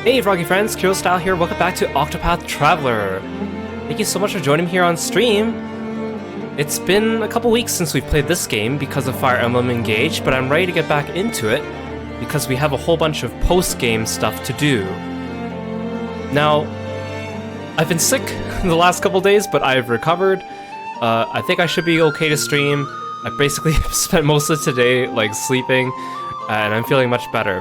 Hey Froggy friends, Kirostyle here, welcome back to Octopath Traveler. Thank you so much for joining me here on stream. It's been a couple weeks since we've played this game because of Fire Emblem Engage, but I'm ready to get back into it because we have a whole bunch of post-game stuff to do. Now, I've been sick in the last couple days, but I've recovered. I think I should be okay to stream. I basically spent most of today sleeping, and I'm feeling much better.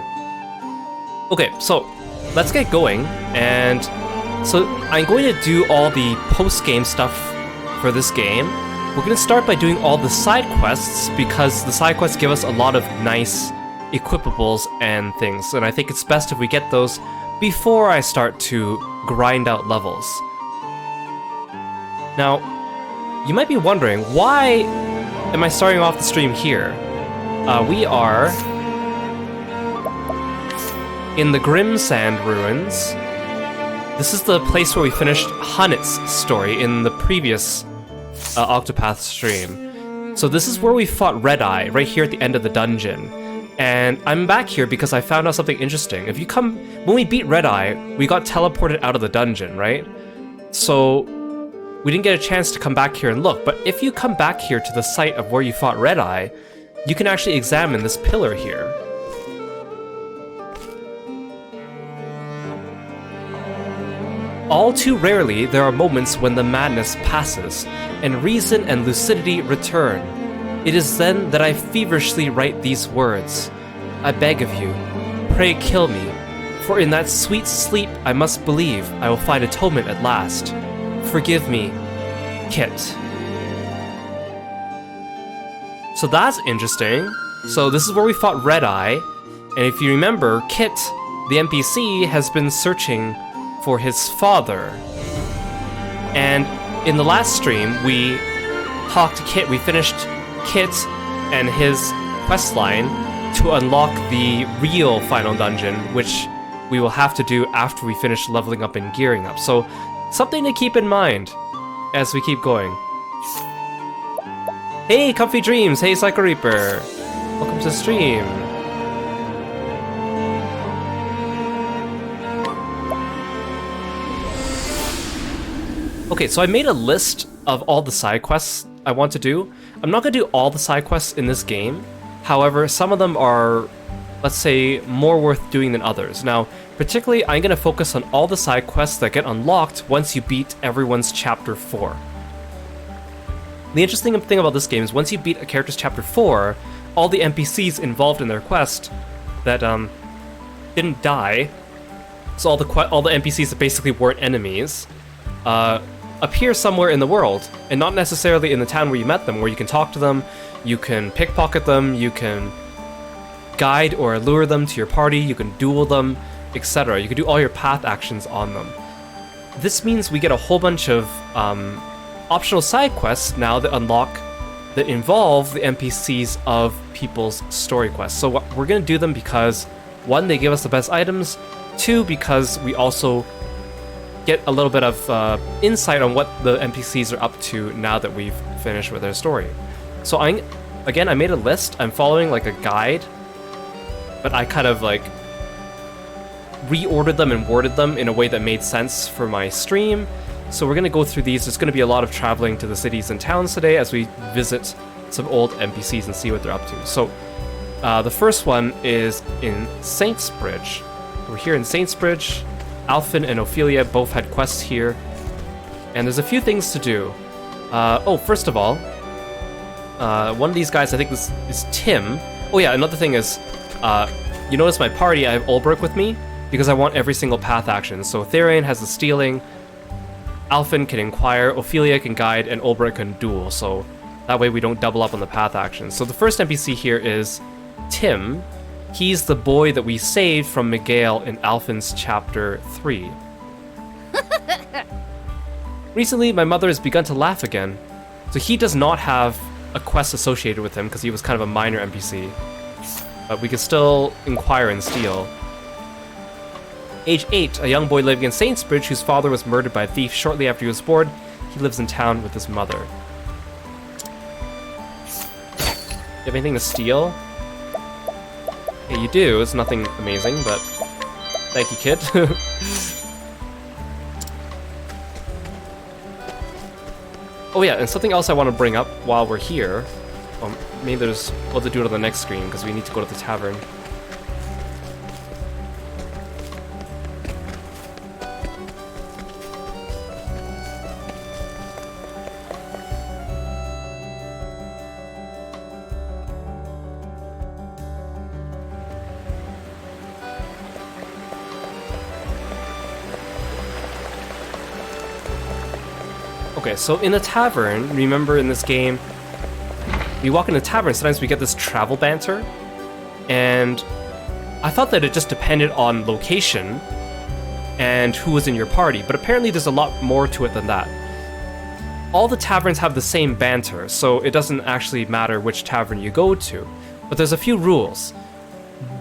Okay, so let's get going, and so I'm going to do all the post-game stuff for this game. We're going to start by doing all the side quests, because the side quests give us a lot of nice equipables and things, and I think it's best if we get those before I start to grind out levels. Now, you might be wondering, why am I starting off the stream here? We are in the Grim Sand Ruins. This is the place where we finished Hanit's story in the previous Octopath stream. So this is where we fought Red Eye, right here at the end of the dungeon. And I'm back here because I found out something interesting. When we beat Red Eye, we got teleported out of the dungeon, right? So we didn't get a chance to come back here and look, but if you come back here to the site of where you fought Red Eye, you can actually examine this pillar here. All too rarely, there are moments when the madness passes, and reason and lucidity return. It is then that I feverishly write these words. I beg of you, pray kill me, for in that sweet sleep I must believe I will find atonement at last. Forgive me, Kit. So that's interesting. So this is where we fought Red Eye, and if you remember, Kit, the NPC, has been searching for his father. And in the last stream, we talked to Kit, we finished Kit and his questline to unlock the real final dungeon, which we will have to do after we finish leveling up and gearing up. So, something to keep in mind as we keep going. Hey, Comfy Dreams! Hey, Psycho Reaper! Welcome to the stream. Okay, so I made a list of all the side quests I want to do. I'm not going to do all the side quests in this game. However, some of them are, let's say, more worth doing than others. Now, particularly, I'm going to focus on all the side quests that get unlocked once you beat everyone's Chapter 4. The interesting thing about this game is once you beat a character's Chapter 4, all the NPCs involved in their quest that didn't die, so all the NPCs that basically weren't enemies, appear somewhere in the world, and not necessarily in the town where you met them, where you can talk to them, you can pickpocket them, you can guide or lure them to your party, you can duel them, etc. You can do all your path actions on them. This means we get a whole bunch of optional side quests now that involve the NPCs of people's story quests. So we're going to do them because, one, they give us the best items, two, because we also get a little bit of insight on what the NPCs are up to now that we've finished with their story. So I made a list. I'm following a guide, but I kind of reordered them and worded them in a way that made sense for my stream. So we're going to go through these. There's going to be a lot of traveling to the cities and towns today as we visit some old NPCs and see what they're up to. So the first one is in Saintsbridge. We're here in Saintsbridge. Alphen and Ophelia both had quests here, and there's a few things to do. First of all, one of these guys, I think this is Tim. Oh yeah, another thing is, you notice my party, I have Ulbrich with me, because I want every single path action. So Therian has the stealing, Alphen can inquire, Ophelia can guide, and Ulbrich can duel, so that way we don't double up on the path actions. So the first NPC here is Tim. He's the boy that we saved from Miguel in Alphen's Chapter 3. Recently, my mother has begun to laugh again. So he does not have a quest associated with him because he was kind of a minor NPC. But we can still inquire and steal. Age 8, a young boy living in Saintsbridge whose father was murdered by a thief shortly after he was born. He lives in town with his mother. You have anything to steal? Yeah, you do. It's nothing amazing, but Thank you, kid. Oh yeah, and something else I want to bring up while we're here. Maybe we'll have to do it on the next screen because we need to go to the tavern. Okay, so in the tavern, remember in this game, we walk in the tavern, sometimes we get this travel banter, and I thought that it just depended on location and who was in your party, but apparently there's a lot more to it than that. All the taverns have the same banter, so it doesn't actually matter which tavern you go to, but there's a few rules.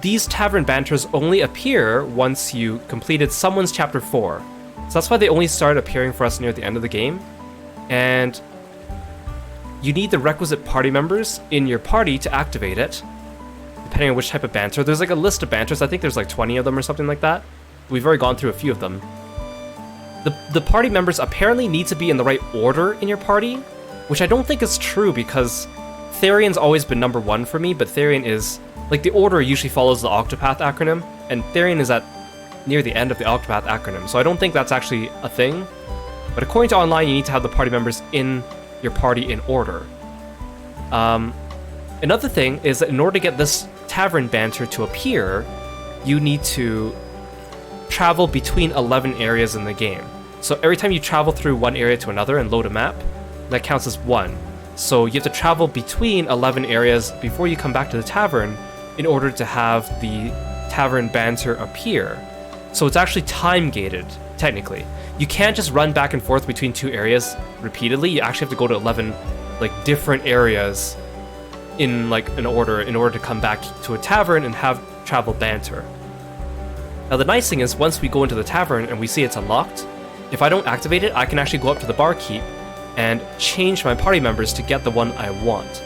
These tavern banters only appear once you completed someone's chapter 4, so that's why they only start appearing for us near the end of the game. And you need the requisite party members in your party to activate it, depending on which type of banter. There's like a list of banters, I think there's like 20 of them or something like that. We've already gone through a few of them. The party members apparently need to be in the right order in your party, which I don't think is true because Tharion's always been number 1 for me, but Tharion is, like, the order usually follows the Octopath acronym, and Tharion is at near the end of the Octopath acronym, so I don't think that's actually a thing. But according to online, you need to have the party members in your party in order. Another thing is that in order to get this tavern banter to appear, you need to travel between 11 areas in the game. So every time you travel through one area to another and load a map, that counts as 1. So you have to travel between 11 areas before you come back to the tavern in order to have the tavern banter appear. So it's actually time-gated, technically. You can't just run back and forth between 2 areas repeatedly. You actually have to go to 11 like different areas in like an order in order to come back to a tavern and have travel banter. Now the nice thing is once we go into the tavern and we see it's unlocked, if I don't activate it, I can actually go up to the barkeep and change my party members to get the one I want.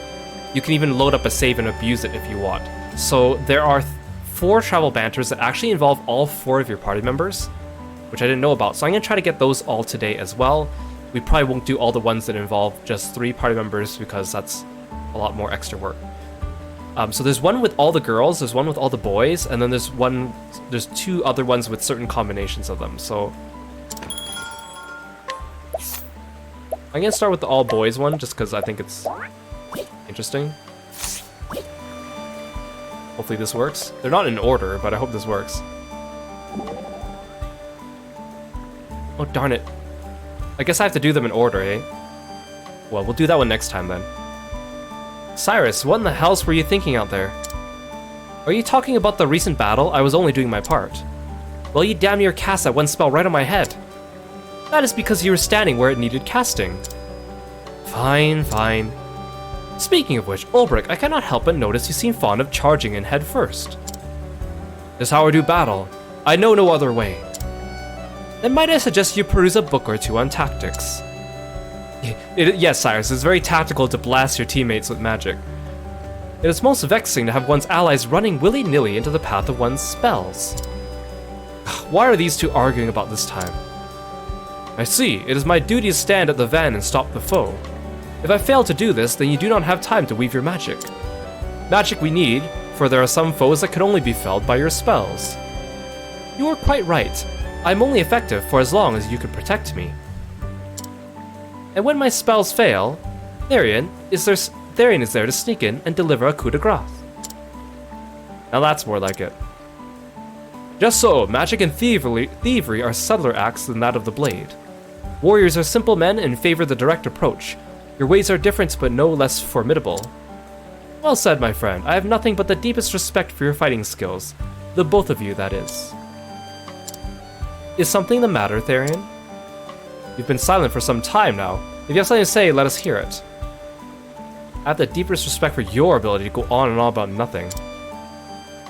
You can even load up a save and abuse it if you want. So there are 4 travel banters that actually involve all 4 of your party members, which I didn't know about. So I'm going to try to get those all today as well. We probably won't do all the ones that involve just 3 party members because that's a lot more extra work. So there's one with all the girls, there's one with all the boys, and then there's 2 other ones with certain combinations of them. So I'm going to start with the all boys one just because I think it's interesting. Hopefully this works. They're not in order, but I hope this works. Oh, darn it. I guess I have to do them in order, eh? Well, we'll do that one next time, then. Cyrus, what in the hells were you thinking out there? Are you talking about the recent battle? I was only doing my part. Well, you damn near cast that one spell right on my head. That is because you were standing where it needed casting. Fine, fine. Speaking of which, Ulbrich, I cannot help but notice you seem fond of charging in head first. This is how I do battle. I know no other way. Then might I suggest you peruse a book or 2 on tactics? Yes, Cyrus, it's very tactical to blast your teammates with magic. It is most vexing to have one's allies running willy-nilly into the path of one's spells. Why are these 2 arguing about this time? I see, it is my duty to stand at the van and stop the foe. If I fail to do this, then you do not have time to weave your magic. Magic we need, for there are some foes that can only be felled by your spells. You are quite right. I am only effective for as long as you can protect me. And when my spells fail, Tharion is there to sneak in and deliver a coup de grace. Now that's more like it. Just so, magic and thievery are subtler acts than that of the blade. Warriors are simple men and favor the direct approach. Your ways are different but no less formidable. Well said, my friend. I have nothing but the deepest respect for your fighting skills. The both of you, that is. Is something the matter, Tharion? You've been silent for some time now. If you have something to say, let us hear it. I have the deepest respect for your ability to go on and on about nothing.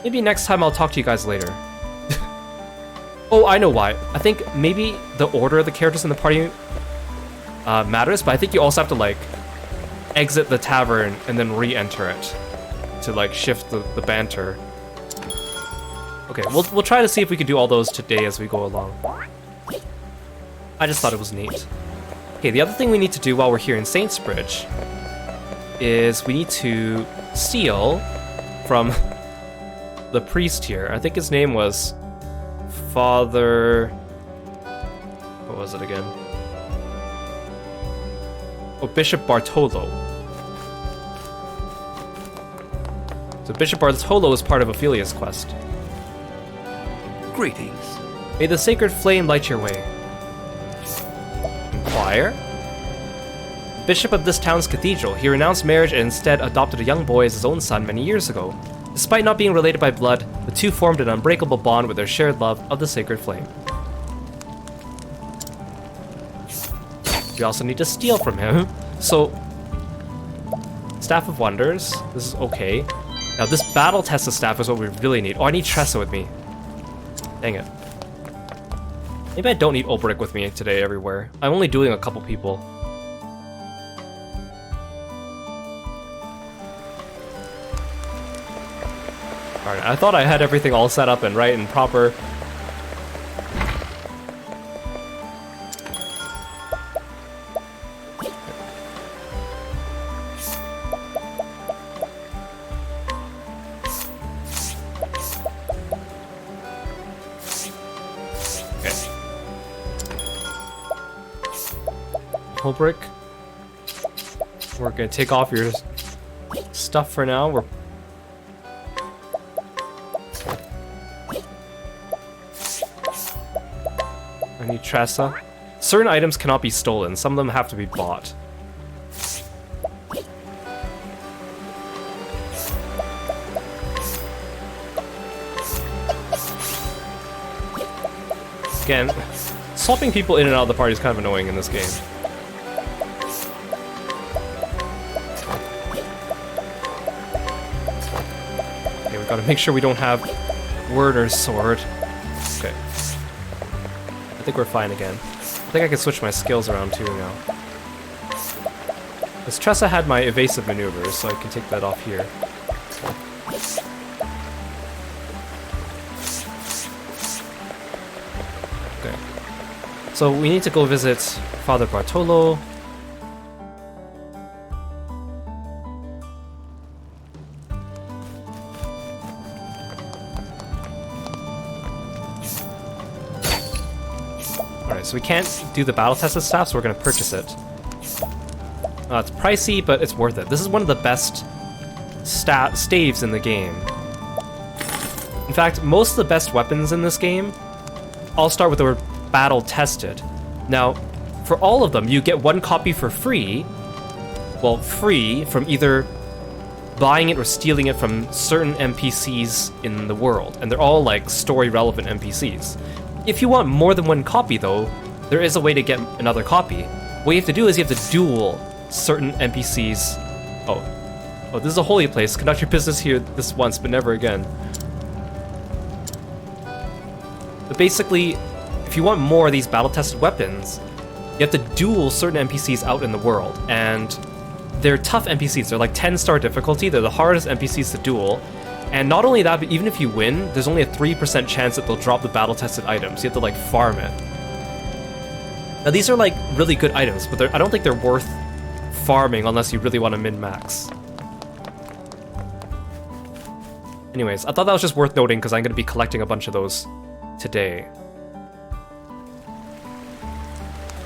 Maybe next time I'll talk to you guys later. Oh, I know why. I think maybe the order of the characters in the party matters, but I think you also have to, like, exit the tavern and then re-enter it to, like, shift the banter. Okay, Okay, we'll try to see if we can do all those today as we go along. I just thought it was neat. Okay, the other thing we need to do while we're here in Saints Bridge is we need to steal from the priest here. I think his name was Father... What was it again? Oh, Bishop Bartolo. So Bishop Bartolo is part of Ophelia's quest. Greetings. May the sacred flame light your way. Inquire? Bishop of this town's cathedral, he renounced marriage and instead adopted a young boy as his own son many years ago. Despite not being related by blood, the two formed an unbreakable bond with their shared love of the sacred flame. We also need to steal from him. So, Staff of Wonders, this is okay. Now this battle-tested staff is what we really need. Oh, I need Tressa with me. Dang it. Maybe I don't need Ulbrich with me today everywhere. I'm only doing a couple people. Alright, I thought I had everything all set up and right and proper. Ulbrich, we're gonna take off your stuff for now. I need Tressa. Certain items cannot be stolen. Some of them have to be bought. Again, swapping people in and out of the party is kind of annoying in this game. Gotta make sure we don't have Werner's sword. Okay. I think we're fine again. I think I can switch my skills around too now. Because Tressa had my evasive maneuvers, so I can take that off here. Okay. So we need to go visit Father Bartolo. So we can't do the battle-tested staff, so we're going to purchase it. It's pricey, but it's worth it. This is one of the best staves in the game. In fact, most of the best weapons in this game all start with the word battle-tested. Now, for all of them, you get one copy for free. Well, free from either buying it or stealing it from certain NPCs in the world. And they're all, like, story-relevant NPCs. If you want more than one copy, though, there is a way to get another copy. What you have to do is you have to duel certain NPCs. Oh, this is a holy place. Conduct your business here this once, but never again. But basically, if you want more of these battle-tested weapons, you have to duel certain NPCs out in the world. And they're tough NPCs. They're like 10-star difficulty. They're the hardest NPCs to duel. And not only that, but even if you win, there's only a 3% chance that they'll drop the battle-tested items. You have to, like, farm it. Now, these are, like, really good items, but I don't think they're worth farming unless you really want to min-max. Anyways, I thought that was just worth noting because I'm going to be collecting a bunch of those today.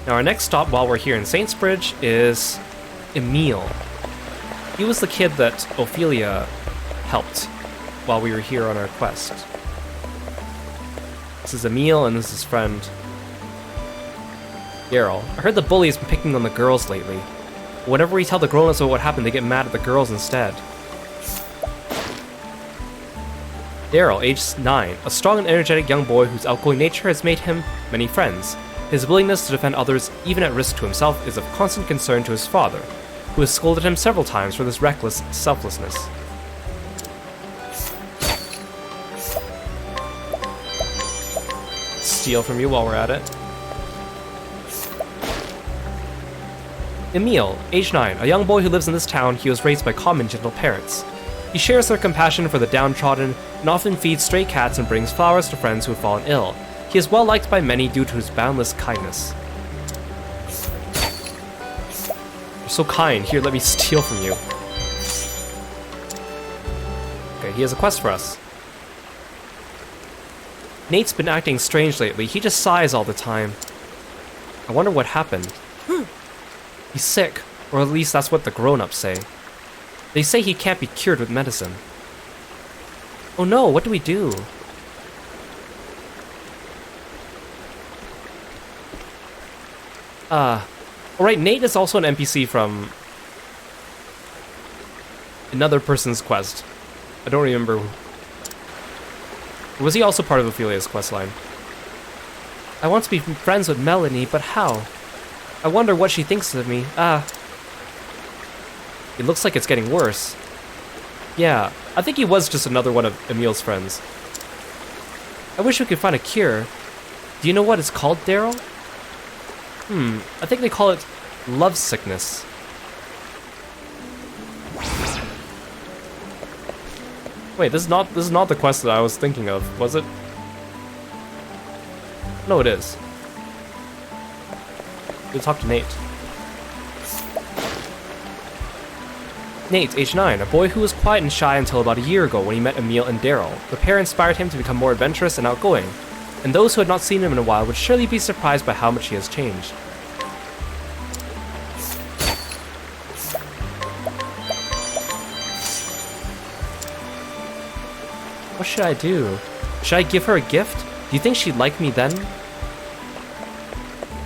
Now, our next stop while we're here in Saints Bridge is Emile. He was the kid that Ophelia helped while we were here on our quest. This is Emile, and this is his friend Daryl. I heard the bully has been picking on the girls lately. Whenever we tell the grown-ups about what happened, they get mad at the girls instead. Daryl, age 9, a strong and energetic young boy whose outgoing nature has made him many friends. His willingness to defend others, even at risk to himself, is of constant concern to his father, who has scolded him several times for this reckless selflessness. Steal from you while we're at it. Emile, age 9, a young boy who lives in this town. He was raised by calm and gentle parents. He shares their compassion for the downtrodden and often feeds stray cats and brings flowers to friends who have fallen ill. He is well liked by many due to his boundless kindness. You're so kind. Here, let me steal from you. Okay, he has a quest for us. Nate's been acting strange lately. He just sighs all the time. I wonder what happened. He's sick, or at least that's what the grown-ups say. They say he can't be cured with medicine. Oh no, what do we do? Alright, Nate is also an NPC from another person's quest. I don't remember. Was he also part of Ophelia's questline? I want to be friends with Melanie, but how? I wonder what she thinks of me. It looks like it's getting worse. Yeah, I think he was just another one of Emil's friends. I wish we could find a cure. Do you know what it's called, Daryl? I think they call it love sickness. Wait, this is not the quest that I was thinking of, was it? No, it is. We'll talk to Nate. Nate, age 9, a boy who was quiet and shy until about a year ago when he met Emil and Daryl. The pair inspired him to become more adventurous and outgoing, and those who had not seen him in a while would surely be surprised by how much he has changed. What should I do? Should I give her a gift? Do you think she'd like me then?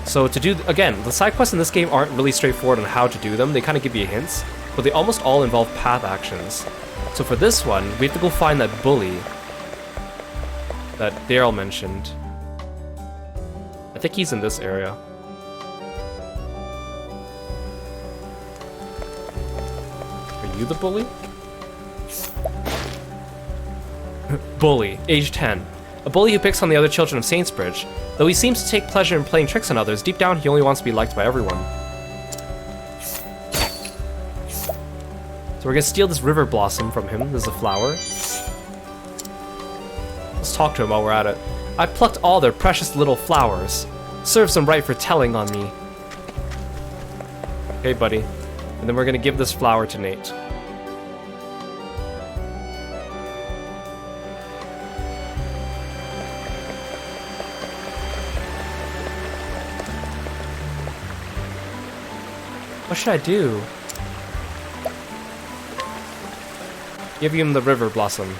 So to do, again, the side quests in this game aren't really straightforward on how to do them. They kind of give you hints, but they almost all involve path actions. So for this one, we have to go find that bully that Daryl mentioned. I think he's in this area. Are you the bully? Bully, age 10. A bully who picks on the other children of Saintsbridge. Though he seems to take pleasure in playing tricks on others, deep down he only wants to be liked by everyone. So we're gonna steal this river blossom from him. This is a flower. Let's talk to him while we're at it. I plucked all their precious little flowers. Serves them right for telling on me. Okay, buddy. And then we're gonna give this flower to Nate. What should I do? Give him the river blossom.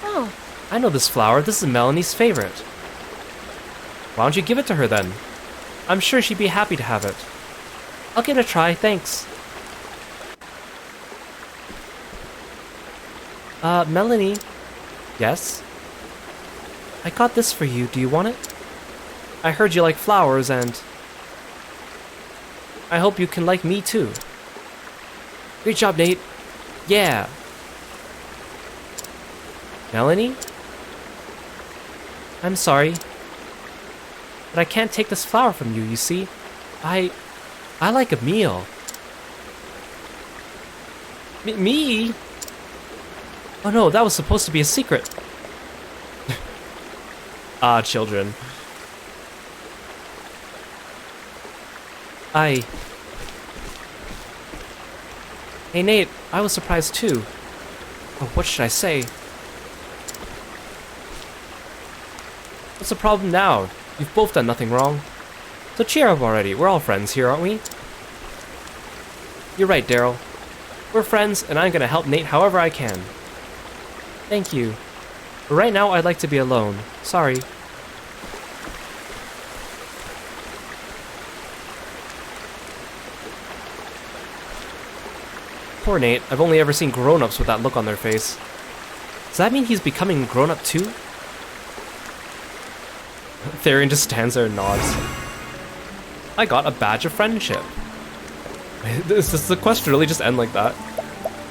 Oh, I know this flower. This is Melanie's favorite. Why don't you give it to her then? I'm sure she'd be happy to have it. I'll give it a try, thanks. Melanie? Yes? I got this for you. Do you want it? I heard you like flowers and... I hope you can like me too. Great job, Nate. Yeah. Melanie? I'm sorry. But I can't take this flower from you, you see? I like a meal. Me? Oh no, that was supposed to be a secret. Ah, children. Hey Nate, I was surprised too. Oh, what should I say? What's the problem now? You've both done nothing wrong. So cheer up already, we're all friends here, aren't we? You're right, Daryl. We're friends, and I'm gonna help Nate however I can. Thank you. But right now, I'd like to be alone. Sorry. Poor Nate, I've only ever seen grown-ups with that look on their face. Does that mean he's becoming grown-up too? Therian just stands there and nods. I got a badge of friendship. Does the quest really just end like that?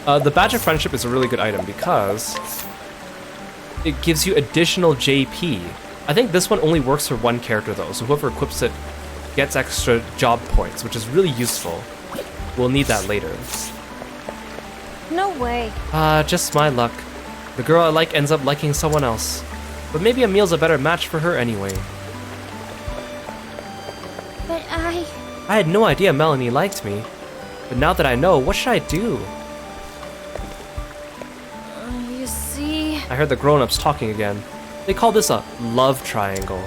The badge of friendship is a really good item because it gives you additional JP. I think this one only works for one character though, so whoever equips it gets extra job points, which is really useful. We'll need that later. No way. Just my luck. The girl I like ends up liking someone else. But maybe Emil's a better match for her anyway. But I had no idea Melanie liked me. But now that I know, what should I do? You see... I heard the grown-ups talking again. They call this a love triangle.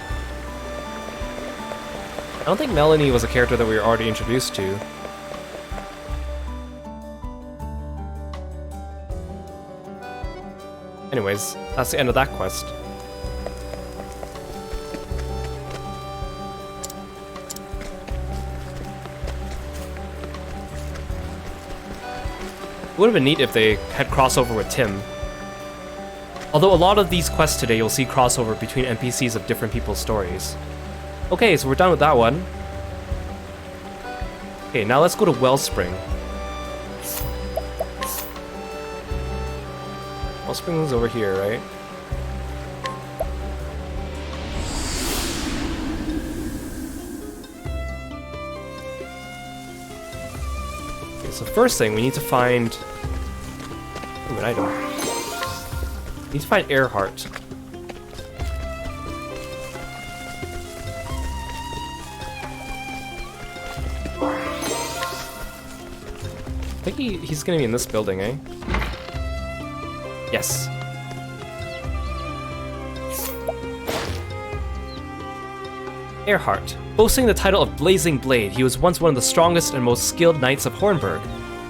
I don't think Melanie was a character that we were already introduced to. Anyways, that's the end of that quest. It would have been neat if they had crossover with Tim. Although a lot of these quests today you'll see crossover between NPCs of different people's stories. Okay, so we're done with that one. Okay, now let's go to Wellspring. Wellspring is over here, right? Okay, so first thing, we need to find... Ooh, an item. We need to find Earhart. I think he's gonna be in this building, eh? Yes. Earhart. Boasting the title of Blazing Blade, he was once one of the strongest and most skilled knights of Hornburg.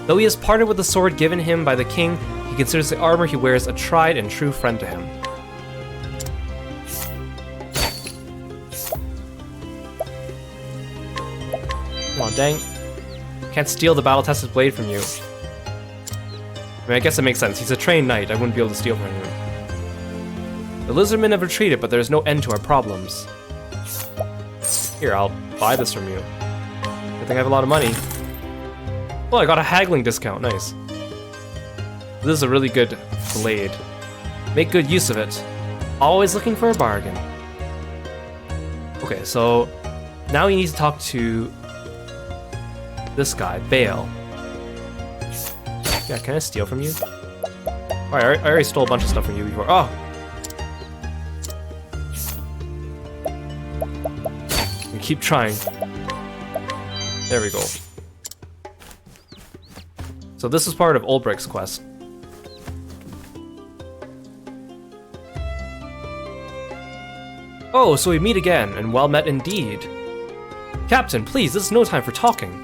Though he has parted with the sword given him by the king, he considers the armor he wears a tried and true friend to him. Come on, dang. Can't steal the battle-tested blade from you. I mean, I guess it makes sense. He's a trained knight. I wouldn't be able to steal from him. The lizardmen have retreated, but there's no end to our problems. Here, I'll buy this from you. Good thing I have a lot of money. Oh, I got a haggling discount. Nice. This is a really good blade. Make good use of it. Always looking for a bargain. Okay, so now you need to talk to this guy, Bale. Yeah, can I steal from you? Alright, I already stole a bunch of stuff from you before. Oh! We keep trying. There we go. So this is part of Ulbricht's quest. Oh, so we meet again, and well met indeed. Captain, please, this is no time for talking.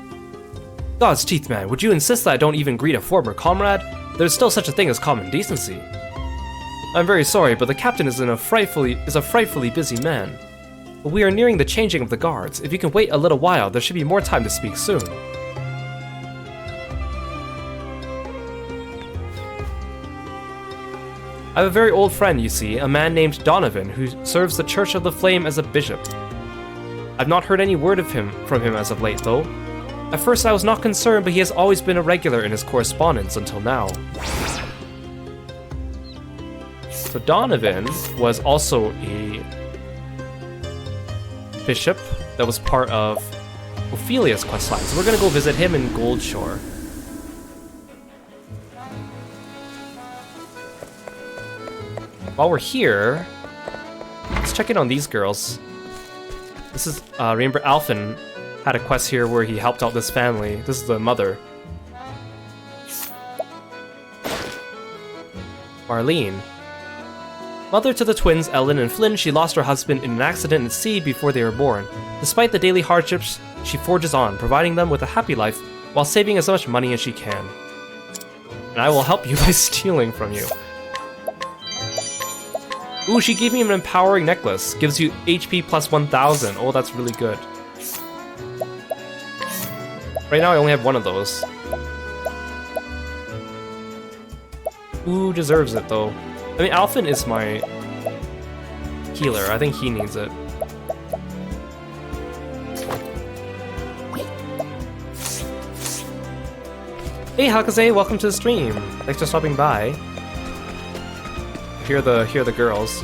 God's teeth, man, would you insist that I don't even greet a former comrade? There's still such a thing as common decency. I'm very sorry, but the captain is a frightfully busy man. But we are nearing the changing of the guards. If you can wait a little while, there should be more time to speak soon. I have a very old friend, you see, a man named Donovan, who serves the Church of the Flame as a bishop. I've not heard any word from him as of late, though. At first I was not concerned, but he has always been a regular in his correspondence until now. So Donovan was also a bishop that was part of Ophelia's questline. So we're gonna go visit him in Goldshore. While we're here, let's check in on these girls. This is, remember Alphen had a quest here where he helped out this family. This is the mother. Marlene. Mother to the twins Ellen and Flynn, she lost her husband in an accident at sea before they were born. Despite the daily hardships, she forges on, providing them with a happy life while saving as much money as she can. And I will help you by stealing from you. Ooh, she gave me an empowering necklace. Gives you HP plus 1000. Oh, that's really good. Right now I only have one of those. Who deserves it though? I mean, Alphen is my healer. I think he needs it. Hey Hakaze, welcome to the stream. Thanks for stopping by. Here are the girls.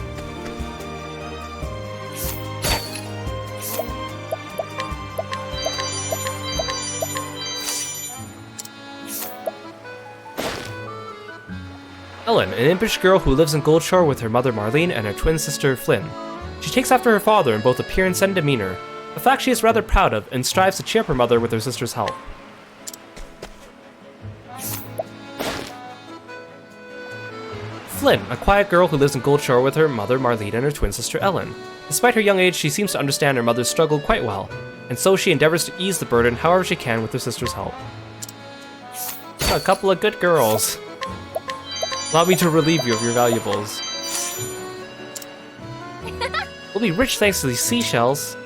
Ellen, an impish girl who lives in Goldshore with her mother Marlene and her twin sister Flynn. She takes after her father in both appearance and demeanor, a fact she is rather proud of and strives to cheer up her mother with her sister's help. Flynn, a quiet girl who lives in Goldshore with her mother Marlene and her twin sister Ellen. Despite her young age, she seems to understand her mother's struggle quite well, and so she endeavors to ease the burden however she can with her sister's help. A couple of good girls. Allow me to relieve you of your valuables. We'll be rich thanks to these seashells.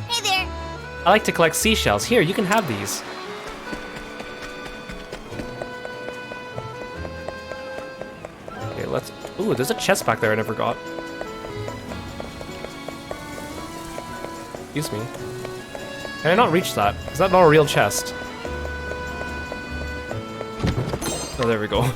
Hey there. I like to collect seashells. Here, you can have these. Okay, let's... Ooh, there's a chest back there I never got. Excuse me. Can I not reach that? Is that not a real chest? Oh, there we go.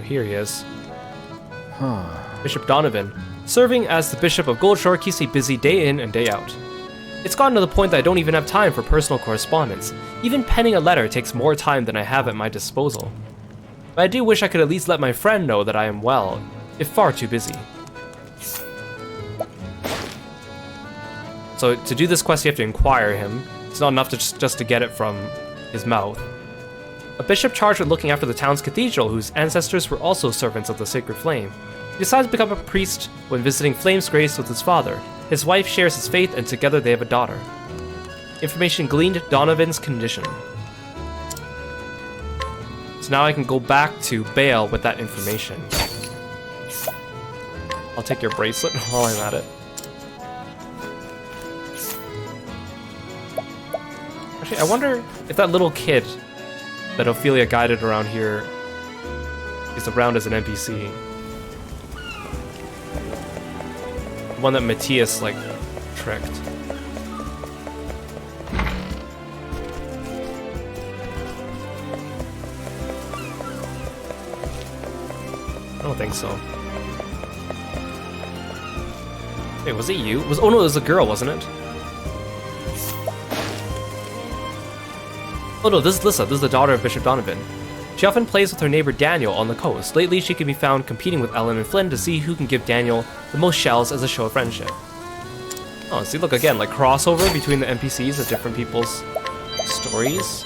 Here he is. Bishop Donovan. Serving as the Bishop of Goldshore keeps me busy day in and day out. It's gotten to the point that I don't even have time for personal correspondence. Even penning a letter takes more time than I have at my disposal. But I do wish I could at least let my friend know that I am well, if far too busy. So to do this quest you have to inquire him. It's not enough to just to get it from his mouth. A bishop charged with looking after the town's cathedral, whose ancestors were also servants of the sacred flame. He decides to become a priest when visiting Flame's grace with his father. His wife shares his faith, and together they have a daughter. Information gleaned: Donovan's condition. So now I can go back to Bale with that information. I'll take your bracelet while I'm at it. Actually, I wonder if that little kid that Ophelia guided around here is around as an NPC. The one that Matthias, like, tricked. I don't think so. Wait, was it you? Oh no, it was a girl, wasn't it? Oh no, this is Lissa. This is the daughter of Bishop Donovan. She often plays with her neighbor Daniel on the coast. Lately, she can be found competing with Ellen and Flynn to see who can give Daniel the most shells as a show of friendship. Oh, see, look again, like crossover between the NPCs of different people's stories.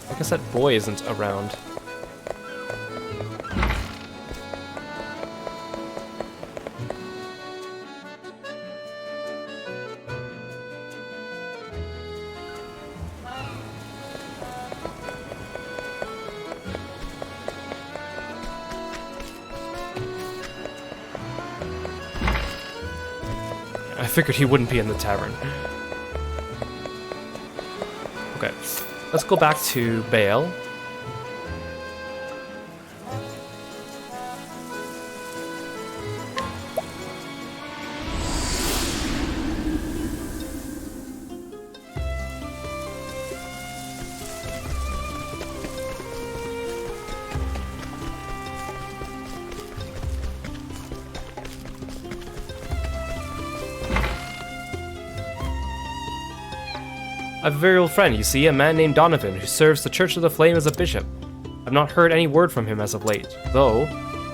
I guess that boy isn't around. I figured he wouldn't be in the tavern. Okay, let's go back to Bale. I have a very old friend, you see, a man named Donovan, who serves the Church of the Flame as a bishop. I've not heard any word from him as of late, though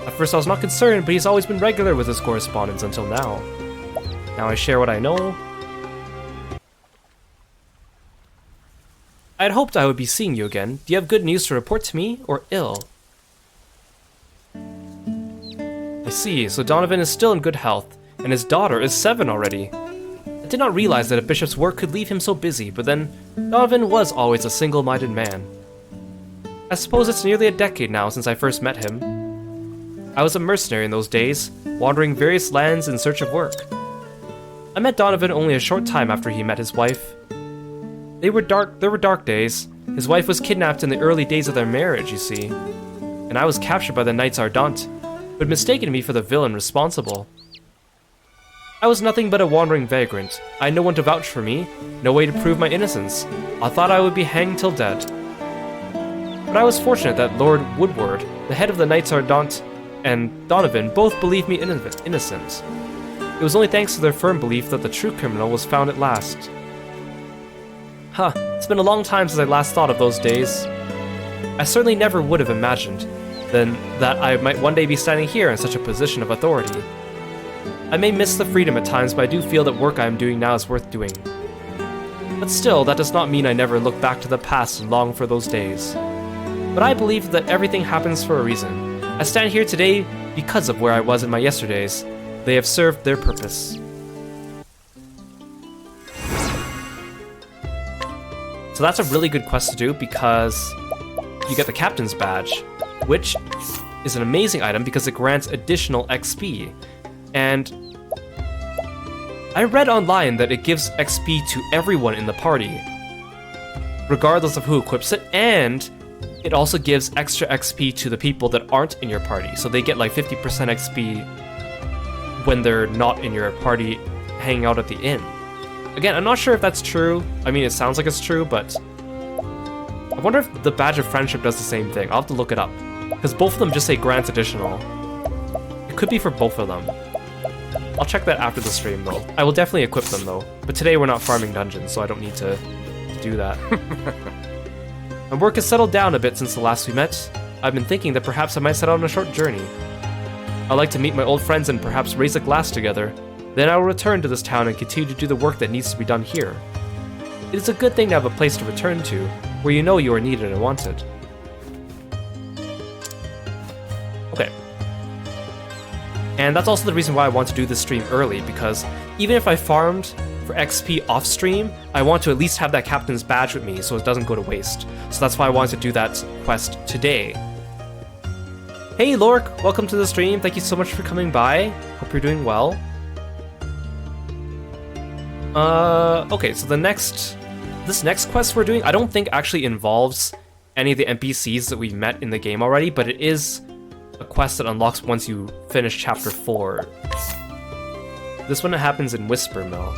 at first I was not concerned, but he's always been regular with his correspondence until now. Now I share what I know. I had hoped I would be seeing you again. Do you have good news to report to me, or ill? I see, so Donovan is still in good health, and his daughter is 7 already. I did not realize that a bishop's work could leave him so busy, but then Donovan was always a single-minded man. I suppose it's nearly a decade now since I first met him. I was a mercenary in those days, wandering various lands in search of work. I met Donovan only a short time after he met his wife. There were dark days. His wife was kidnapped in the early days of their marriage, you see, and I was captured by the Knights Ardent. who had mistaken me for the villain responsible. I was nothing but a wandering vagrant. I had no one to vouch for me, no way to prove my innocence. I thought I would be hanged till dead. But I was fortunate that Lord Woodward, the head of the Knights Ardent, and Donovan both believed me innocent. It was only thanks to their firm belief that the true criminal was found at last. Huh, it's been a long time since I last thought of those days. I certainly never would have imagined then that I might one day be standing here in such a position of authority. I may miss the freedom at times, but I do feel that work I am doing now is worth doing. But still, that does not mean I never look back to the past and long for those days. But I believe that everything happens for a reason. I stand here today because of where I was in my yesterdays. They have served their purpose. So that's a really good quest to do because you get the Captain's Badge, which is an amazing item because it grants additional XP. And I read online that it gives XP to everyone in the party, regardless of who equips it, and it also gives extra XP to the people that aren't in your party. So they get like 50% XP when they're not in your party hanging out at the inn. Again, I'm not sure if that's true. I mean, it sounds like it's true, but I wonder if the Badge of Friendship does the same thing. I'll have to look it up, because both of them just say grants additional. It could be for both of them. I'll check that after the stream, though. I will definitely equip them, though. But today we're not farming dungeons, so I don't need to do that. My work has settled down a bit since the last we met. I've been thinking that perhaps I might set out on a short journey. I'd like to meet my old friends and perhaps raise a glass together. Then I will return to this town and continue to do the work that needs to be done here. It is a good thing to have a place to return to, where you know you are needed and wanted. Okay. And that's also the reason why I want to do this stream early, because even if I farmed for XP off stream, I want to at least have that Captain's Badge with me so it doesn't go to waste. So that's why I wanted to do that quest today. Hey Lork, welcome to the stream. Thank you so much for coming by. Hope you're doing well. Okay, so this next quest we're doing, I don't think actually involves any of the NPCs that we've met in the game already, but it is a quest that unlocks once you finish Chapter 4. This one happens in Whisper Mill.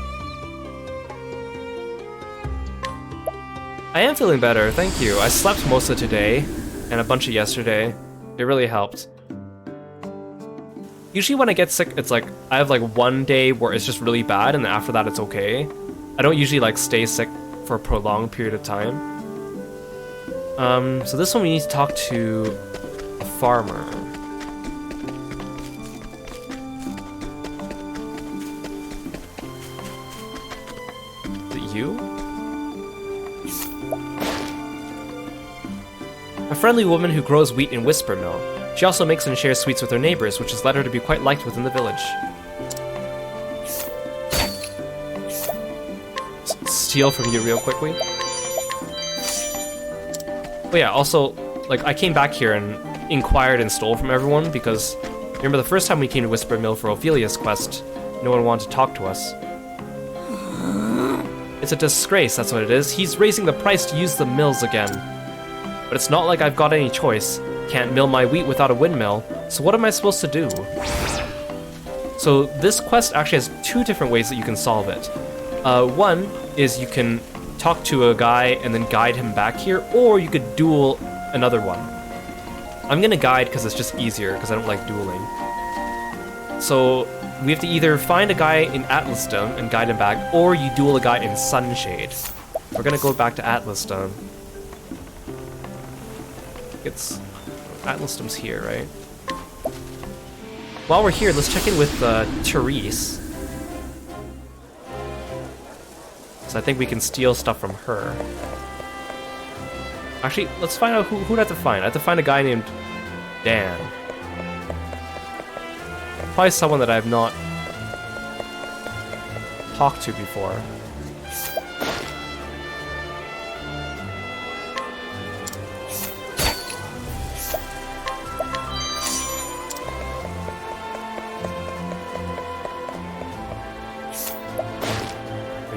I am feeling better, thank you. I slept most of today, and a bunch of yesterday. It really helped. Usually when I get sick, it's like, I have like one day where it's just really bad, and then after that it's okay. I don't usually like stay sick for a prolonged period of time. So this one we need to talk to a farmer. Is it you? A friendly woman who grows wheat in Whisper Mill. She also makes and shares sweets with her neighbors, which has led her to be quite liked within the village. Steal from you real quickly. But yeah, also, like, I came back here and inquired and stole from everyone because, remember the first time we came to Whisper Mill for Ophelia's quest, no one wanted to talk to us. It's a disgrace, that's what it is. He's raising the price to use the mills again. But it's not like I've got any choice. Can't mill my wheat without a windmill, so what am I supposed to do? So this quest actually has two different ways that you can solve it. One is you can talk to a guy and then guide him back here, or you could duel another one. I'm gonna guide because it's just easier, because I don't like dueling. So we have to either find a guy in Atlasdom and guide him back, or you duel a guy in Sunshade. We're gonna go back to Atlasdom. It's Atlasdom's here, right? While we're here, let's check in with Therese. So I think we can steal stuff from her. Actually, let's find out who do I have to find. I have to find a guy named Dan. Probably someone that I have not talked to before.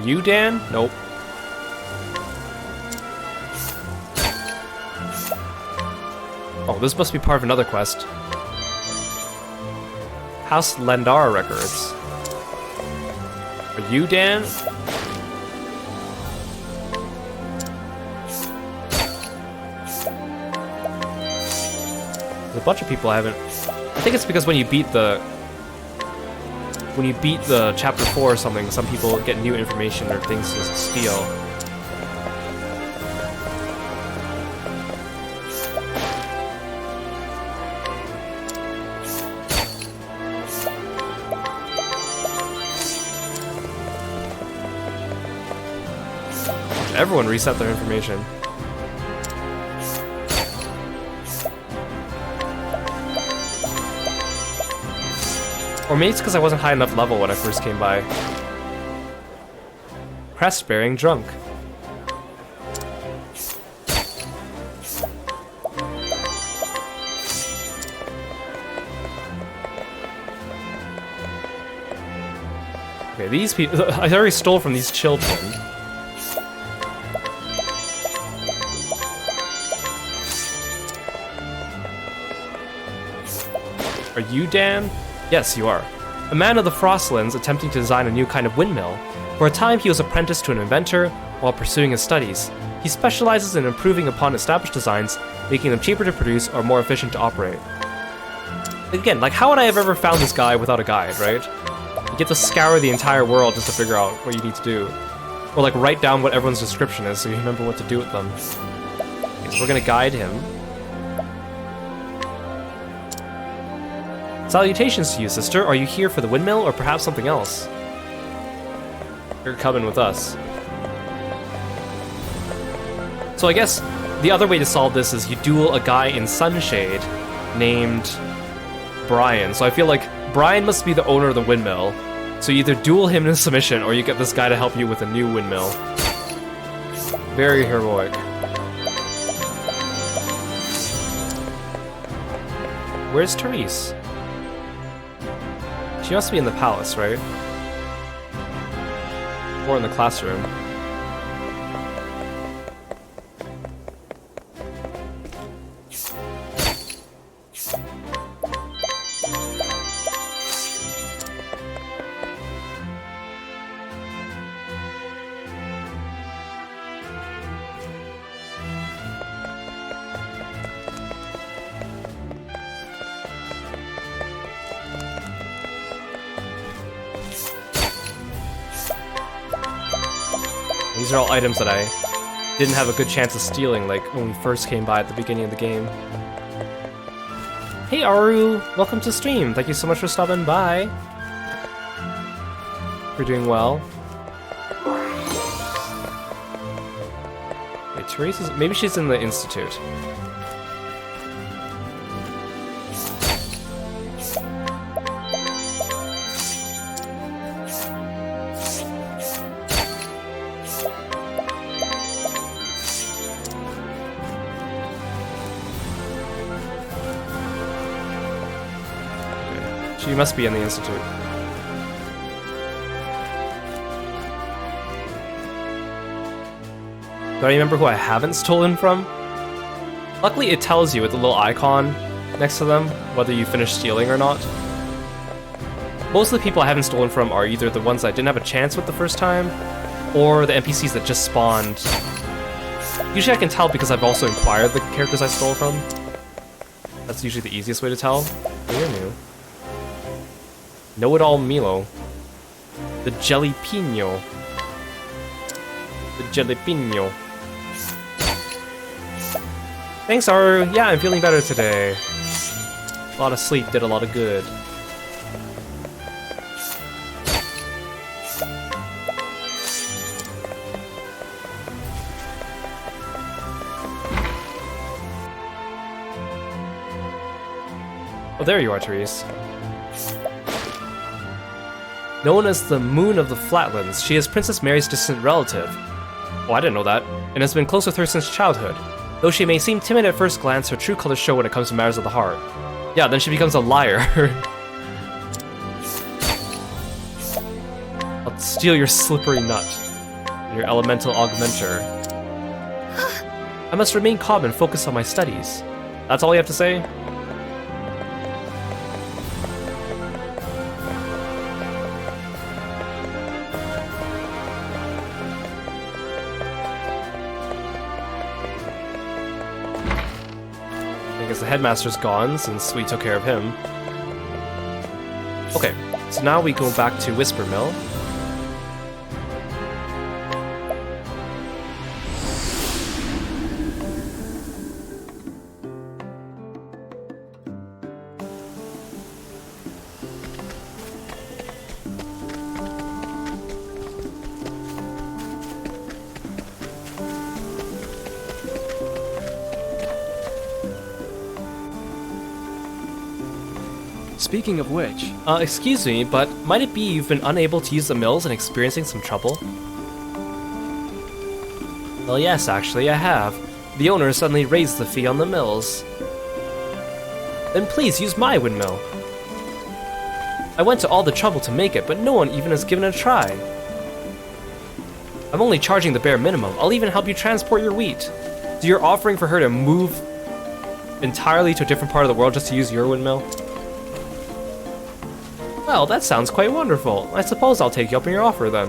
You, Dan? Nope. Oh, this must be part of another quest. House Landar records. Are you Dan? There's a bunch of people I haven't... I think it's because when you beat the chapter 4 or something, some people get new information or things to steal. Everyone reset their information. Or maybe it's because I wasn't high enough level when I first came by. Crest bearing drunk. Okay, these people... I already stole from these children. Are you Dan? Yes, you are. A man of the Frostlands attempting to design a new kind of windmill. For a time, he was apprenticed to an inventor while pursuing his studies. He specializes in improving upon established designs, making them cheaper to produce or more efficient to operate. Again, like, how would I have ever found this guy without a guide, right? You get to scour the entire world just to figure out what you need to do. Or, like, write down what everyone's description is so you remember what to do with them. Okay, so we're gonna guide him. Salutations to you, sister. Are you here for the windmill, or perhaps something else? You're coming with us. So I guess the other way to solve this is you duel a guy in Sunshade named Brian. So I feel like Brian must be the owner of the windmill. So you either duel him in submission, or you get this guy to help you with a new windmill. Very heroic. Where's Therese? She must be in the palace, right? Or in the classroom. These are all items that I didn't have a good chance of stealing, like when we first came by at the beginning of the game. Hey Aru, welcome to stream. Thank you so much for stopping by. You're doing well. Wait, Teresa's... maybe she's in the Institute. She must be in the Institute. Do I remember who I haven't stolen from? Luckily it tells you with the little icon next to them whether you finished stealing or not. Most of the people I haven't stolen from are either the ones I didn't have a chance with the first time, or the NPCs that just spawned. Usually I can tell because I've also inquired the characters I stole from. That's usually the easiest way to tell. Oh, you're new. Know-it-all Milo. The Jalapeno. The Jalapeno. Thanks, Aru. Yeah, I'm feeling better today. A lot of sleep did a lot of good. Oh, there you are, Therese. Known as the Moon of the Flatlands, she is Princess Mary's distant relative. Oh, I didn't know that. And has been close with her since childhood. Though she may seem timid at first glance, her true colors show when it comes to matters of the heart. Yeah, then she becomes a liar. I'll steal your slippery nut. Your elemental augmenter. I must remain calm and focus on my studies. That's all you have to say? guess the headmaster's gone since we took care of him. Okay, so now we go back to Whisper Mill. Speaking of which, Excuse me, but might it be you've been unable to use the mills and experiencing some trouble? Well, yes, actually, I have. The owner suddenly raised the fee on the mills. Then please use my windmill. I went to all the trouble to make it, but no one even has given it a try. I'm only charging the bare minimum. I'll even help you transport your wheat. So you're offering for her to move entirely to a different part of the world just to use your windmill? Well, that sounds quite wonderful. I suppose I'll take you up on your offer then.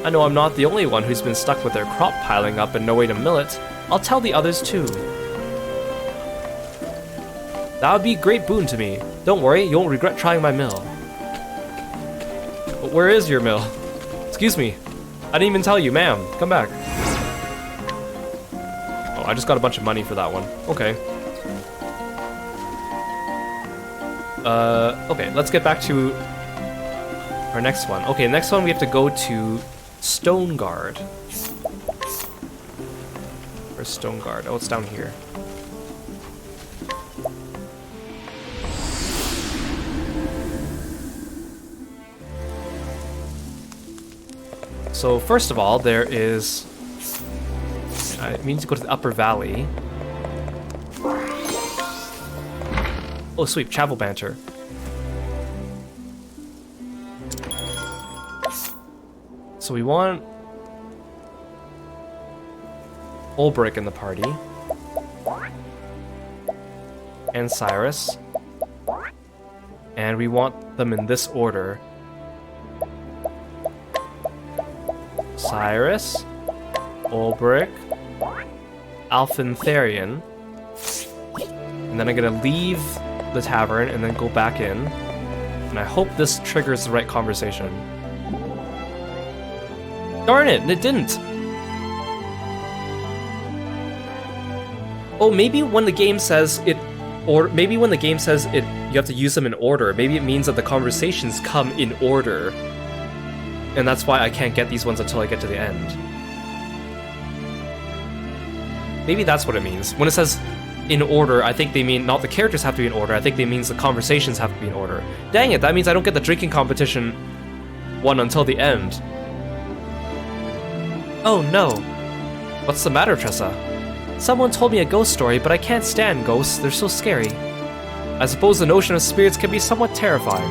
I know I'm not the only one who's been stuck with their crop piling up and no way to mill it. I'll tell the others too. That would be a great boon to me. Don't worry, you won't regret trying my mill. But where is your mill? Excuse me. I didn't even tell you, ma'am. Come back. Oh, I just got a bunch of money for that one. Okay. Okay, let's get back to our next one. Okay, next one we have to go to Stoneguard. Where's Stoneguard? Oh, it's down here. So first of all, there is... I mean to go to the upper valley. Oh, sweet, travel banter. So we want Ulbrick in the party. And Cyrus. And we want them in this order. Cyrus, Ulbrick, Alphantharian. And then I'm gonna leave the tavern and then go back in. And I hope this triggers the right conversation. Darn it, it didn't! Oh, maybe when the game says it, or maybe when the game says it, you have to use them in order. Maybe it means that the conversations come in order. And that's why I can't get these ones until I get to the end. Maybe that's what it means. When it says in order, I think they mean not the characters have to be in order, I think they means the conversations have to be in order. Dang it, that means I don't get the drinking competition one until the end. Oh no. What's the matter, Tressa? Someone told me a ghost story, but I can't stand ghosts, they're so scary. I suppose the notion of spirits can be somewhat terrifying.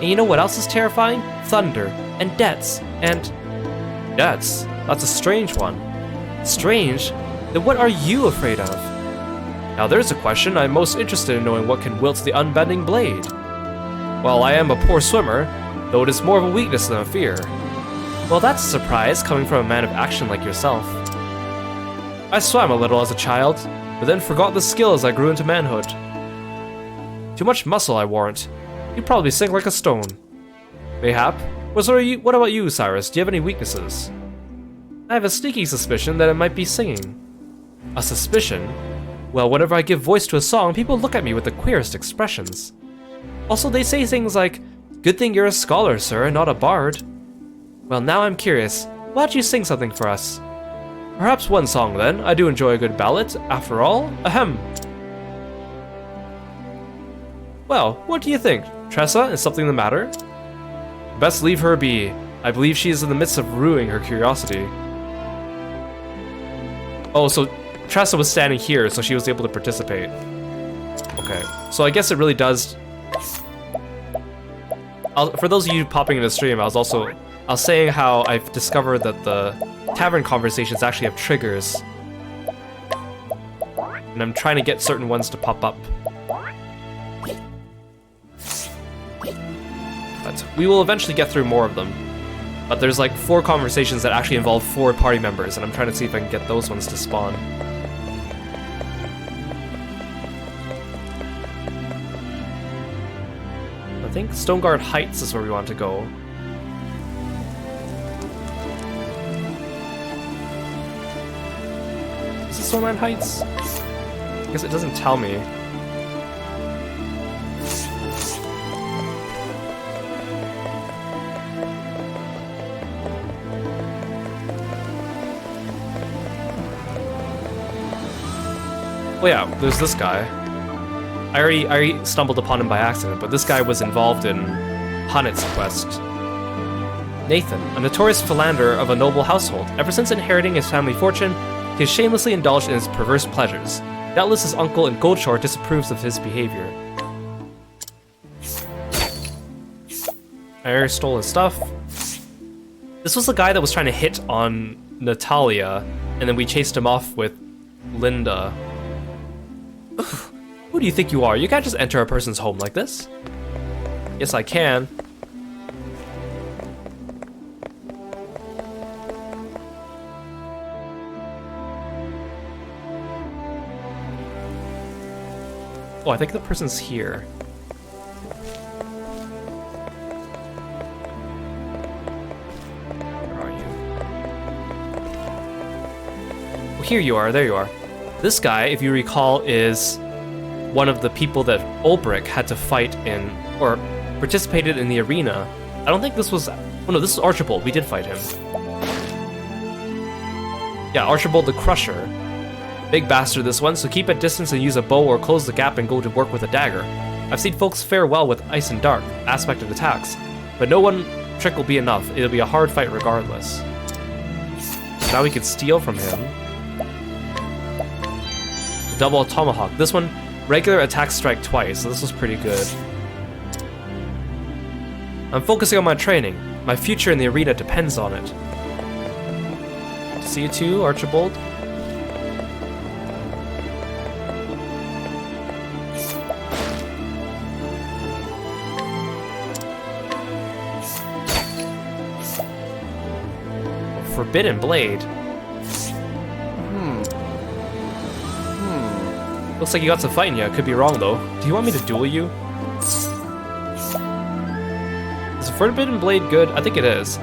And you know what else is terrifying? Thunder, and debts, and... Debts? That's a strange one. Strange? Then what are you afraid of? Now there's a question. I'm most interested in knowing what can wilt the unbending blade. Well, I am a poor swimmer, though it is more of a weakness than a fear. Well, that's a surprise, coming from a man of action like yourself. I swam a little as a child, but then forgot the skill as I grew into manhood. Too much muscle, I warrant. You'd probably sink like a stone. Mayhap. What about you, Cyrus? Do you have any weaknesses? I have a sneaky suspicion that it might be singing. A suspicion? Well, whenever I give voice to a song, people look at me with the queerest expressions. Also, they say things like, "Good thing you're a scholar, sir, and not a bard." Well, now I'm curious. Why don't you sing something for us? Perhaps one song, then. I do enjoy a good ballad, after all. Ahem. Well, what do you think? Tressa, is something the matter? Best leave her be. I believe she is in the midst of ruining her curiosity. Oh, so Tressa was standing here, so she was able to participate. Okay, so I guess it really does... for those of you popping in the stream, I was saying how I've discovered that the tavern conversations actually have triggers. And I'm trying to get certain ones to pop up. But we will eventually get through more of them. But there's like 4 conversations that actually involve 4 party members, and I'm trying to see if I can get those ones to spawn. I think Stoneguard Heights is where we want to go. Is it Stoneguard Heights? I guess it doesn't tell me. Oh yeah, there's this guy. I already stumbled upon him by accident, but this guy was involved in Hanet's quest. Nathan, a notorious philanderer of a noble household. Ever since inheriting his family fortune, he has shamelessly indulged in his perverse pleasures. Doubtless his uncle in Goldshore disapproves of his behavior. I already stole his stuff. This was the guy that was trying to hit on Natalia, and then we chased him off with Linda. Who do you think you are? You can't just enter a person's home like this. Yes, I can. Oh, I think the person's here. Where are you? Oh, here you are. There you are. This guy, if you recall, is one of the people that Ulbrich had to fight in, or participated in the arena. I don't think this was... Oh no, this is Archibald. We did fight him. Yeah, Archibald the Crusher. Big bastard this one, so keep at distance and use a bow or close the gap and go to work with a dagger. I've seen folks fare well with ice and dark aspect of attacks, but no one trick will be enough. It'll be a hard fight regardless. So now we can steal from him. Double Tomahawk. This one, regular attack strike twice, so this was pretty good. I'm focusing on my training. My future in the arena depends on it. See you too, Archibald. Forbidden Blade. Looks like you got some fight in you. I could be wrong though. Do you want me to duel you? Is the Forbidden Blade good? I think it is.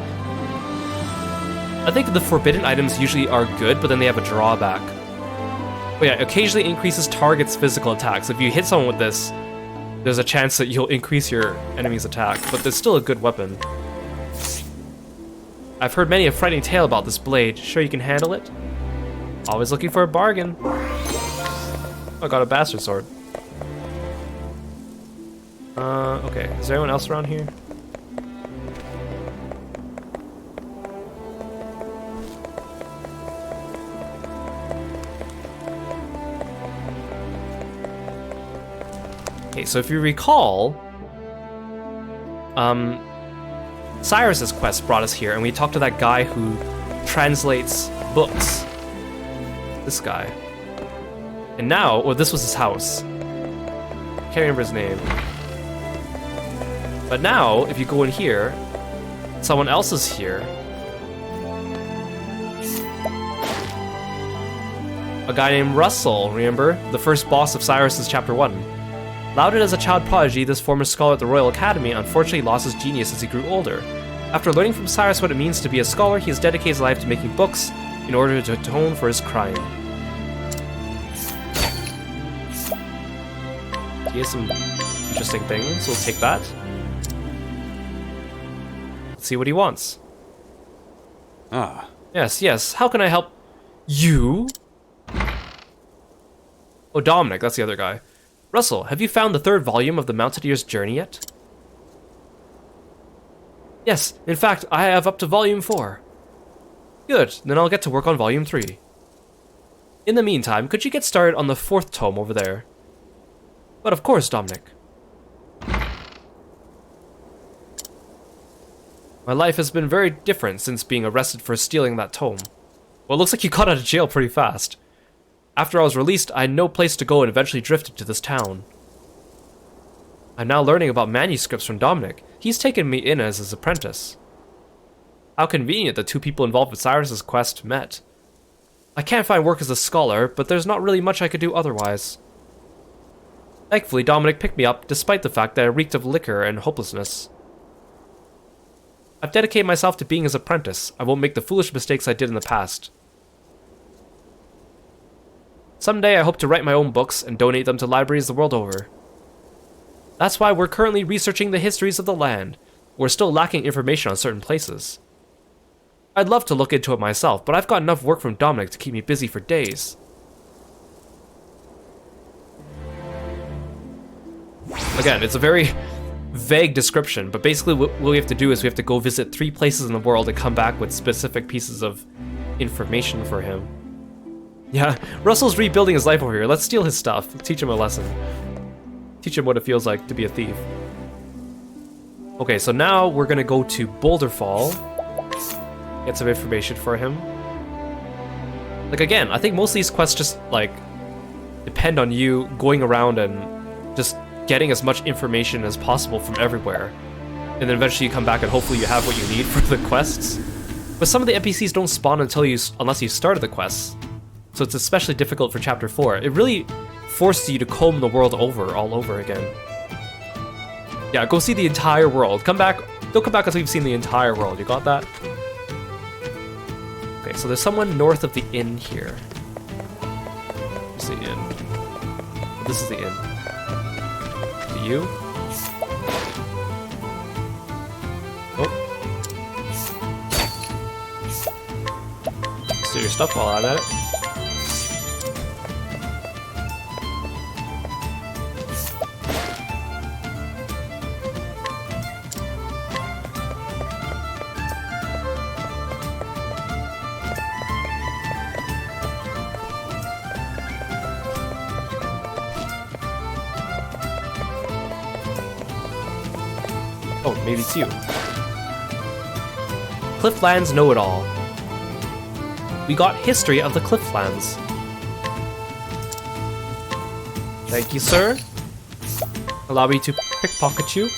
I think the forbidden items usually are good, but then they have a drawback. Oh yeah, occasionally increases target's physical attacks. If you hit someone with this, there's a chance that you'll increase your enemy's attack, but there's still a good weapon. I've heard many a frightening tale about this blade. Sure you can handle it? Always looking for a bargain. I got a bastard sword. Okay. Is there anyone else around here? Okay, so if you recall, Cyrus's quest brought us here, and we talked to that guy who translates books. This guy. And now, well, this was his house. Can't remember his name. But now, if you go in here, someone else is here. A guy named Russell, remember? The first boss of Cyrus's Chapter 1. Lauded as a child prodigy, this former scholar at the Royal Academy unfortunately lost his genius as he grew older. After learning from Cyrus what it means to be a scholar, he has dedicated his life to making books in order to atone for his crime. He has some interesting things, so we'll take that. Let's see what he wants. Ah. Yes, how can I help you? Oh, Dominic, that's the other guy. Russell, have you found the third volume of the Mountaineer's Journey yet? Yes, in fact, I have up to volume 4. Good, then I'll get to work on volume 3. In the meantime, could you get started on the 4th tome over there? But of course, Dominic. My life has been very different since being arrested for stealing that tome. Well, it looks like you got out of jail pretty fast. After I was released, I had no place to go and eventually drifted to this town. I'm now learning about manuscripts from Dominic. He's taken me in as his apprentice. How convenient the two people involved with Cyrus's quest met. I can't find work as a scholar, but there's not really much I could do otherwise. Thankfully, Dominic picked me up despite the fact that I reeked of liquor and hopelessness. I've dedicated myself to being his apprentice. I won't make the foolish mistakes I did in the past. Someday I hope to write my own books and donate them to libraries the world over. That's why we're currently researching the histories of the land. We're still lacking information on certain places. I'd love to look into it myself, but I've got enough work from Dominic to keep me busy for days. Again, it's a very vague description, but basically what we have to do is we have to go visit 3 places in the world and come back with specific pieces of information for him. Yeah, Russell's rebuilding his life over here. Let's steal his stuff. Teach him a lesson. Teach him what it feels like to be a thief. Okay, so now we're gonna go to Boulder Fall. Get some information for him. Like, again, I think most of these quests just, like, depend on you going around and just getting as much information as possible from everywhere. And then eventually you come back and hopefully you have what you need for the quests. But some of the NPCs don't spawn unless you started the quests. So it's especially difficult for Chapter 4. It really forces you to comb the world all over again. Yeah, go see the entire world. Come back. Don't come back until you've seen the entire world. You got that? Okay, so there's someone north of the inn here. Where's the inn? This is the inn. To you? Oh. Steal your stuff while I'm at it. Oh, maybe it's you. Clifflands Know-It-All. We got history of the Clifflands. Thank you, sir. Allow me to pickpocket you.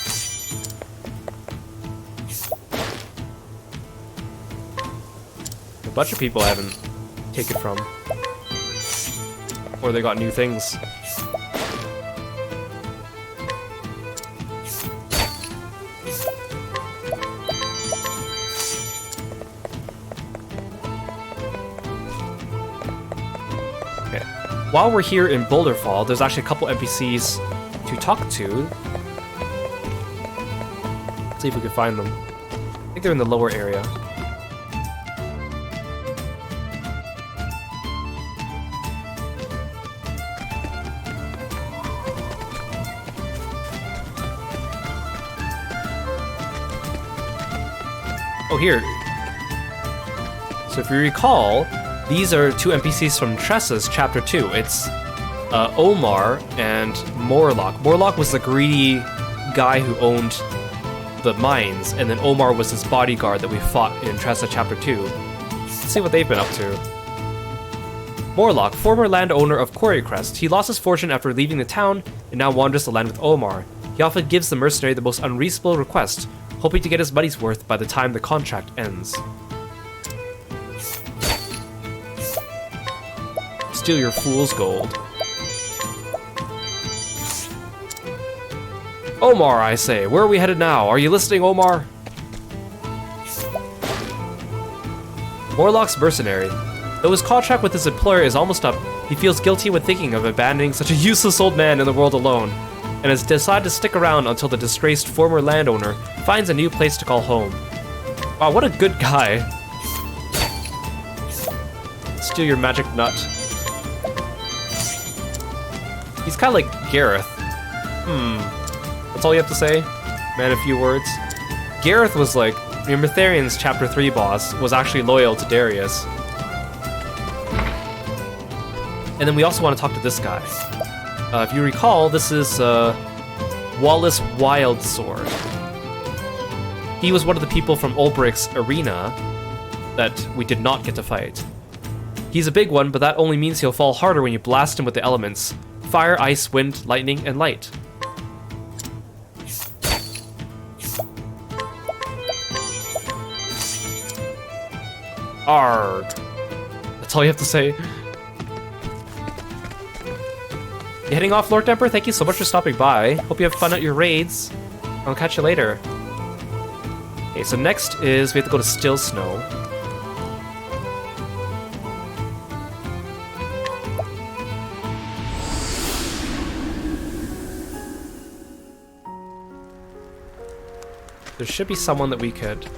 A bunch of people I haven't taken from. Or they got new things. While we're here in Boulder Fall, there's actually a couple NPCs to talk to. Let's see if we can find them. I think they're in the lower area. Oh, here. So if you recall, these are 2 NPCs from Tressa's Chapter 2. It's Omar and Morlock. Morlock was the greedy guy who owned the mines, and then Omar was his bodyguard that we fought in Tressa Chapter 2. Let's see what they've been up to. Morlock, former landowner of Quarrycrest. He lost his fortune after leaving the town and now wanders the land with Omar. He often gives the mercenary the most unreasonable request, hoping to get his money's worth by the time the contract ends. Steal your fool's gold. Omar, I say, where are we headed now? Are you listening, Omar? Morlock's mercenary. Though his contract with his employer is almost up, he feels guilty when thinking of abandoning such a useless old man in the world alone, and has decided to stick around until the disgraced former landowner finds a new place to call home. Wow, what a good guy. Steal your magic nut. He's kind of like Gareth. That's all you have to say? Man, a few words. Gareth was like, Mitharian's Chapter 3 boss, was actually loyal to Darius. And then we also want to talk to this guy. If you recall, this is Wallace Wildsword. He was one of the people from Ulbricht's arena that we did not get to fight. He's a big one, but that only means he'll fall harder when you blast him with the elements. Fire, ice, wind, lightning, and light. Arg. That's all you have to say. You heading off, Lord Emperor? Thank you so much for stopping by. Hope you have fun at your raids. I'll catch you later. Okay, so next is we have to go to Still Snow. There should be someone that we could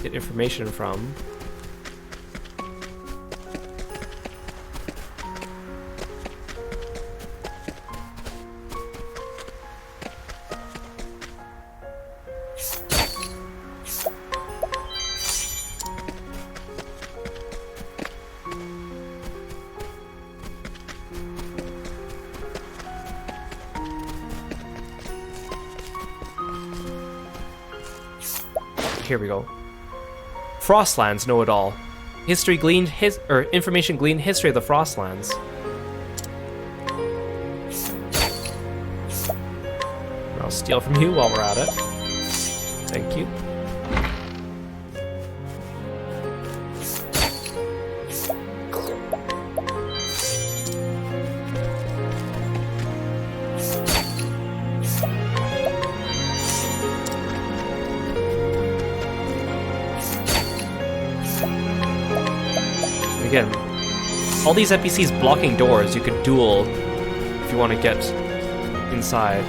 get information from. Here we go. Frostlands know it all. History gleaned, information gleaned, history of the Frostlands. I'll steal from you while we're at it. Thank you. Again, all these NPCs blocking doors, you could duel if you want to get inside.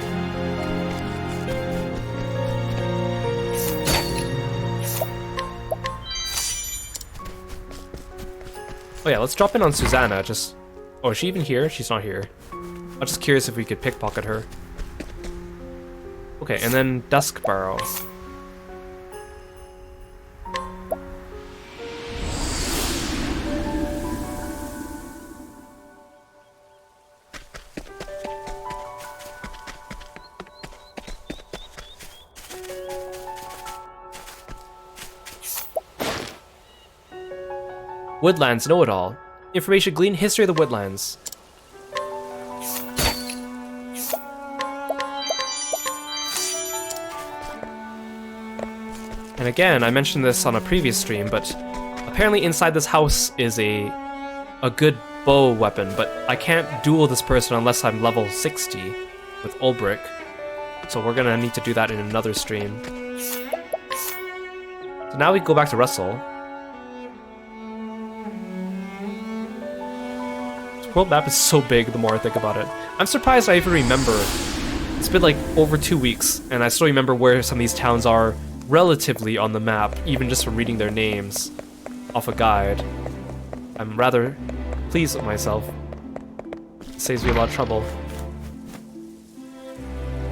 Oh yeah, let's drop in on Susanna, just... Oh, is she even here? She's not here. I'm just curious if we could pickpocket her. Okay, and then Duskbarrow. Woodlands know it all. Information gleaned, history of the Woodlands. And again, I mentioned this on a previous stream, but apparently inside this house is a good bow weapon, but I can't duel this person unless I'm level 60 with Ulbrich. So we're gonna need to do that in another stream. So now we go back to Russell. This world map is so big the more I think about it. I'm surprised I even remember. It's been like over 2 weeks, and I still remember where some of these towns are relatively on the map, even just from reading their names off a guide. I'm rather pleased with myself. It saves me a lot of trouble.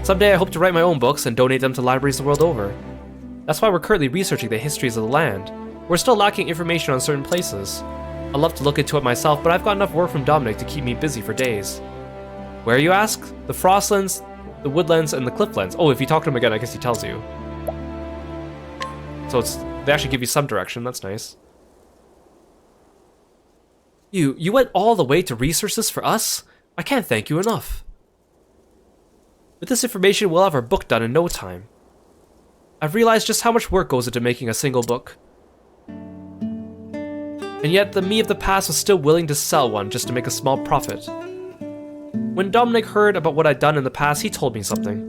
Someday I hope to write my own books and donate them to libraries the world over. That's why we're currently researching the histories of the land. We're still lacking information on certain places. I'd love to look into it myself, but I've got enough work from Dominic to keep me busy for days. Where, you ask? The Frostlands, the Woodlands, and the Clifflands. Oh, if you talk to him again, I guess he tells you. So they actually give you some direction, that's nice. You went all the way to research this for us? I can't thank you enough. With this information, we'll have our book done in no time. I've realized just how much work goes into making a single book. And yet, the me of the past was still willing to sell one just to make a small profit. When Dominic heard about what I'd done in the past, he told me something.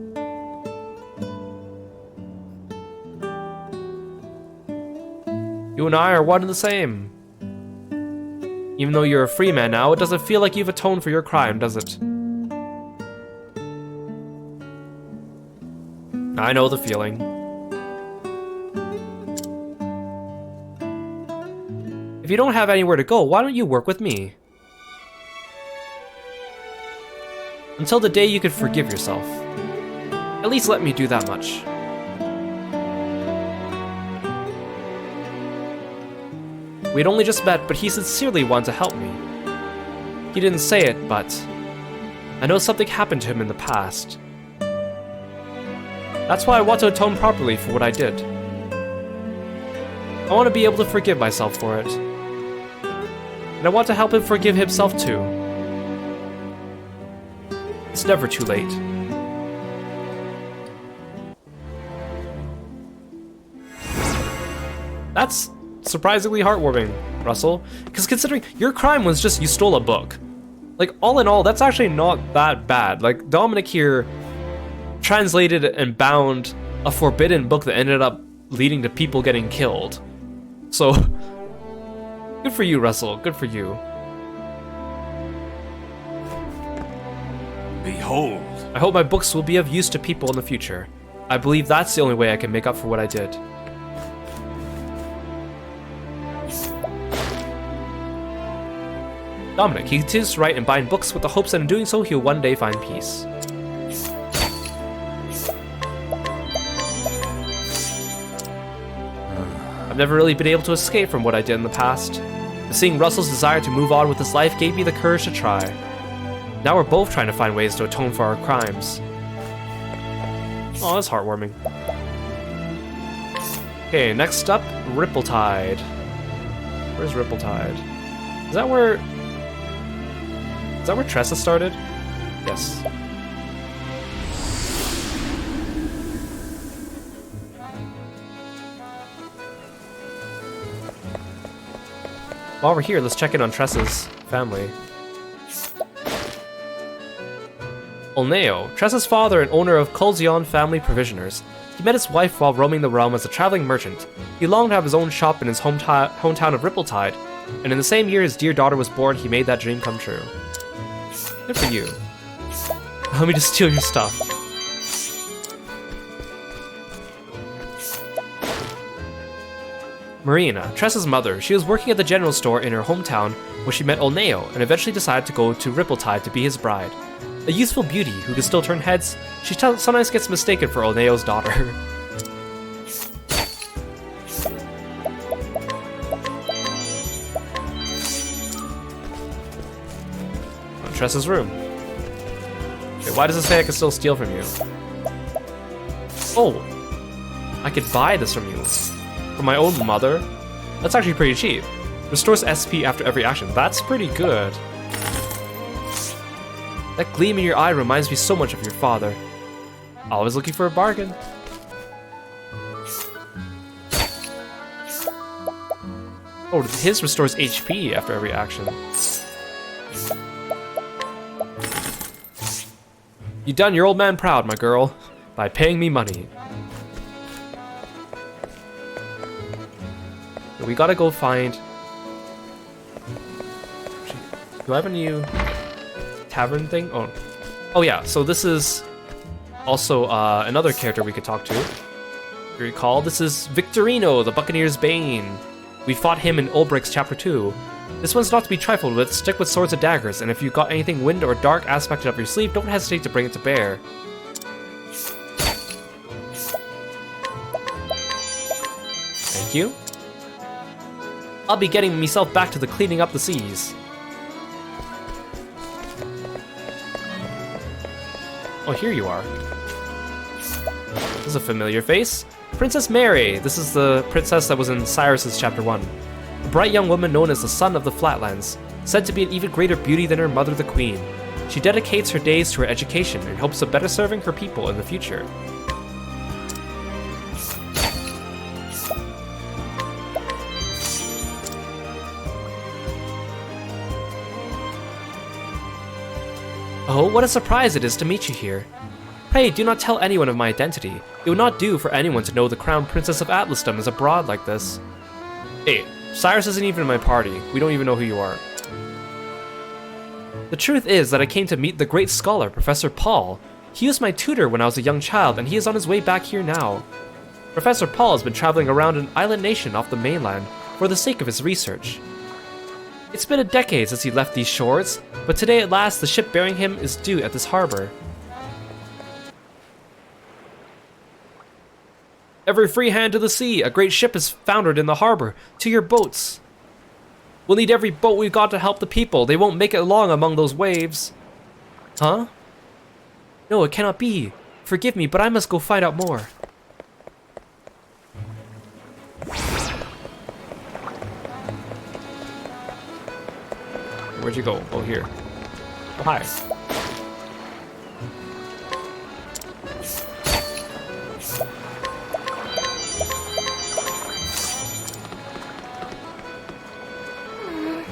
You and I are one and the same. Even though you're a free man now, it doesn't feel like you've atoned for your crime, does it? I know the feeling. If you don't have anywhere to go, why don't you work with me? Until the day you can forgive yourself. At least let me do that much. We'd only just met, but he sincerely wanted to help me. He didn't say it, but I know something happened to him in the past. That's why I want to atone properly for what I did. I want to be able to forgive myself for it. And I want to help him forgive himself too. It's never too late. That's surprisingly heartwarming, Russell. Because considering your crime was just you stole a book. Like, all in all, that's actually not that bad. Like, Dominic here translated and bound a forbidden book that ended up leading to people getting killed. So, good for you, Russell. Good for you. Behold. I hope my books will be of use to people in the future. I believe that's the only way I can make up for what I did. Dominic, he continues to write and bind books with the hopes that in doing so he'll one day find peace. I've never really been able to escape from what I did in the past. But seeing Russell's desire to move on with his life gave me the courage to try. Now we're both trying to find ways to atone for our crimes. Oh, that's heartwarming. Okay, next up, Ripple-Tide. Where's Ripple-Tide? Is that where Tressa started? Yes. While we're here, let's check in on Tressa's family. Olneo, Tressa's father and owner of Colzion Family Provisioners. He met his wife while roaming the realm as a traveling merchant. He longed to have his own shop in his hometown of Ripple-Tide, and in the same year his dear daughter was born, he made that dream come true. Good for you. Let me just steal your stuff. Marina, Tressa's mother. She was working at the general store in her hometown where she met Olneo and eventually decided to go to Ripple-Tide to be his bride. A youthful beauty who can still turn heads, she sometimes gets mistaken for Olneo's daughter. Tressa's room. Okay, why does it say I can still steal from you? Oh! I could buy this from you. From my own mother? That's actually pretty cheap. Restores SP after every action. That's pretty good. That gleam in your eye reminds me so much of your father. Always looking for a bargain. Oh, his restores HP after every action. You done your old man proud, my girl, by paying me money. We gotta go find... Do I have a new tavern thing? Oh yeah, so this is also another character we could talk to. If you recall, this is Victorino, the Buccaneer's Bane. We fought him in Ulbricht's Chapter 2. This one's not to be trifled with. Stick with swords and daggers, and if you've got anything wind or dark aspected up your sleeve, don't hesitate to bring it to bear. Thank you. I'll be getting myself back to the cleaning up the seas. Oh, here you are. This is a familiar face. Princess Mary. This is the princess that was in Cyrus's Chapter 1. A bright young woman known as the Sun of the Flatlands, said to be an even greater beauty than her mother the Queen. She dedicates her days to her education in hopes of better serving her people in the future. Oh, what a surprise it is to meet you here. Pray, do not tell anyone of my identity. It would not do for anyone to know the Crown Princess of Atlasdom is abroad like this. Hey, Cyrus isn't even in my party. We don't even know who you are. The truth is that I came to meet the great scholar, Professor Paul. He was my tutor when I was a young child, and he is on his way back here now. Professor Paul has been traveling around an island nation off the mainland for the sake of his research. It's been a decade since he left these shores, but today at last the ship bearing him is due at this harbor. Every free hand to the sea! A great ship is foundered in the harbor. To your boats! We'll need every boat we've got to help the people. They won't make it long among those waves. Huh? No, it cannot be. Forgive me, but I must go find out more. Where'd you go? Oh, here. Oh, hi.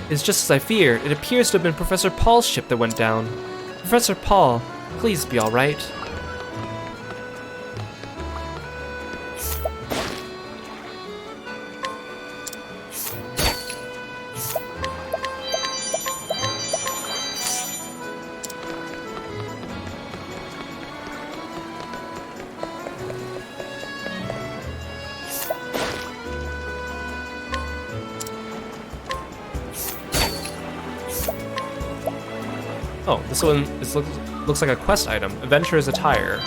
It's just as I feared. It appears to have been Professor Paul's ship that went down. Professor Paul, please be alright. Oh, this one looks like a quest item. Adventurer's attire.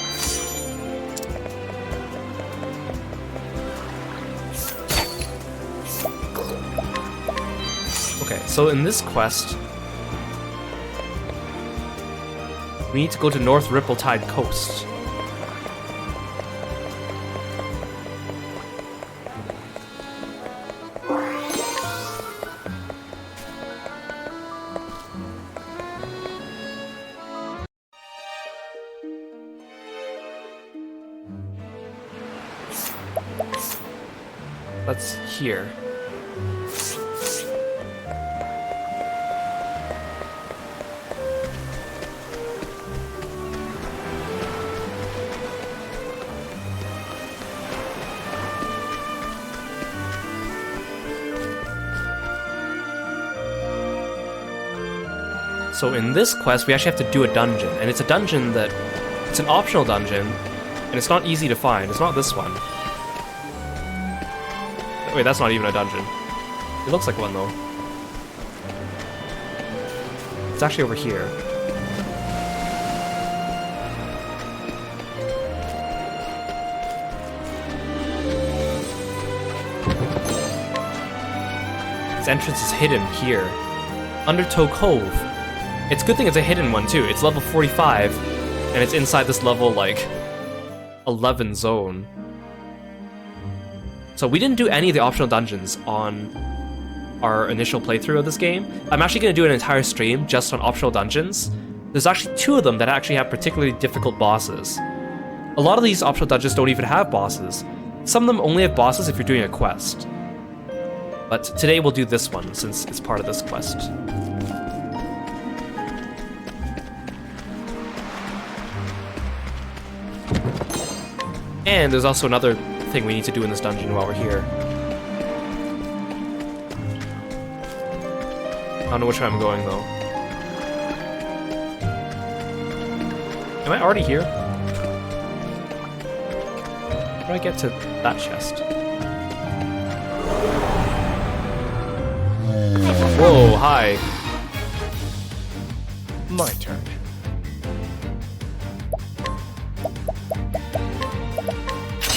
Okay, so in this quest, we need to go to North Rippletide Coast. That's here. So in this quest, we actually have to do a dungeon, and it's a dungeon that... it's an optional dungeon, and it's not easy to find. It's not this one. Wait, that's not even a dungeon. It looks like one, though. It's actually over here. Its entrance is hidden here. Undertow Cove. It's a good thing it's a hidden one, too. It's level 45, and it's inside this level, like, 11 zone. So we didn't do any of the optional dungeons on our initial playthrough of this game. I'm actually going to do an entire stream just on optional dungeons. There's actually 2 of them that actually have particularly difficult bosses. A lot of these optional dungeons don't even have bosses. Some of them only have bosses if you're doing a quest. But today we'll do this one, since it's part of this quest. And there's also another thing we need to do in this dungeon while we're here. I don't know which way I'm going, though. Am I already here? How do I get to that chest? Whoa, hi. My turn.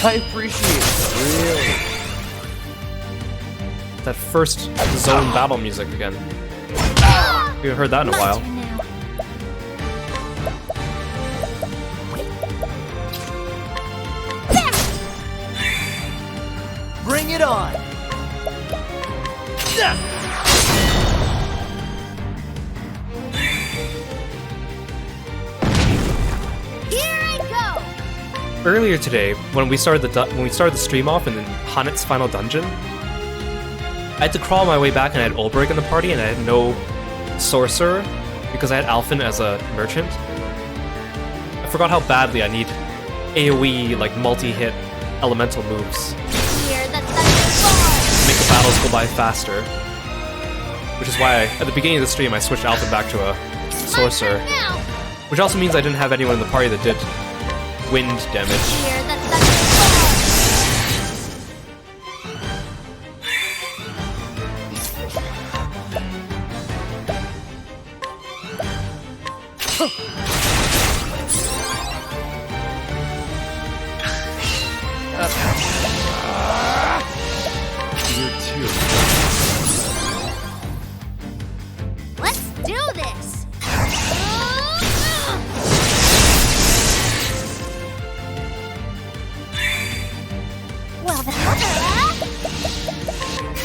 I appreciate it, really. That first zone battle music again. We haven't heard that in a while. Bring it on! Earlier today, when we started the stream off in Hanet's final dungeon, I had to crawl my way back and I had Ulbrich in the party and I had no sorcerer because I had Alphen as a merchant. I forgot how badly I need AoE, like multi-hit elemental moves Here, to make the battles go by faster. Which is why at the beginning of the stream I switched Alphen back to a sorcerer. Which also means I didn't have anyone in the party that did wind damage. You too. Let's do this! Well, the other,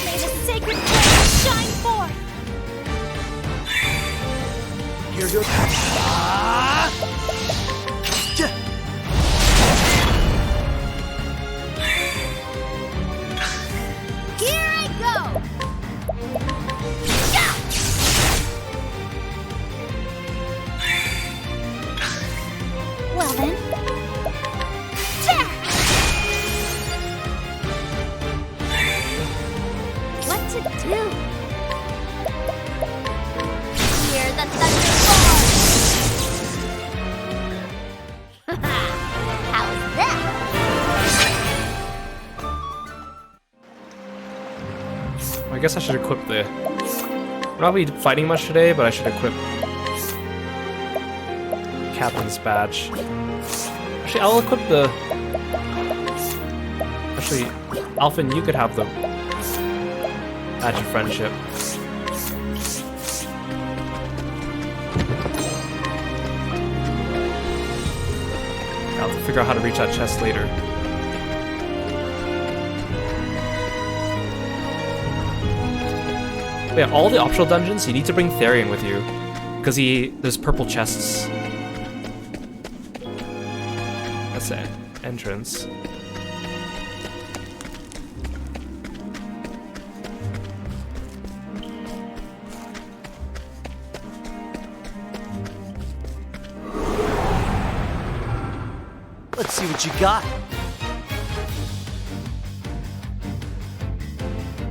may the sacred flame shine forth! Here goes. Here I go! to do. Hear the thunder roar. How's that? I guess I should equip the... We're not going to be fighting much today, but I should equip Captain's badge. Actually, I'll equip the... Actually, Alphen, you could have the badge of friendship. I'll have to figure out how to reach that chest later. But yeah, all the optional dungeons, you need to bring Therion with you. Because there's purple chests. That's the entrance. Let's see what you got.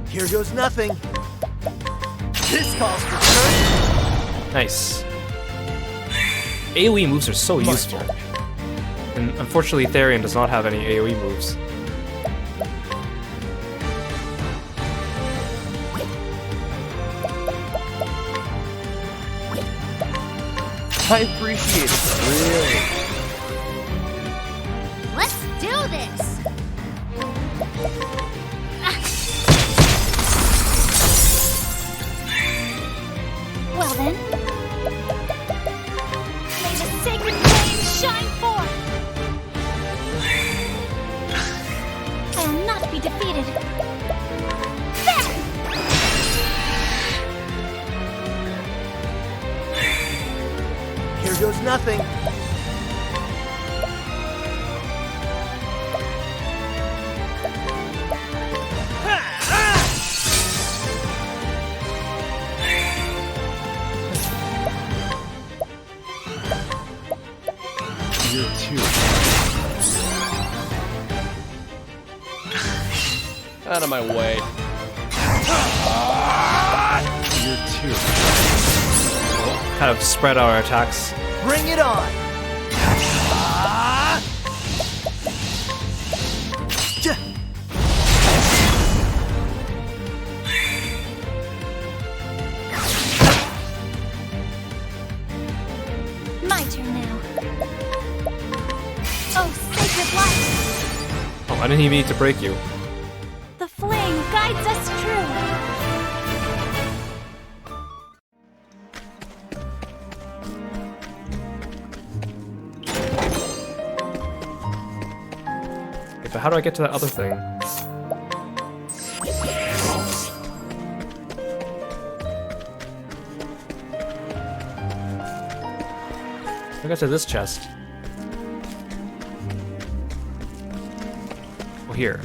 Here goes nothing. This calls for turn. Nice. AoE moves are so useful. And unfortunately, Therion does not have any AoE moves. I appreciate it, really. Let's do this. Well then, may the sacred flame shine forth. I will not be defeated. There! Here goes nothing. You're too. Out of my way. You're too. Kind of spread our attacks. Bring it on. My turn now. Oh, sacred light! Oh, I didn't even need to break you. The flame guides us true. Okay, but how do I get to that other thing? I got to this chest. Oh, here.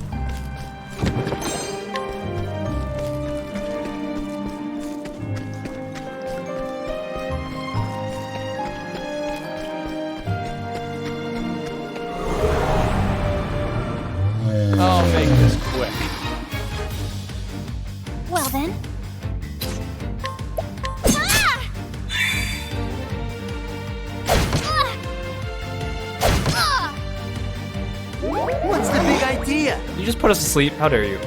I'll make this quick. Well then. Ah! Ah! What's the big idea? You just put us to sleep. How dare you?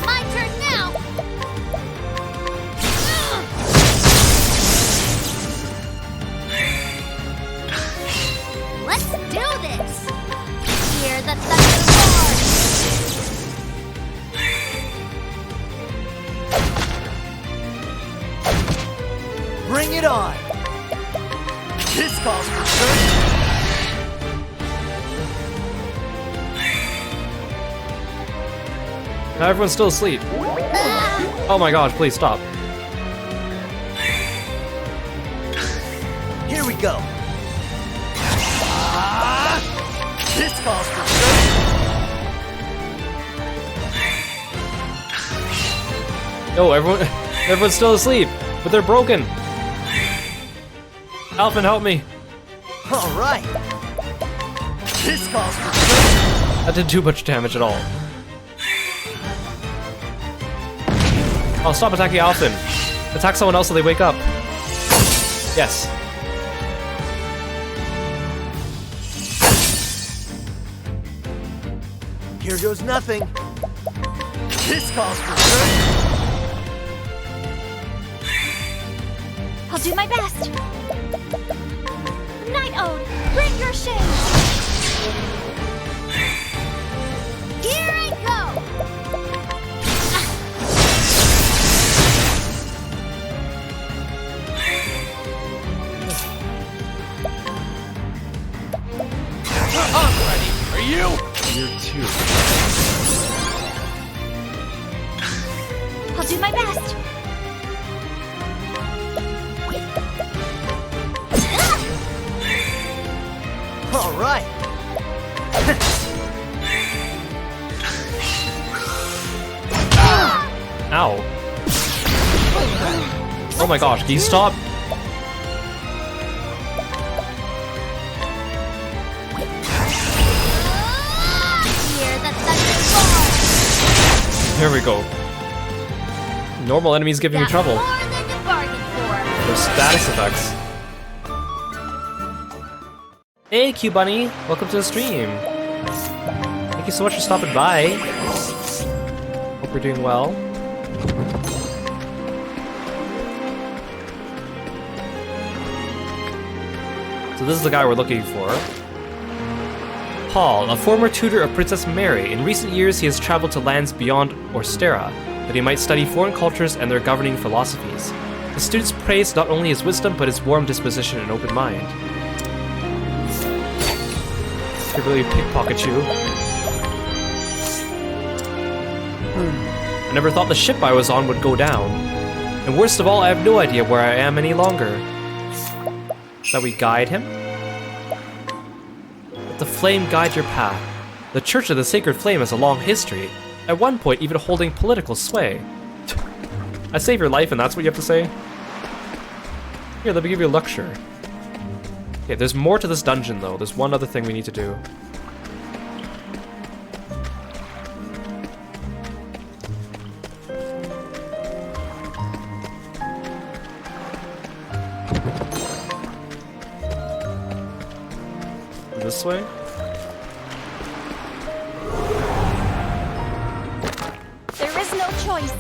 My turn now. Let's do this. Hear the thunder roar. Bring it on. This calls for turn. Now everyone's still asleep. Oh my gosh, please stop. Here we go. This calls for turn. No, everyone's still asleep, but they're broken. Alphen, help me. All right. This calls for turn. That did too much damage at all. Oh, stop attacking Alphen. Attack someone else so they wake up. Yes. Here goes nothing. This calls for surgery. I'll do my best. Night Ode, bring your shade. Here I go. I'm ready. Are you? You're too. I'll do my best. All right. Ow. Oh my gosh, can you stop? Hear the thunder fall. Here we go. Normal enemies giving me Got trouble. more than you bargained for. There's status effects. Hey, Q Bunny, welcome to the stream. Thank you so much for stopping by. Hope you're doing well. So this is the guy we're looking for. Paul, a former tutor of Princess Mary. In recent years, he has traveled to lands beyond Orstera, that he might study foreign cultures and their governing philosophies. The students praise not only his wisdom, but his warm disposition and open mind. Could really pickpocket you. I never thought the ship I was on would go down. And worst of all, I have no idea where I am any longer. Shall we guide him? Let the flame guide your path. The Church of the Sacred Flame has a long history, at one point even holding political sway. I save your life and that's what you have to say? Here, let me give you a lecture. Okay, there's more to this dungeon though. There's one other thing we need to do. This way? There is no choice.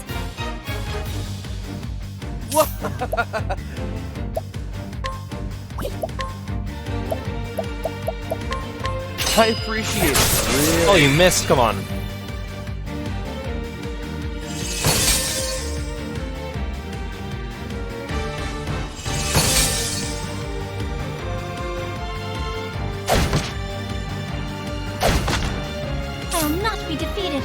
I appreciate it. Really. Oh, you missed. Come on. I will not be defeated.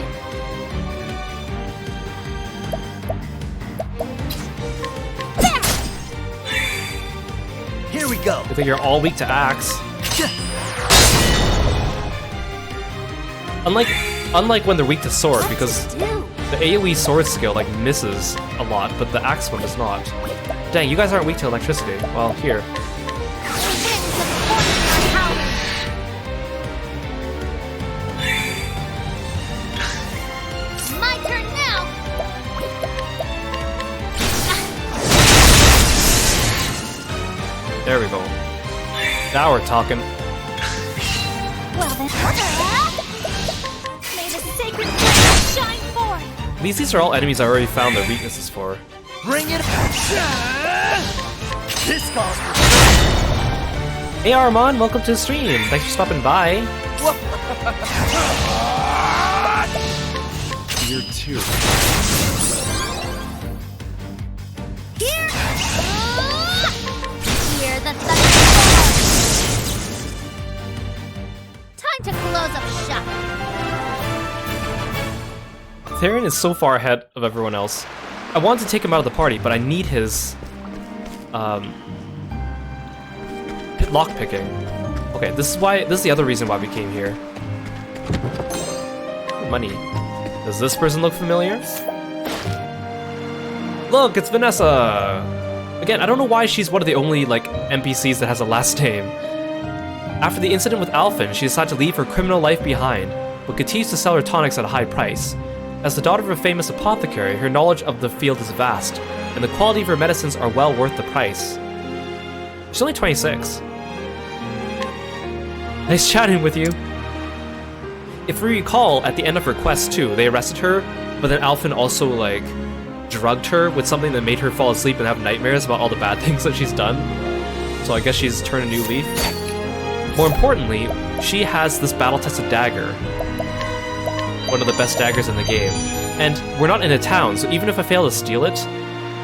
Here we go. I think you're all weak to axe. Unlike when they're weak to sword, because the AoE sword skill like misses a lot, but the axe one does not. Dang, you guys aren't weak to electricity. Well, here. My turn now. There we go. Now we're talking. Well then, may the sacred flame shine forth. At least these are all enemies I already found their weaknesses for. Bring it. This calls for Hey Armand, welcome to the stream. Thanks for stopping by. You're too. Here the thunder falls. Time to close up shop. Theron is so far ahead of everyone else. I wanted to take him out of the party, but I need his lockpicking. Okay, this is the other reason why we came here. Money. Does this person look familiar? Look, it's Vanessa! Again, I don't know why she's one of the only, like, NPCs that has a last name. After the incident with Alphen, she decided to leave her criminal life behind, but continues to sell her tonics at a high price. As the daughter of a famous apothecary, her knowledge of the field is vast, and the quality of her medicines are well worth the price. She's only 26. Nice chatting with you. If we recall, at the end of her quest too, they arrested her, but then Alphen also, like, drugged her with something that made her fall asleep and have nightmares about all the bad things that she's done. So I guess she's turned a new leaf. More importantly, she has this battle-tested dagger. One of the best daggers in the game. And we're not in a town, so even if I fail to steal it,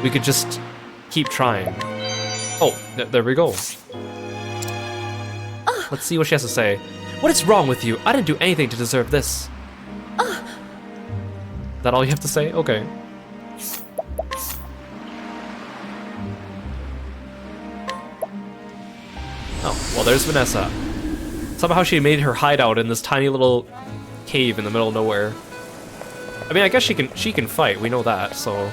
we could just keep trying. Oh, there we go. Let's see what she has to say. What is wrong with you? I didn't do anything to deserve this. Is that all you have to say? Okay. Oh, well, there's Vanessa. Somehow she made her hideout in this tiny little cave in the middle of nowhere. I mean, I guess she can fight. We know that, so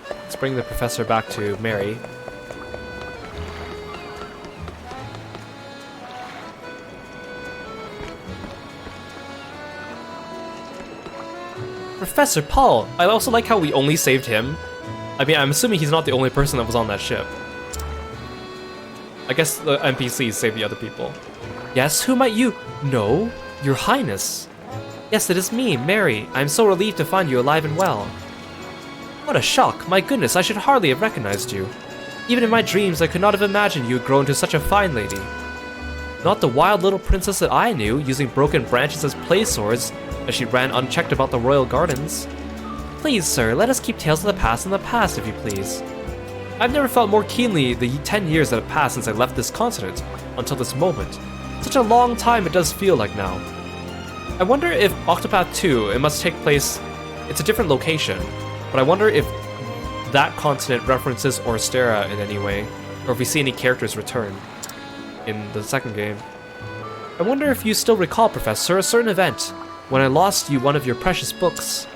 let's bring the professor back to Mary. Professor Paul! I also like how we only saved him. I mean, I'm assuming he's not the only person that was on that ship. I guess the NPCs saved the other people. Yes, who might you... No, Your Highness. Yes, it is me, Mary. I'm so relieved to find you alive and well. What a shock. My goodness, I should hardly have recognized you. Even in my dreams, I could not have imagined you had grown to such a fine lady. Not the wild little princess that I knew, using broken branches as play swords as she ran unchecked about the royal gardens. Please, sir, let us keep tales of the past in the past, if you please. I've never felt more keenly the 10 years that have passed since I left this continent, until this moment. Such a long time it does feel like now. I wonder if Octopath 2, it must take place... It's a different location, but I wonder if that continent references Orstera in any way, or if we see any characters return in the second game. I wonder if you still recall, Professor, a certain event, when I lost you one of your precious books.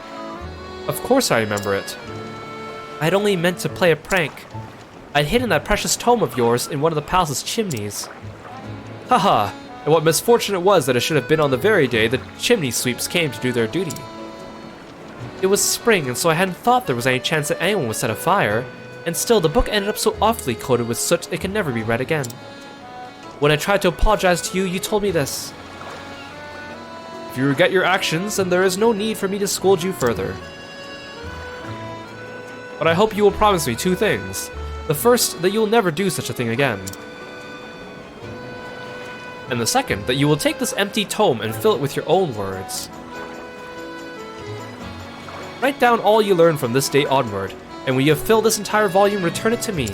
Of course I remember it. I'd only meant to play a prank. I'd hidden that precious tome of yours in one of the palace's chimneys. Haha, and what misfortune it was that it should have been on the very day the chimney sweeps came to do their duty. It was spring, and so I hadn't thought there was any chance that anyone would set a fire, and still the book ended up so awfully coated with soot it can never be read again. When I tried to apologize to you, you told me this. If you regret your actions, then there is no need for me to scold you further. But I hope you will promise me two things. The first, that you will never do such a thing again. And the second, that you will take this empty tome and fill it with your own words. Write down all you learn from this day onward, and when you have filled this entire volume, return it to me.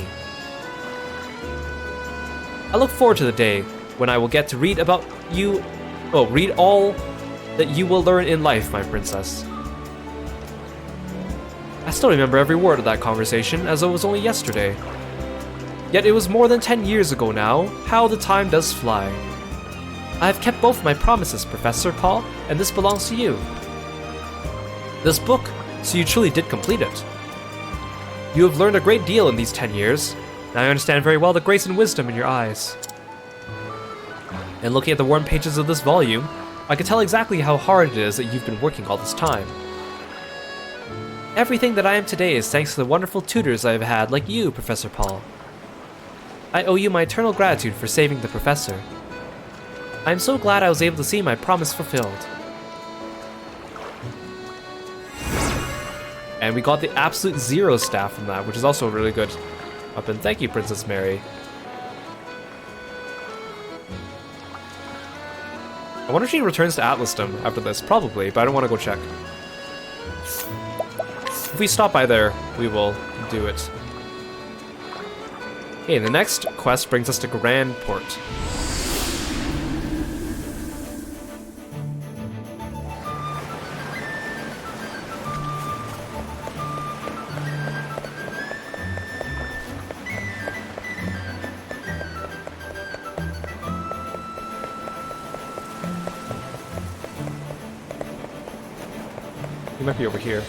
I look forward to the day when I will get to read about you... Oh, read all that you will learn in life, my princess. I still remember every word of that conversation as though it was only yesterday. Yet it was more than 10 years ago now. How the time does fly. I have kept both my promises, Professor Paul, and this belongs to you. This book, so you truly did complete it. You have learned a great deal in these 10 years, and I understand very well the grace and wisdom in your eyes. And looking at the worn pages of this volume, I can tell exactly how hard it is that you've been working all this time. Everything that I am today is thanks to the wonderful tutors I have had like you, Professor Paul. I owe you my eternal gratitude for saving the professor. I am so glad I was able to see my promise fulfilled. And we got the absolute 0 staff from that, which is also a really good weapon. Thank you, Princess Mary. I wonder if she returns to Atlasdom after this. Probably, but I don't want to go check. If we stop by there, we will do it. Okay, the next quest brings us to Grand Port. He might be over here.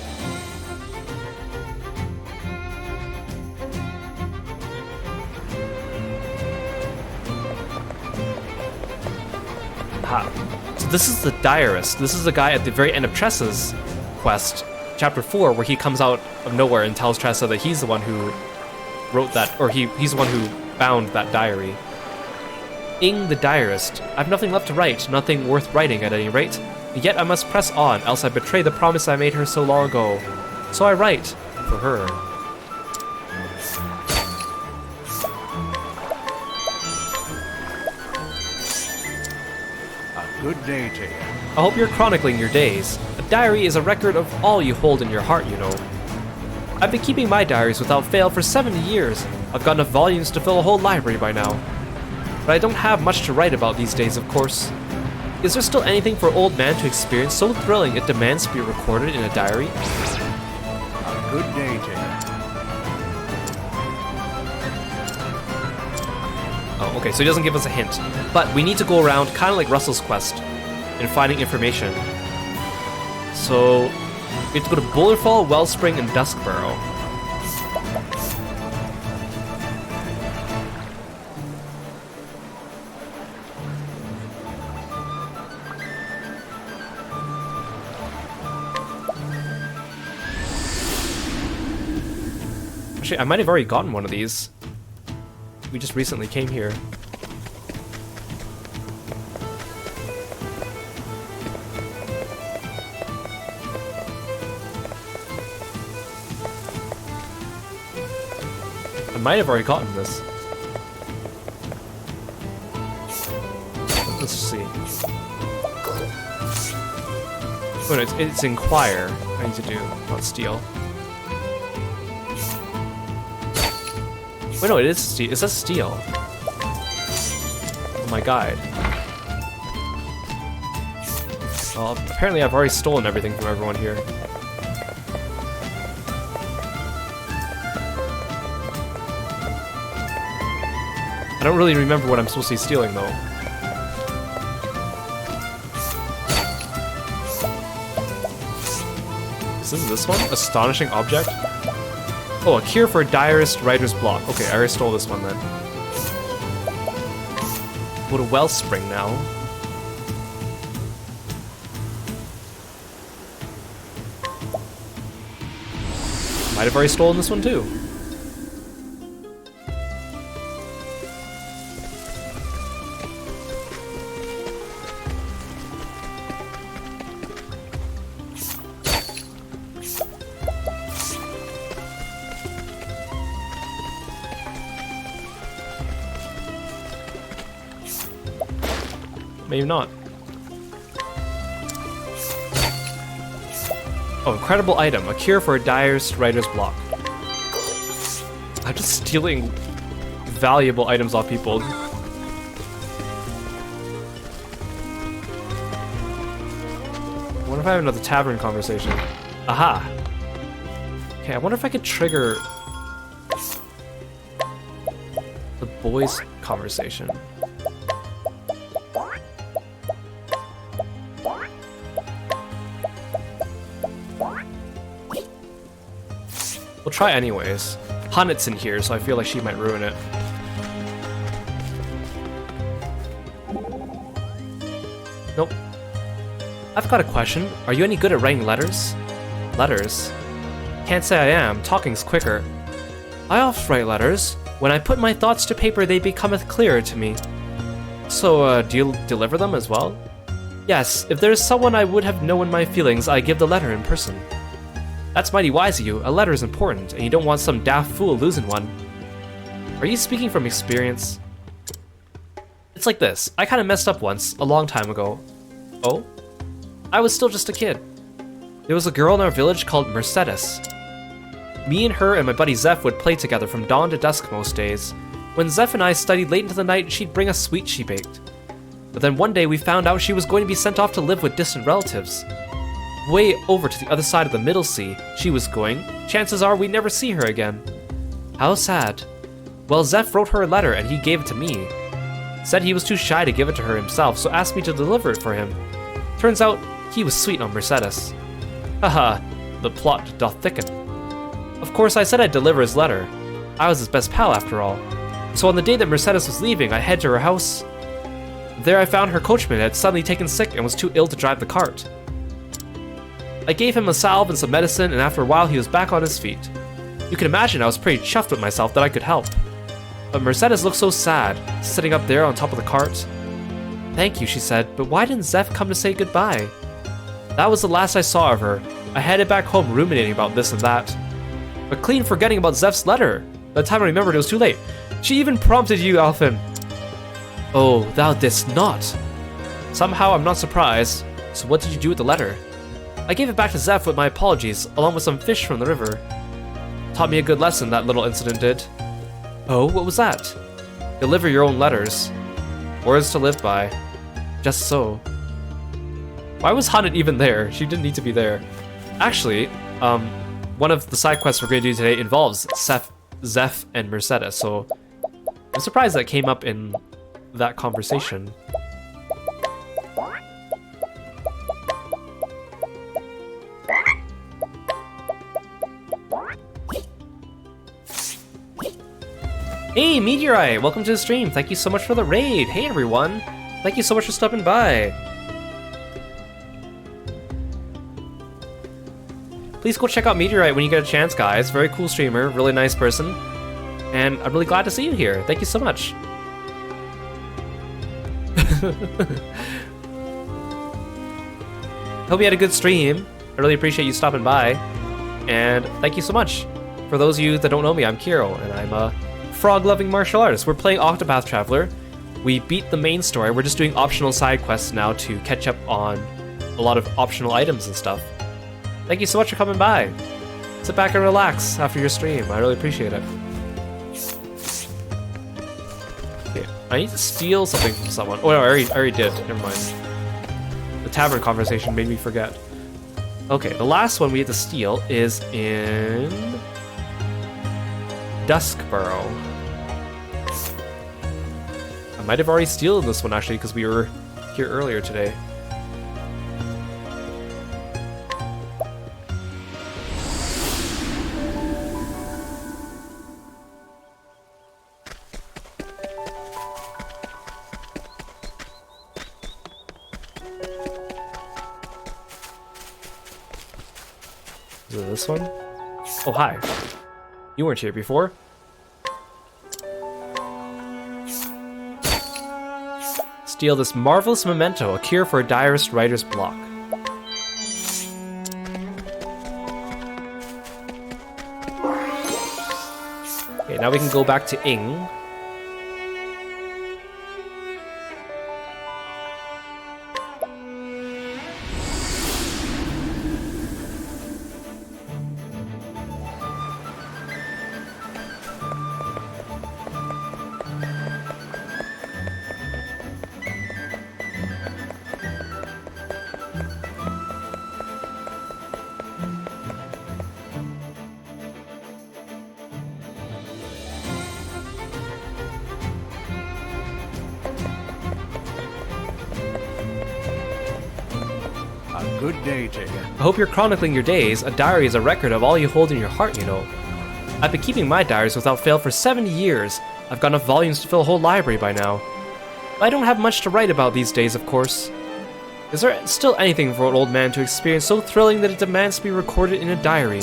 Aha. So this is the diarist. This is the guy at the very end of Tressa's quest, chapter 4, where he comes out of nowhere and tells Tressa that he's the one who wrote that, or he's the one who found that diary. Ing the diarist. I've nothing left to write, nothing worth writing at any rate. Yet I must press on, else I betray the promise I made her so long ago. So I write for her. A good day to you. I hope you're chronicling your days. A diary is a record of all you hold in your heart, you know. I've been keeping my diaries without fail for 70 years. I've got enough volumes to fill a whole library by now. But I don't have much to write about these days, of course. Is there still anything for old man to experience so thrilling it demands to be recorded in a diary? A good day to you. Oh, okay, so he doesn't give us a hint. But we need to go around, kind of like Russell's quest, in finding information. So, we have to go to Boulderfall, Wellspring, and Duskburrow. Actually, I might have already gotten one of these. We just recently came here. I might have already gotten this. Let's see. Oh, no, it's Inquire I need to do, not Steal. Wait, no, it is Steal. It says Steal. Oh, my guide. Well, apparently I've already stolen everything from everyone here. I don't really remember what I'm supposed to be stealing, though. Is this one? Astonishing object? Oh, a cure for a diarist writer's block. Okay, I already stole this one then. Go to Wellspring now. Might have already stolen this one too. Maybe not. Oh, incredible item. A cure for a diarist writer's block. I'm just stealing valuable items off people. I wonder if I have another tavern conversation. Aha! Okay, I wonder if I could trigger the boys' conversation. We'll try anyways. Hanet's in here, so I feel like she might ruin it. Nope. I've got a question. Are you any good at writing letters? Letters? Can't say I am. Talking's quicker. I often write letters. When I put my thoughts to paper, they becometh clearer to me. So, do you deliver them as well? Yes, if there is someone I would have known my feelings, I give the letter in person. That's mighty wise of you. A letter is important, and you don't want some daft fool losing one. Are you speaking from experience? It's like this. I kinda messed up once, a long time ago. Oh? I was still just a kid. There was a girl in our village called Mercedes. Me and her and my buddy Zeph would play together from dawn to dusk most days. When Zeph and I studied late into the night, she'd bring us sweets she baked. But then one day we found out she was going to be sent off to live with distant relatives. Way over to the other side of the Middle Sea, she was going. Chances are we'd never see her again. How sad. Well, Zeph wrote her a letter and he gave it to me. Said he was too shy to give it to her himself, so asked me to deliver it for him. Turns out, he was sweet on Mercedes. Haha, the plot doth thicken. Of course, I said I'd deliver his letter. I was his best pal after all. So on the day that Mercedes was leaving, I head to her house. There I found her coachman had suddenly taken sick and was too ill to drive the cart. I gave him a salve and some medicine, and after a while he was back on his feet. You can imagine I was pretty chuffed with myself that I could help. But Mercedes looked so sad, sitting up there on top of the cart. Thank you, she said, but why didn't Zeph come to say goodbye? That was the last I saw of her. I headed back home ruminating about this and that. But clean forgetting about Zeph's letter. By the time I remembered, it was too late. She even prompted you, Alfin. Oh, thou didst not. Somehow I'm not surprised. So what did you do with the letter? I gave it back to Zeph with my apologies, along with some fish from the river. Taught me a good lesson, that little incident did. Oh, what was that? Deliver your own letters. Words to live by. Just so. Why was Hanit even there? She didn't need to be there. Actually, one of the side quests we're going to do today involves Zeph and Mercedes, so I'm surprised that came up in that conversation. Hey, Meteorite! Welcome to the stream. Thank you so much for the raid. Hey, everyone. Thank you so much for stopping by. Please go check out Meteorite when you get a chance, guys. Very cool streamer, really nice person. And I'm really glad to see you here. Thank you so much. Hope you had a good stream. I really appreciate you stopping by. And thank you so much. For those of you that don't know me, I'm Kiro, and I'm a frog-loving martial artist. We're playing Octopath Traveler. We beat the main story. We're just doing optional side quests now to catch up on a lot of optional items and stuff. Thank you so much for coming by. Sit back and relax after your stream. I really appreciate it. Okay, I need to steal something from someone. Oh no, I already did. Never mind. The tavern conversation made me forget. Okay, the last one we have to steal is in Duskboro. I might have already stolen this one actually because we were here earlier today. Is it this one? Oh, hi. You weren't here before. Steal this marvelous memento, a cure for a diarist writer's block. Okay, now we can go back to Ing. Good day to you. I hope you're chronicling your days. A diary is a record of all you hold in your heart, you know. I've been keeping my diaries without fail for 70 years. I've got enough volumes to fill a whole library by now. But I don't have much to write about these days, of course. Is there still anything for an old man to experience so thrilling that it demands to be recorded in a diary?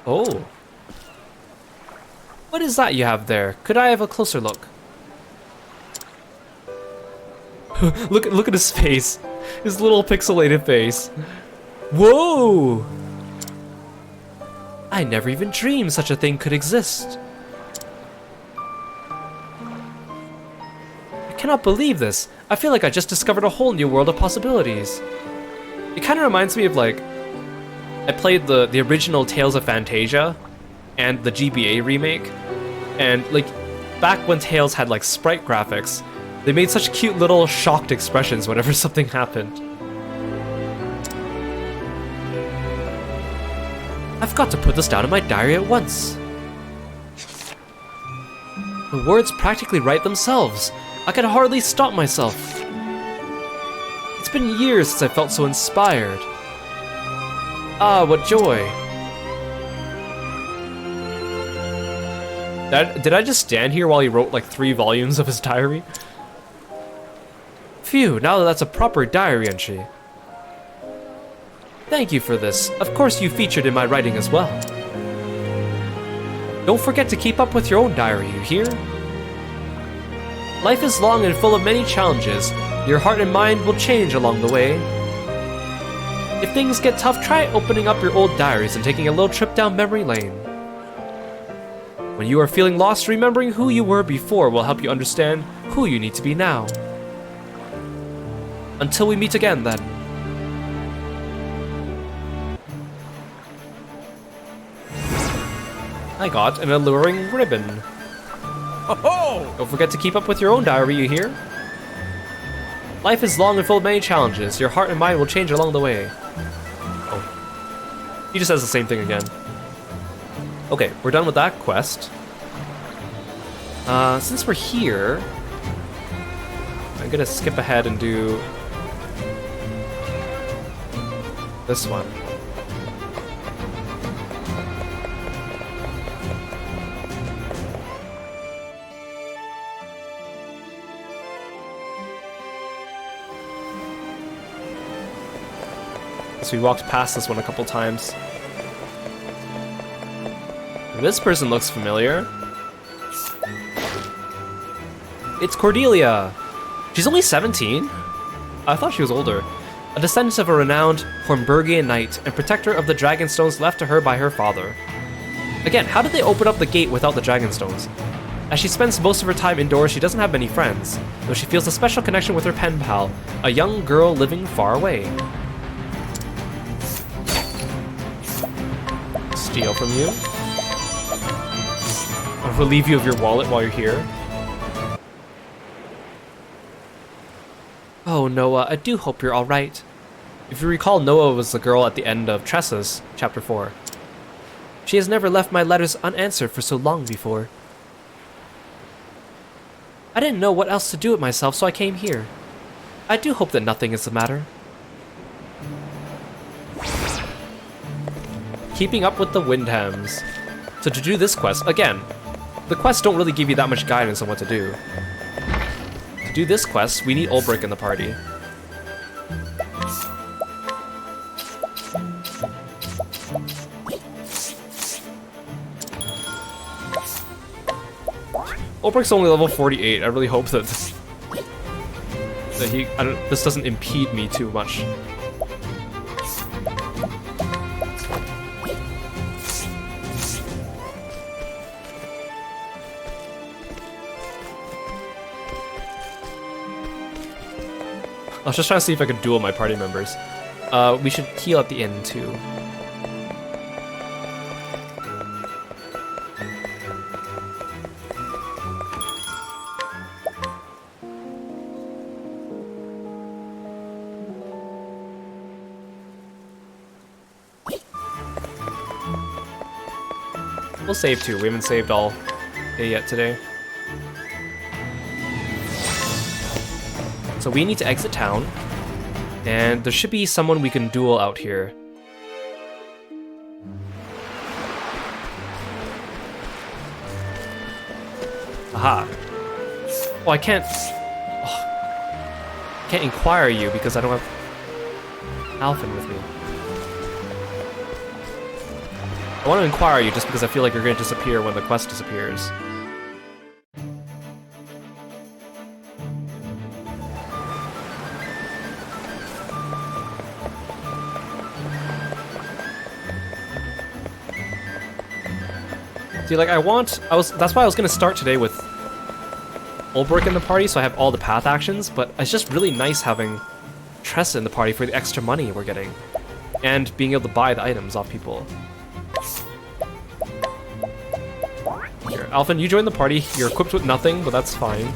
Oh. What is that you have there? Could I have a closer look? Look at his face. His little pixelated face. Whoa! I never even dreamed such a thing could exist. I cannot believe this. I feel like I just discovered a whole new world of possibilities. It kind of reminds me of like, I played the original Tales of Phantasia and the GBA remake, and like back when Tales had like sprite graphics, they made such cute little shocked expressions whenever something happened. I've got to put this down in my diary at once. The words practically write themselves. I can hardly stop myself. It's been years since I felt so inspired. Ah, what joy. Did I just stand here while he wrote like 3 volumes of his diary? Phew, now that's a proper diary entry. Thank you for this. Of course you featured in my writing as well. Don't forget to keep up with your own diary, you hear? Life is long and full of many challenges. Your heart and mind will change along the way. If things get tough, try opening up your old diaries and taking a little trip down memory lane. When you are feeling lost, remembering who you were before will help you understand who you need to be now. Until we meet again, then. I got an alluring ribbon. Ho-ho! Don't forget to keep up with your own diary, you hear? Life is long and full of many challenges. Your heart and mind will change along the way. Oh. He just says the same thing again. Okay, we're done with that quest. Since we're here, I'm gonna skip ahead and do this one. So we walked past this one a couple times. This person looks familiar. It's Cordelia! She's only 17? I thought she was older. A descendant of a renowned Hornburgian knight and protector of the Dragonstones left to her by her father. Again, how did they open up the gate without the Dragonstones? As she spends most of her time indoors, she doesn't have many friends, though she feels a special connection with her pen pal, a young girl living far away. Steal from you. I'll relieve you of your wallet while you're here. Oh, Noah, I do hope you're alright. If you recall, Noah was the girl at the end of Tressa's, Chapter 4. She has never left my letters unanswered for so long before. I didn't know what else to do with myself, so I came here. I do hope that nothing is the matter. Keeping up with the Windhams. So to do this quest, again, the quests don't really give you that much guidance on what to do. To do this quest, we need Ulbrich in the party. Ulbrich's only level 48. I really hope that this doesn't impede me too much. I was just trying to see if I could duel my party members. We should heal at the end too. We'll save too. We haven't saved all day yet today. So we need to exit town, and there should be someone we can duel out here. Aha. Oh, I can't... Oh, I can't inquire you because I don't have Alphen with me. I want to inquire you just because I feel like you're going to disappear when the quest disappears. See, like, that's why I was gonna start today with Ulbrich in the party, so I have all the path actions, but it's just really nice having Tressa in the party for the extra money we're getting, and being able to buy the items off people. Here, Alphen, you join the party. You're equipped with nothing, but that's fine.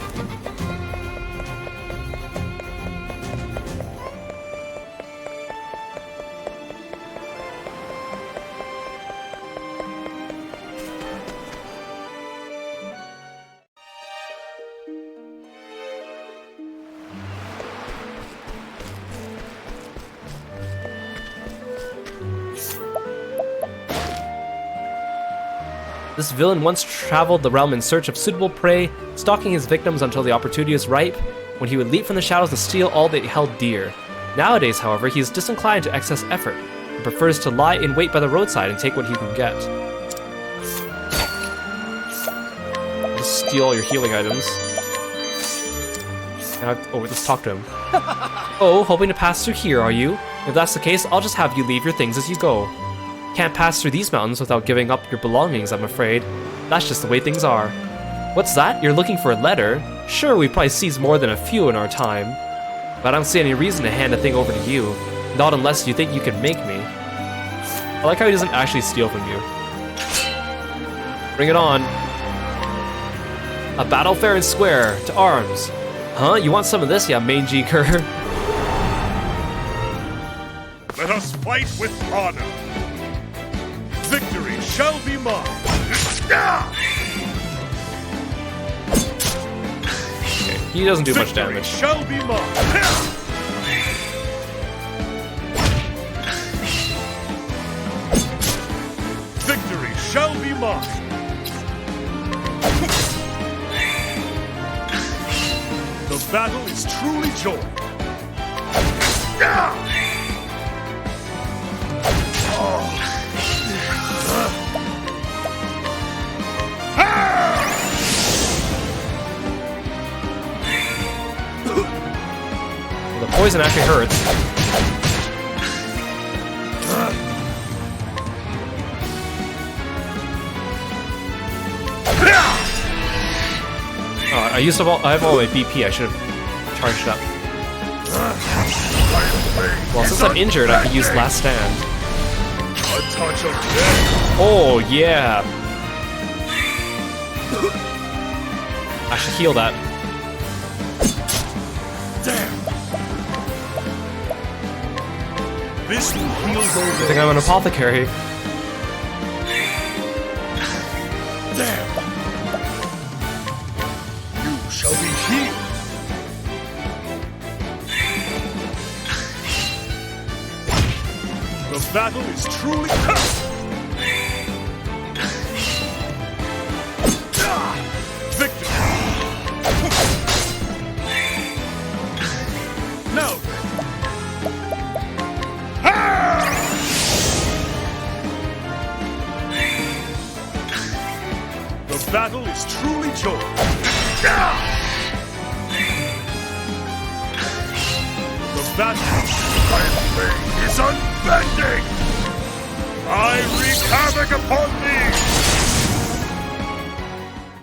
This villain once traveled the realm in search of suitable prey, stalking his victims until the opportunity is ripe, when he would leap from the shadows to steal all they held dear. Nowadays, however, he is disinclined to excess effort, and prefers to lie in wait by the roadside and take what he can get. Just steal all your healing items. Let's talk to him. Oh, hoping to pass through here, are you? If that's the case, I'll just have you leave your things as you go. Can't pass through these mountains without giving up your belongings, I'm afraid. That's just the way things are. What's that? You're looking for a letter? Sure, we probably seized more than a few in our time. But I don't see any reason to hand a thing over to you. Not unless you think you can make me. I like how he doesn't actually steal from you. Bring it on. A battle fair and square, to arms. Huh? You want some of this, ya mangy cur? Let us fight with honor. Victory shall be mine. Okay, he doesn't do much Victory damage. shall be mine. Victory shall be mine. The battle is truly joy. The poison actually hurts. I have all my BP, I should have charged up. Well, since I'm injured, I can use Last Stand. A touch of death. Oh, yeah! I should heal that. Damn. This will heal I those. think I'm an apothecary. Damn. You shall be healed. The battle is truly victory. Now the battle is truly joy. The battle is unbending. I wreak havoc upon thee.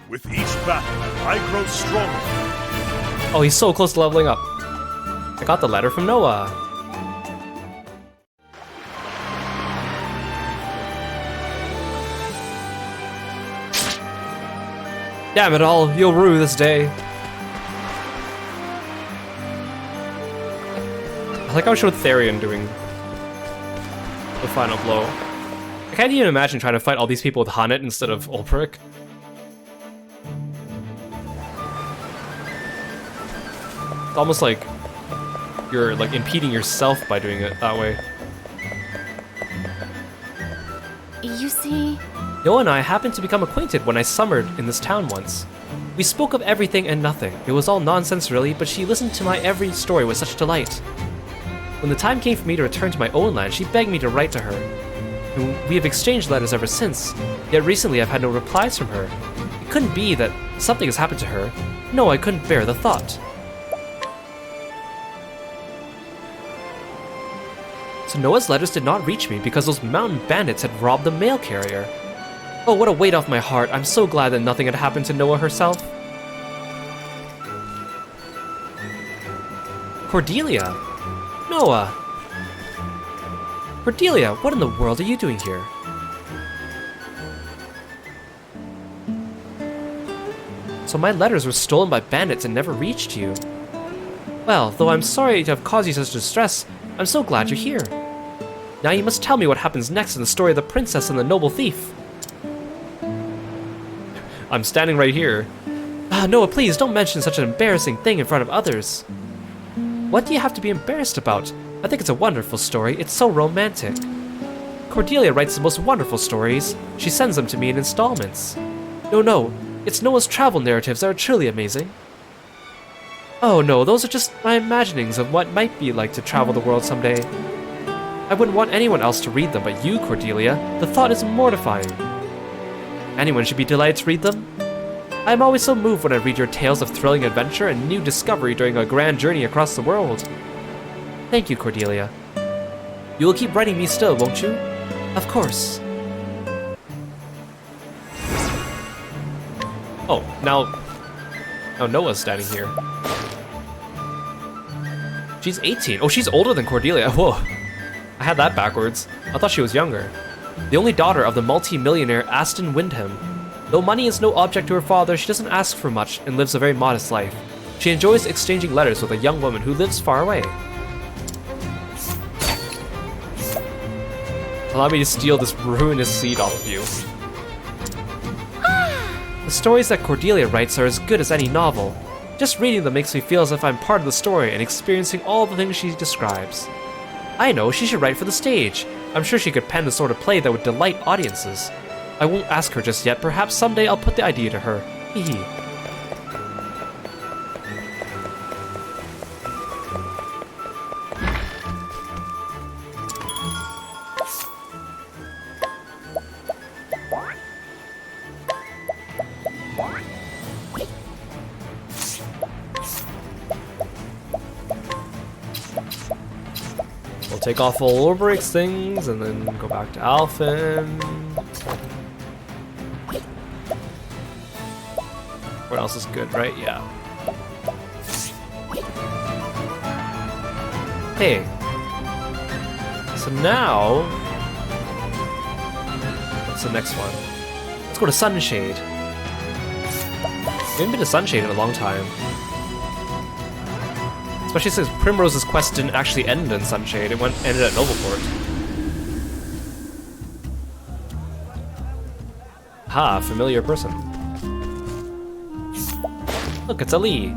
With each battle, I grow stronger. Oh, he's so close to leveling up. I got the letter from Noah. Damn it all, you'll rue this day. I like how I showed Therion doing the final blow. I can't even imagine trying to fight all these people with Hannet instead of Ulfric. It's almost like you're like impeding yourself by doing it that way. You see, Noah and I happened to become acquainted when I summered in this town once. We spoke of everything and nothing. It was all nonsense really, but she listened to my every story with such delight. When the time came for me to return to my own land, she begged me to write to her. And we have exchanged letters ever since, yet recently I've had no replies from her. It couldn't be that something has happened to her. No, I couldn't bear the thought. So Noah's letters did not reach me because those mountain bandits had robbed the mail carrier. Oh, what a weight off my heart. I'm so glad that nothing had happened to Noah herself. Cordelia! Noah! Cordelia, what in the world are you doing here? So my letters were stolen by bandits and never reached you. Well, though I'm sorry to have caused you such distress, I'm so glad you're here. Now you must tell me what happens next in the story of the princess and the noble thief. I'm standing right here. Noah, please don't mention such an embarrassing thing in front of others. What do you have to be embarrassed about? I think it's a wonderful story. It's so romantic. Cordelia writes the most wonderful stories. She sends them to me in installments. No, it's Noah's travel narratives that are truly amazing. Oh no, those are just my imaginings of what might be like to travel the world someday. I wouldn't want anyone else to read them but you, Cordelia. The thought is mortifying. Anyone should be delighted to read them. I am always so moved when I read your tales of thrilling adventure and new discovery during a grand journey across the world. Thank you, Cordelia. You will keep writing me still, won't you? Of course. Oh, now Noah's standing here. She's 18. Oh, she's older than Cordelia. Whoa. I had that backwards. I thought she was younger. The only daughter of the multi-millionaire Aston Wyndham. Though money is no object to her father, she doesn't ask for much and lives a very modest life. She enjoys exchanging letters with a young woman who lives far away. Allow me to steal this ruinous seed off of you. The stories that Cordelia writes are as good as any novel. Just reading them makes me feel as if I'm part of the story and experiencing all the things she describes. I know, she should write for the stage. I'm sure she could pen the sort of play that would delight audiences. I won't ask her just yet, perhaps someday I'll put the idea to her. Hehe. We'll take off all Ulbricht's things and then go back to Alphen. What else is good, right? Yeah. Hey. So now... what's the next one? Let's go to Sunshade. We haven't been to Sunshade in a long time. Especially since Primrose's quest didn't actually end in Sunshade, it ended at Novelport. Ha, familiar person. Look, it's Ali.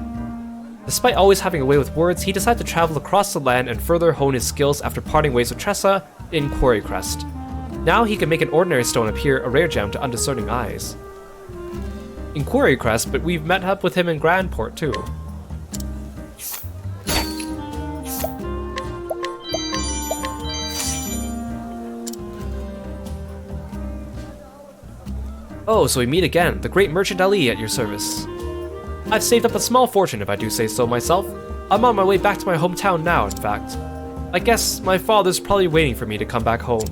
Despite always having a way with words, he decided to travel across the land and further hone his skills after parting ways with Tressa in Quarry Crest. Now he can make an ordinary stone appear a rare gem to undiscerning eyes. In Quarry Crest, but we've met up with him in Grandport too. Oh, so we meet again, the great merchant Ali at your service. I've saved up a small fortune if I do say so myself. I'm on my way back to my hometown now, in fact. I guess my father's probably waiting for me to come back home.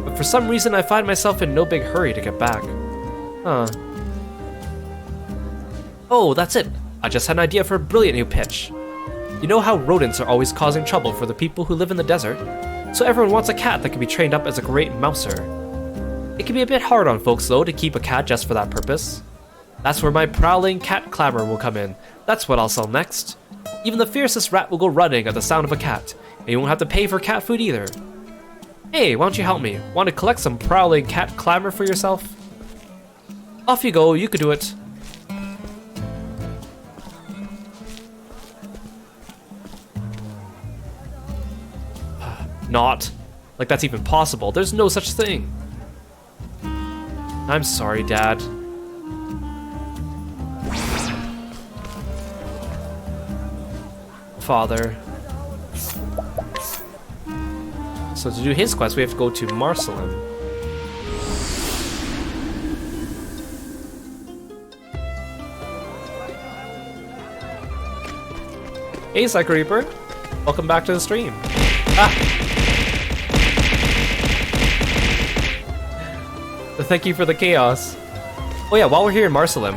But for some reason I find myself in no big hurry to get back. Huh. Oh, that's it. I just had an idea for a brilliant new pitch. You know how rodents are always causing trouble for the people who live in the desert? So everyone wants a cat that can be trained up as a great mouser. It can be a bit hard on folks though to keep a cat just for that purpose. That's where my prowling cat clamor will come in. That's what I'll sell next. Even the fiercest rat will go running at the sound of a cat, and you won't have to pay for cat food either. Hey, why don't you help me? Want to collect some prowling cat clamor for yourself? Off you go, you could do it. Not. Like that's even possible. There's no such thing. I'm sorry, Dad. Father. So to do his quest, we have to go to Marcelin. Hey, Psycho Reaper. Welcome back to the stream. Ah! Thank you for the chaos. Oh yeah, while we're here in Marcelin,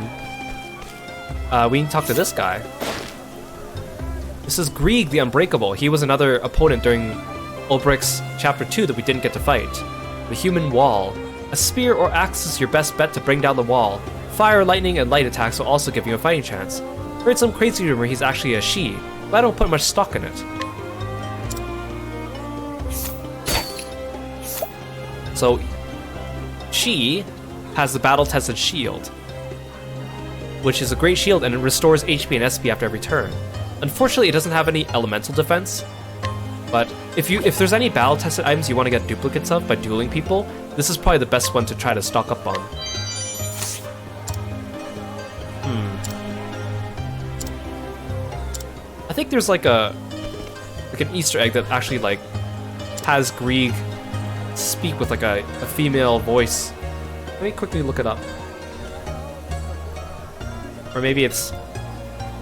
we can talk to this guy. This is Grieg the Unbreakable. He was another opponent during Ulbricht's Chapter 2 that we didn't get to fight. The Human Wall. A spear or axe is your best bet to bring down the wall. Fire, lightning, and light attacks will also give you a fighting chance. Heard some crazy rumor he's actually a she, but I don't put much stock in it. So, she has the battle-tested shield, which is a great shield and it restores HP and SP after every turn. Unfortunately, it doesn't have any elemental defense, But if there's any battle-tested items you want to get duplicates of by dueling people, this is probably the best one to try to stock up on. I think there's like an Easter egg that actually like has Grieg speak with like a female voice. Let me quickly look it up. Or maybe it's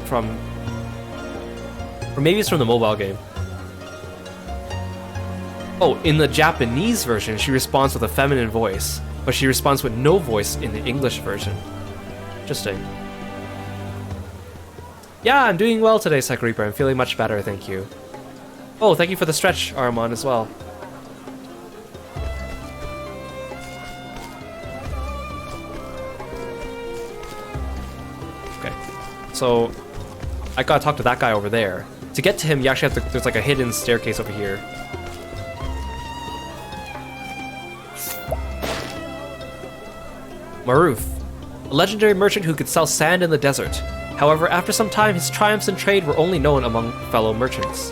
from the mobile game. Oh, in the Japanese version, she responds with a feminine voice, but she responds with no voice in the English version. Interesting. Yeah, I'm doing well today, Sakuripa. I'm feeling much better, thank you. Oh, thank you for the stretch, Armon, as well. Okay, so I gotta talk to that guy over there. To get to him, you actually have to, there's like a hidden staircase over here. Maruf, a legendary merchant who could sell sand in the desert. However, after some time, his triumphs in trade were only known among fellow merchants.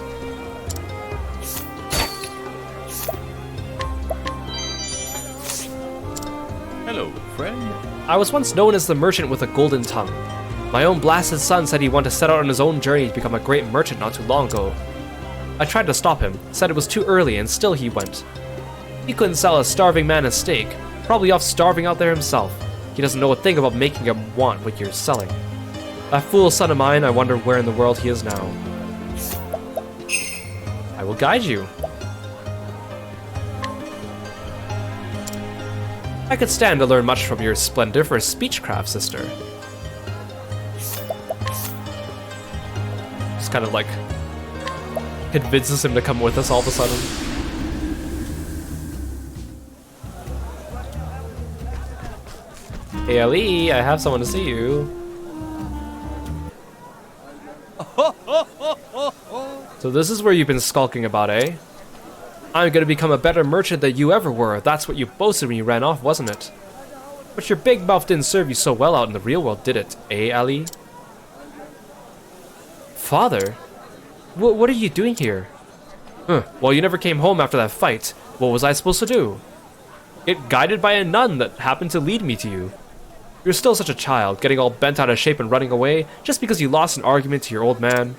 Hello, friend. I was once known as the merchant with a golden tongue. My own blasted son said he wanted to set out on his own journey to become a great merchant not too long ago. I tried to stop him, said it was too early, and still he went. He couldn't sell a starving man a steak, probably off starving out there himself. He doesn't know a thing about making him want what you're selling. That fool son of mine, I wonder where in the world he is now. I will guide you. I could stand to learn much from your splendiferous speechcraft, sister. Just kind of like convinces him to come with us all of a sudden. Hey Ali, I have someone to see you. So this is where you've been skulking about, eh? I'm gonna become a better merchant than you ever were. That's what you boasted when you ran off, wasn't it? But your big mouth didn't serve you so well out in the real world, did it, eh, Ali? Father? What are you doing here? Well, you never came home after that fight. What was I supposed to do? Get guided by a nun that happened to lead me to you. You're still such a child, getting all bent out of shape and running away just because you lost an argument to your old man.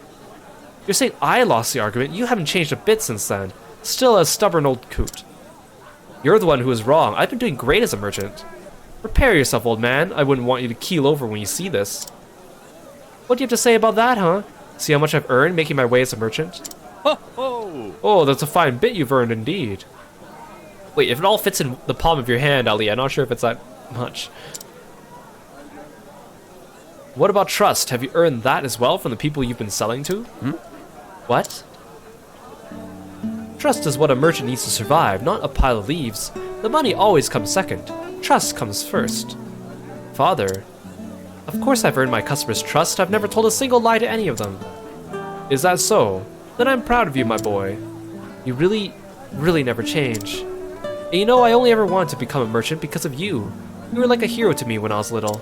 You're saying I lost the argument? You haven't changed a bit since then. Still a stubborn old coot. You're the one who was wrong. I've been doing great as a merchant. Prepare yourself, old man. I wouldn't want you to keel over when you see this. What do you have to say about that, huh? See how much I've earned making my way as a merchant? Ho ho! Oh, that's a fine bit you've earned indeed. Wait, if it all fits in the palm of your hand, Ali, I'm not sure if it's that much. What about trust? Have you earned that as well from the people you've been selling to? What? Trust is what a merchant needs to survive, not a pile of leaves. The money always comes second. Trust comes first. Father, of course I've earned my customers' trust. I've never told a single lie to any of them. Is that so? Then I'm proud of you, my boy. You really, really never change. And you know, I only ever wanted to become a merchant because of you. You were like a hero to me when I was little.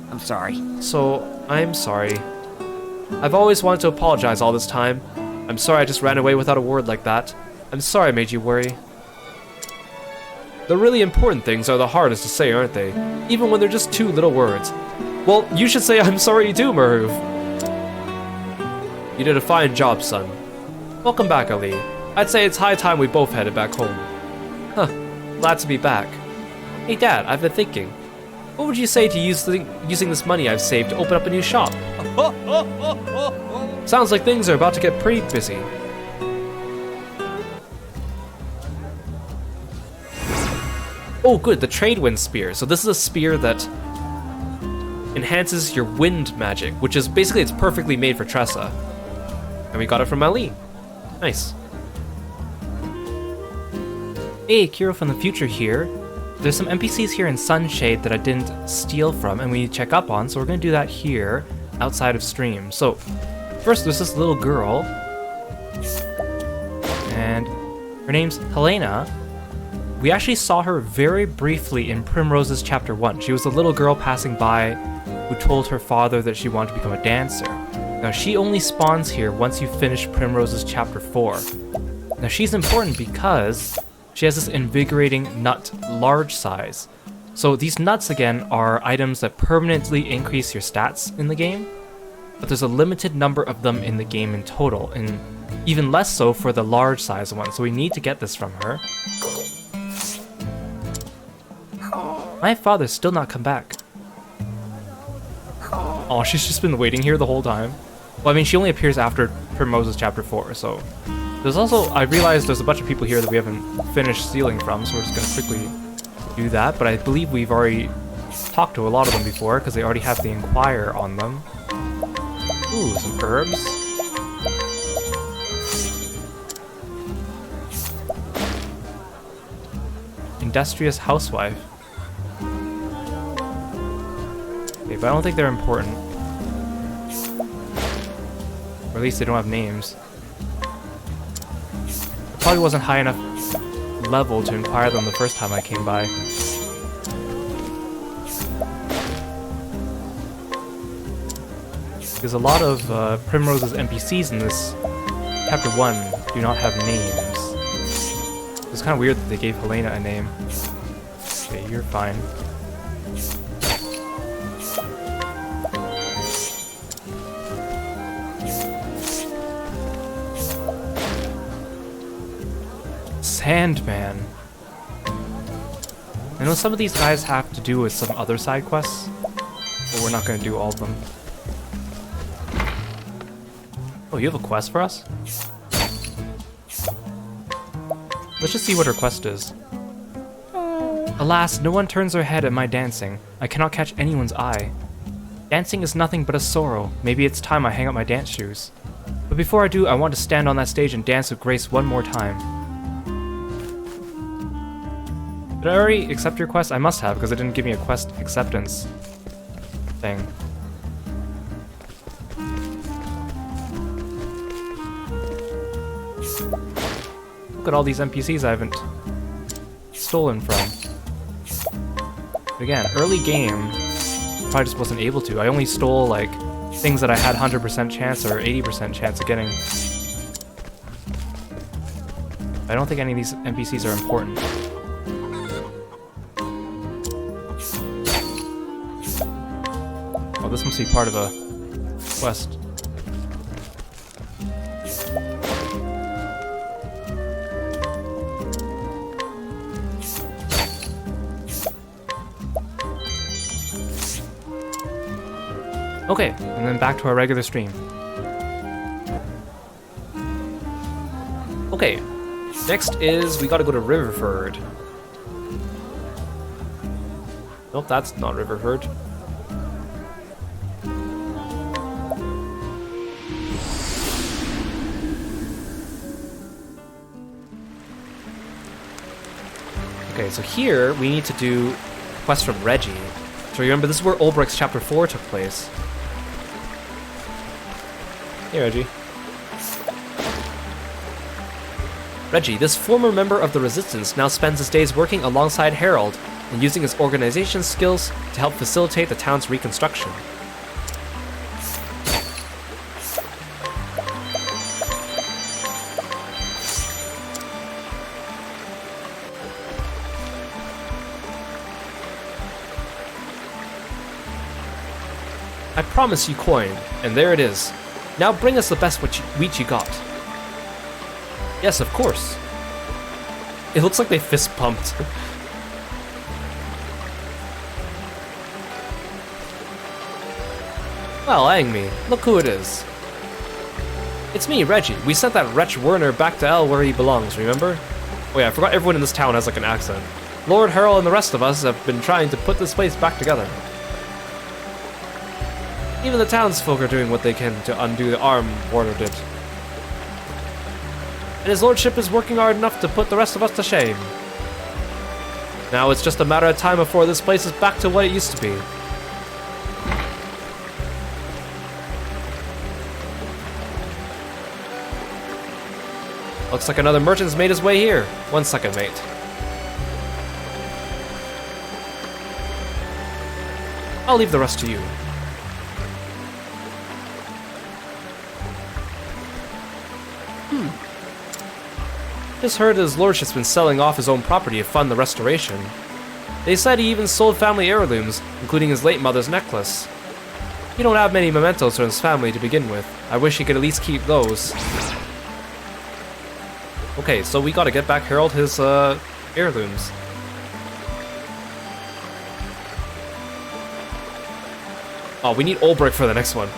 I'm sorry. So, I'm sorry. I've always wanted to apologize all this time. I'm sorry I just ran away without a word like that. I'm sorry I made you worry. The really important things are the hardest to say, aren't they? Even when they're just two little words. Well, you should say I'm sorry too, Maruf. You did a fine job, son. Welcome back, Ali. I'd say it's high time we both headed back home. Huh, glad to be back. Hey Dad, I've been thinking. What would you say to using this money I've saved to open up a new shop? Sounds like things are about to get pretty busy. Oh good, the trade wind spear. So this is a spear that enhances your wind magic, which is basically, it's perfectly made for Tressa. And we got it from Ali. Nice. Hey, Kiro from the future here. There's some NPCs here in Sunshade that I didn't steal from and we need to check up on, so we're gonna do that here, outside of stream. So, first there's this little girl, and her name's Helena. We actually saw her very briefly in Primrose's Chapter 1. She was a little girl passing by who told her father that she wanted to become a dancer. Now she only spawns here once you finish Primrose's chapter 4. Now she's important because she has this invigorating nut large size. So these nuts again are items that permanently increase your stats in the game, but there's a limited number of them in the game in total, and even less so for the large size one, so we need to get this from her. My father's still not come back. Oh, she's just been waiting here the whole time. Well, I mean, she only appears after Primrose's chapter 4, so... There's also... I realized there's a bunch of people here that we haven't finished stealing from, so we're just gonna quickly do that, but I believe we've already talked to a lot of them before, because they already have the Inquire on them. Ooh, some herbs. Industrious housewife. Okay, but I don't think they're important. Or at least they don't have names. It probably wasn't high enough level to inquire them the first time I came by. Because a lot of Primrose's NPCs in this chapter 1 do not have names. It's kind of weird that they gave Helena a name. Okay, you're fine. Sandman. I know some of these guys have to do with some other side quests, but we're not going to do all of them. Oh, you have a quest for us? Let's just see what her quest is. Alas, no one turns their head at my dancing. I cannot catch anyone's eye. Dancing is nothing but a sorrow. Maybe it's time I hang up my dance shoes. But before I do, I want to stand on that stage and dance with grace one more time. Did I already accept your quest? I must have, because it didn't give me a quest acceptance thing. Look at all these NPCs I haven't stolen from. But again, early game, probably just wasn't able to. I only stole like things that I had 100% chance or 80% chance of getting. I don't think any of these NPCs are important. Oh, this must be part of a quest. Okay, and then back to our regular stream. Okay, next is we gotta go to Riverford. Nope, that's not Riverford. Okay, so here we need to do a quest from Reggie. So remember, this is where Ulbricht's chapter 4 took place. Hey, Reggie. Reggie, this former member of the Resistance, now spends his days working alongside Harold and using his organization skills to help facilitate the town's reconstruction. I promise you coin, and there it is. Now bring us the best wheat you got. Yes, of course. It looks like they fist pumped. Well, hang me. Look who it is. It's me, Reggie. We sent that wretch Werner back to L where he belongs, remember? Oh yeah, I forgot everyone in this town has like an accent. Lord Harold and the rest of us have been trying to put this place back together. Even the townsfolk are doing what they can to undo the harm Werner did. And his lordship is working hard enough to put the rest of us to shame. Now it's just a matter of time before this place is back to what it used to be. Looks like another merchant's made his way here. 1 second, mate. I'll leave the rest to you. Just heard his lordship's been selling off his own property to fund the restoration. They said he even sold family heirlooms, including his late mother's necklace. He don't have many mementos from his family to begin with. I wish he could at least keep those. Okay, so we gotta get back Harold his heirlooms. Oh, we need Ulbrich for the next one.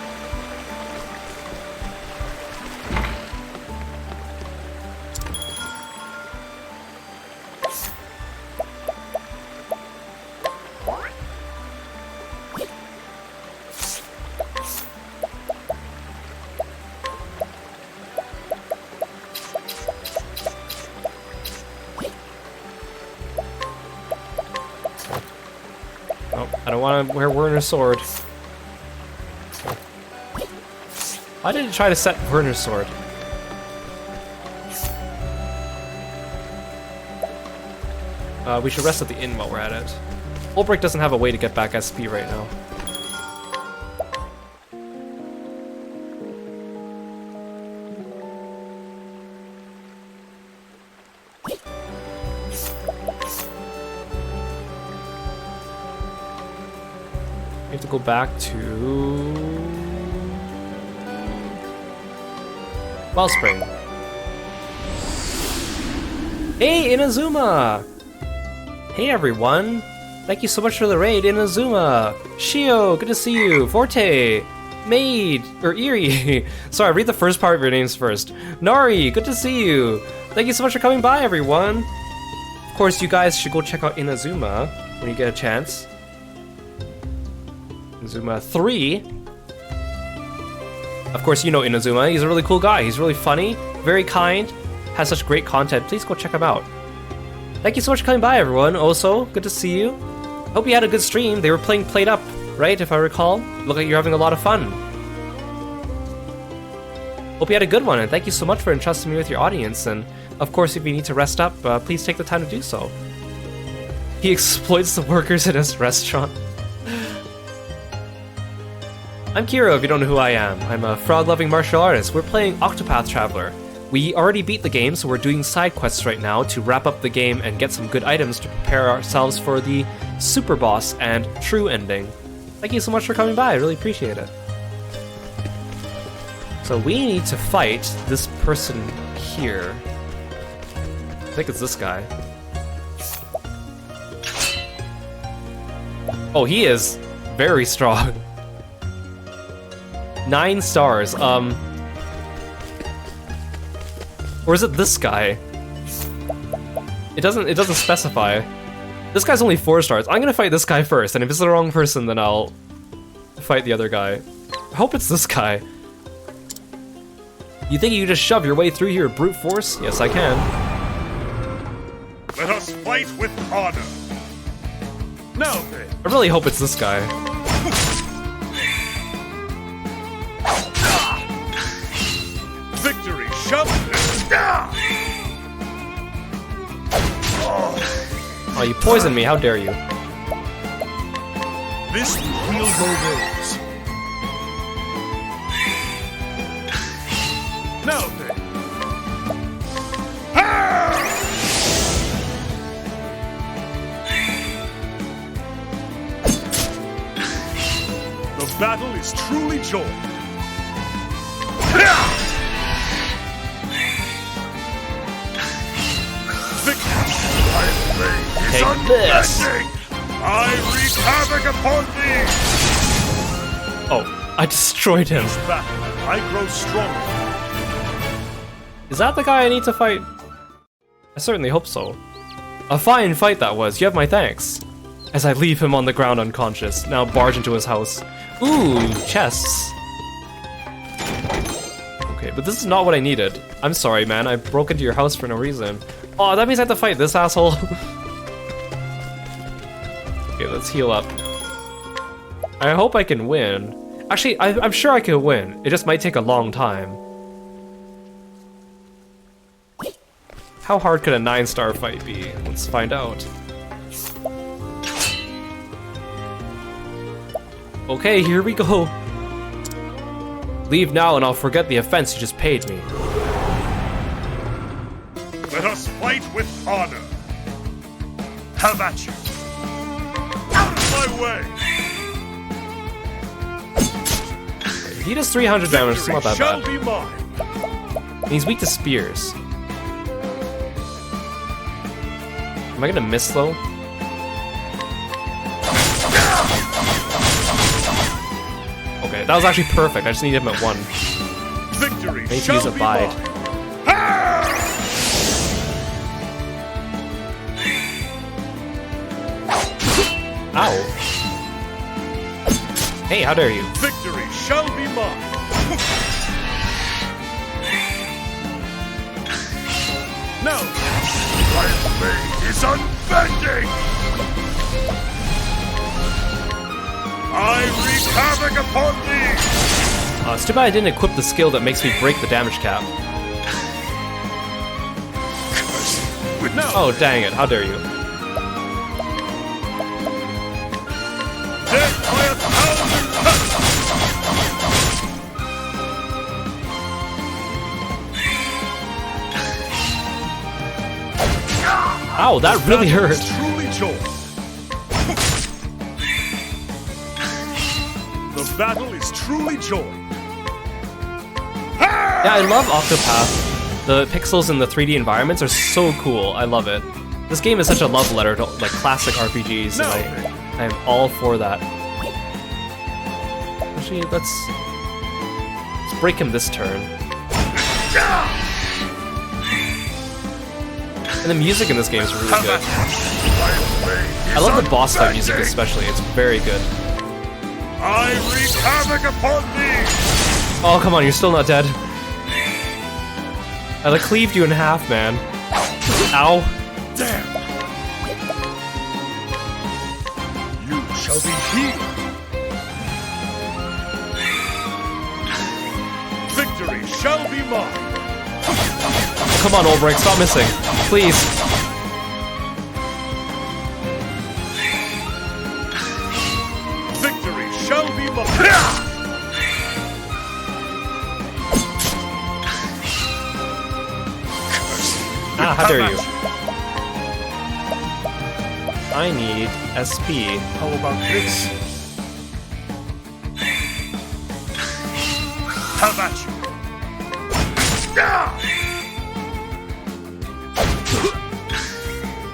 I don't want to wear Werner's sword. Why did it try to set Werner's sword? We should rest at the inn while we're at it. Ulbrich doesn't have a way to get back SP right now. We have to go back to Wellspring. Hey, Inazuma! Hey everyone! Thank you so much for the raid, Inazuma! Shio, good to see you! Forte! Maid! Or Eerie! Sorry, read the first part of your names first. Nari, good to see you! Thank you so much for coming by, everyone! Of course, you guys should go check out Inazuma when you get a chance. Inazuma 3. Of course, you know Inazuma. He's a really cool guy. He's really funny, very kind, has such great content. Please go check him out. Thank you so much for coming by, everyone. Also, good to see you. Hope you had a good stream. They were playing Played Up, right? If I recall. Look like you're having a lot of fun. Hope you had a good one, and thank you so much for entrusting me with your audience. And of course, if you need to rest up, please take the time to do so. He exploits the workers in his restaurant. I'm Kiro, if you don't know who I am. I'm a frog-loving martial artist. We're playing Octopath Traveler. We already beat the game, so we're doing side quests right now to wrap up the game and get some good items to prepare ourselves for the super boss and true ending. Thank you so much for coming by, I really appreciate it. So we need to fight this person here. I think it's this guy. Oh, he is very strong. 9 stars, or is it this guy? It doesn't specify. This guy's only 4 stars. I'm gonna fight this guy first, and if it's the wrong person, then I'll fight the other guy. I hope it's this guy. You think you can just shove your way through here brute force? Yes, I can. Let us fight with honor. Now then. I really hope it's this guy. Victory, shove! Oh, you poisoned me, how dare you. This will heal your wounds. Now then. The battle is truly joined. Take this! I wreak havoc upon thee! Oh, I destroyed him. Battle, I grow stronger. Is that the guy I need to fight? I certainly hope so. A fine fight that was, you have my thanks. As I leave him on the ground unconscious, now barge into his house. Ooh, chests. Okay, but this is not what I needed. I'm sorry, man, I broke into your house for no reason. Oh, that means I have to fight this asshole. Okay, let's heal up. I hope I can win. Actually, I'm sure I can win. It just might take a long time. How hard could a 9-star fight be? Let's find out. Okay, here we go. Leave now and I'll forget the offense you just paid me. Let us honor. Have at you. Out of my way. He does 300 damage, it's not that shall bad. be mine. And he's weak to spears. Am I gonna miss though? Okay, that was actually perfect. I just needed him at 1. Victory I need to shall use a be bide. mine. Ow. Hey, how dare you? Victory shall be mine. No. My blade is unbending. I wreak havoc upon thee. It's too bad I didn't equip the skill that makes me break the damage cap. No. Oh, dang it, how dare you? Death by 1,000 cuts. Ow, that really Battle hurt. is truly joy. The battle is truly joy. Yeah, I love Octopath. The pixels in the 3D environments are so cool. I love it. This game is such a love letter to like classic RPGs, No. and I am all for that. Actually, let's break him this turn. And the music in this game is really good. I love the boss fight music especially. It's very good. I wreak havoc upon thee. Oh, come on, you're still not dead. I like cleaved you in half, man. Ow. Damn. You shall be healed. Victory shall be mine. Come on, Ulbrich, stop missing. Please. Victory shall be mine. Ah, how dare you. I need SP. How about this? Have at you.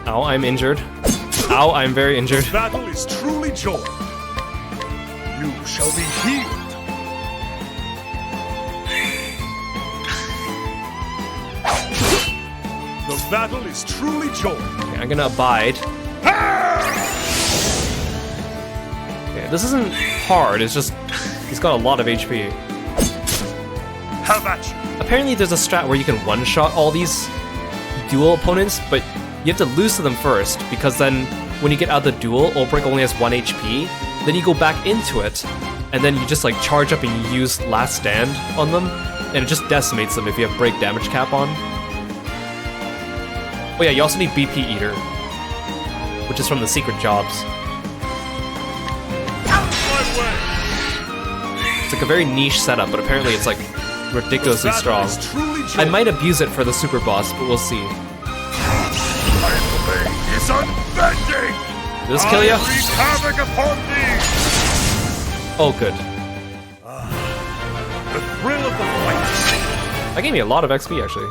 Ow, I'm injured. Ow, I'm very injured. Battle is truly joy. You shall be healed. The battle is truly joy. Okay, I'm gonna abide. Okay, this isn't hard, it's just he's got a lot of HP. Have at you. Apparently there's a strat where you can one-shot all these duel opponents, but you have to lose to them first, because then when you get out of the duel, Ulbrich only has 1 HP, then you go back into it, and then you just like charge up and you use Last Stand on them, and it just decimates them if you have break damage cap on. Oh yeah, you also need BP Eater, which is from the secret jobs. Out of my way. It's like a very niche setup, but apparently it's like ridiculously The strong. battle is truly joy. I might abuse it for the super boss, but we'll see. My blade is unbending. Did this kill I ya? wreak havoc upon thee. Oh, good. The thrill of the fight. That gave me a lot of XP, actually.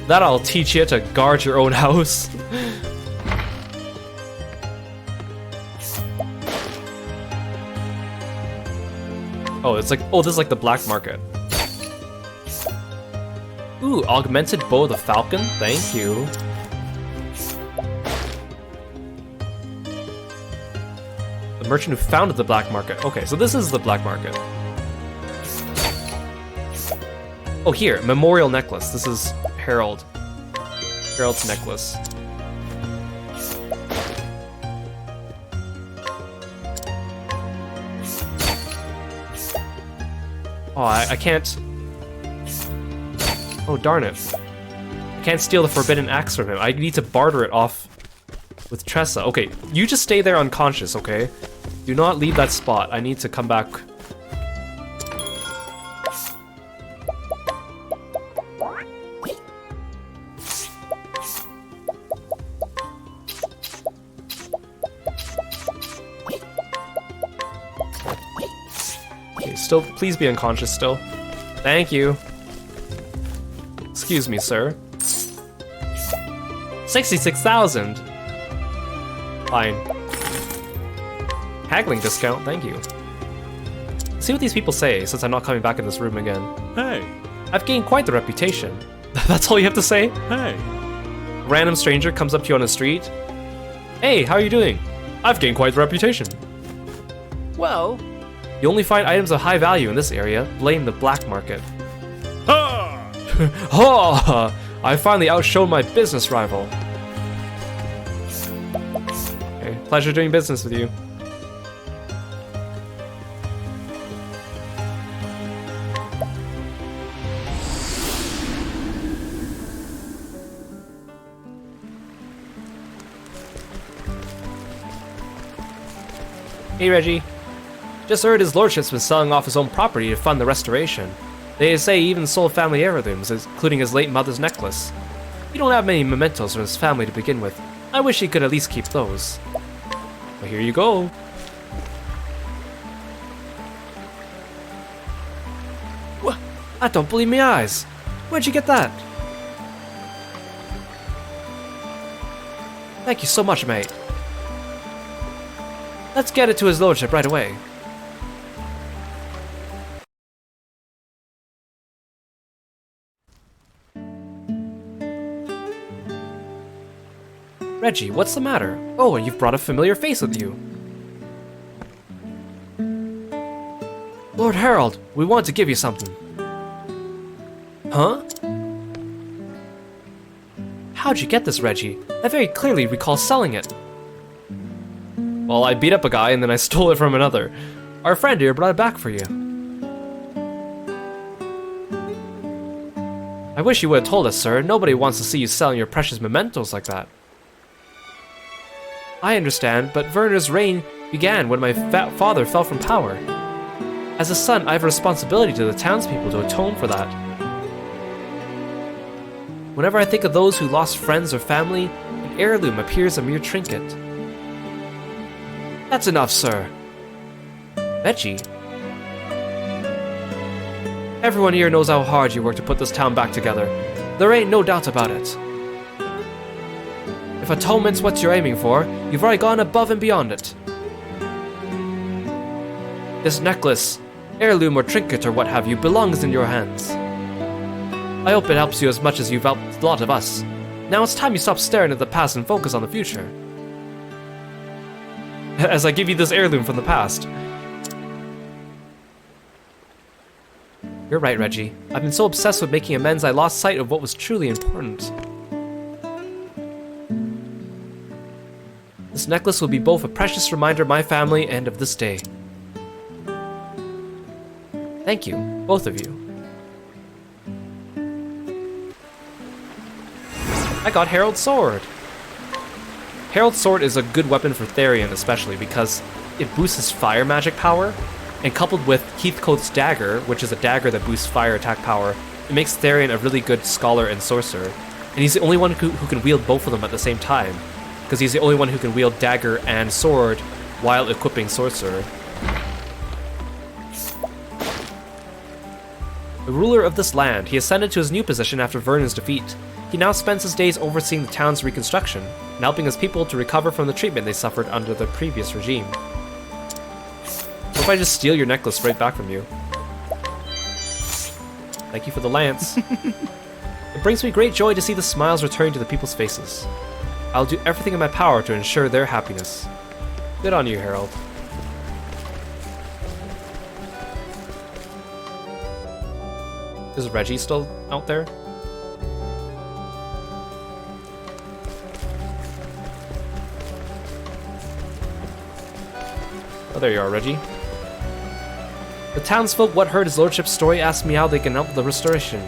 That I'll teach you to guard your own house. Oh, it's like, oh, this is like the black market. Ooh, augmented bow of the falcon. Thank you. The merchant who founded the black market. Okay, so this is the black market. Oh, here, memorial necklace. This is Harold. Harold's necklace. Oh, I can't... Oh, darn it. I can't steal the forbidden axe from him. I need to barter it off with Tressa. Okay, you just stay there unconscious, okay? Do not leave that spot. I need to come back. Still, please be unconscious still. Thank you. Excuse me, sir. 66,000. Fine. Haggling discount, thank you. See what these people say, since I'm not coming back in this room again. Hey. I've gained quite the reputation. That's all you have to say? Hey. Random stranger comes up to you on the street. Hey, how are you doing? I've gained quite the reputation. Well, you only find items of high value in this area. Blame the black market. Ha! Ha! I finally outshone my business rival. Okay, pleasure doing business with you. Hey Reggie. Just heard his lordship's been selling off his own property to fund the restoration. They say he even sold family heirlooms, including his late mother's necklace. He don't have many mementos from his family to begin with. I wish he could at least keep those. Well, here you go. What? I don't believe my eyes. Where'd you get that? Thank you so much, mate. Let's get it to his lordship right away. Reggie, what's the matter? Oh, and you've brought a familiar face with you. Lord Harold, we want to give you something. Huh? How'd you get this, Reggie? I very clearly recall selling it. Well, I beat up a guy and then I stole it from another. Our friend here brought it back for you. I wish you would have told us, sir. Nobody wants to see you selling your precious mementos like that. I understand, but Werner's reign began when my father fell from power. As a son, I have a responsibility to the townspeople to atone for that. Whenever I think of those who lost friends or family, an heirloom appears a mere trinket. That's enough, sir. Reggie? Everyone here knows how hard you worked to put this town back together. There ain't no doubt about it. If atonement's what you're aiming for, you've already gone above and beyond it. This necklace, heirloom or trinket or what have you, belongs in your hands. I hope it helps you as much as you've helped a lot of us. Now it's time you stop staring at the past and focus on the future. As I give you this heirloom from the past. You're right, Reggie. I've been so obsessed with making amends I lost sight of what was truly important. This necklace will be both a precious reminder of my family and of this day. Thank you, both of you. I got Harold's sword. Harold's sword is a good weapon for Therion especially because it boosts his fire magic power, and coupled with Heathcote's dagger, which is a dagger that boosts fire attack power, it makes Therion a really good scholar and sorcerer. And he's the only one who can wield both of them at the same time, because he's the only one who can wield dagger and sword while equipping sorcerer. The ruler of this land, he ascended to his new position after Vernon's defeat. He now spends his days overseeing the town's reconstruction and helping his people to recover from the treatment they suffered under the previous regime. What if I just steal your necklace right back from you? Thank you for the lance. It brings me great joy to see the smiles return to the people's faces. I'll do everything in my power to ensure their happiness. Good on you, Harold. Is Reggie still out there? Oh, there you are, Reggie. The townsfolk what heard his lordship's story asked me how they can help the restoration.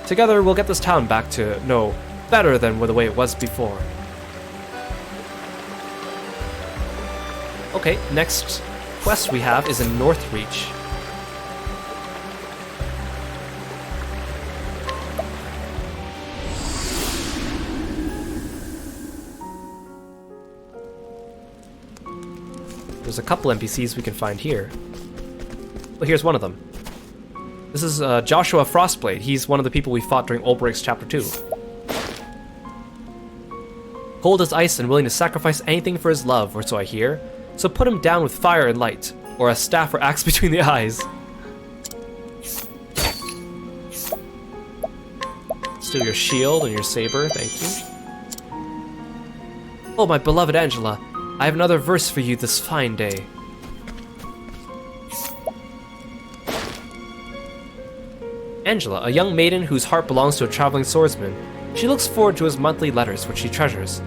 Together, we'll get this town back to, no, better than the way it was before. Okay, next quest we have is in Northreach. There's a couple NPCs we can find here. Well, here's one of them. This is Joshua Frostblade. He's one of the people we fought during Ulbricht's Chapter 2. Cold as ice and willing to sacrifice anything for his love, or so I hear. So put him down with fire and light, or a staff or axe between the eyes. Steal your shield and your saber, thank you. Oh, my beloved Angela, I have another verse for you this fine day. Angela, a young maiden whose heart belongs to a traveling swordsman. She looks forward to his monthly letters, which she treasures.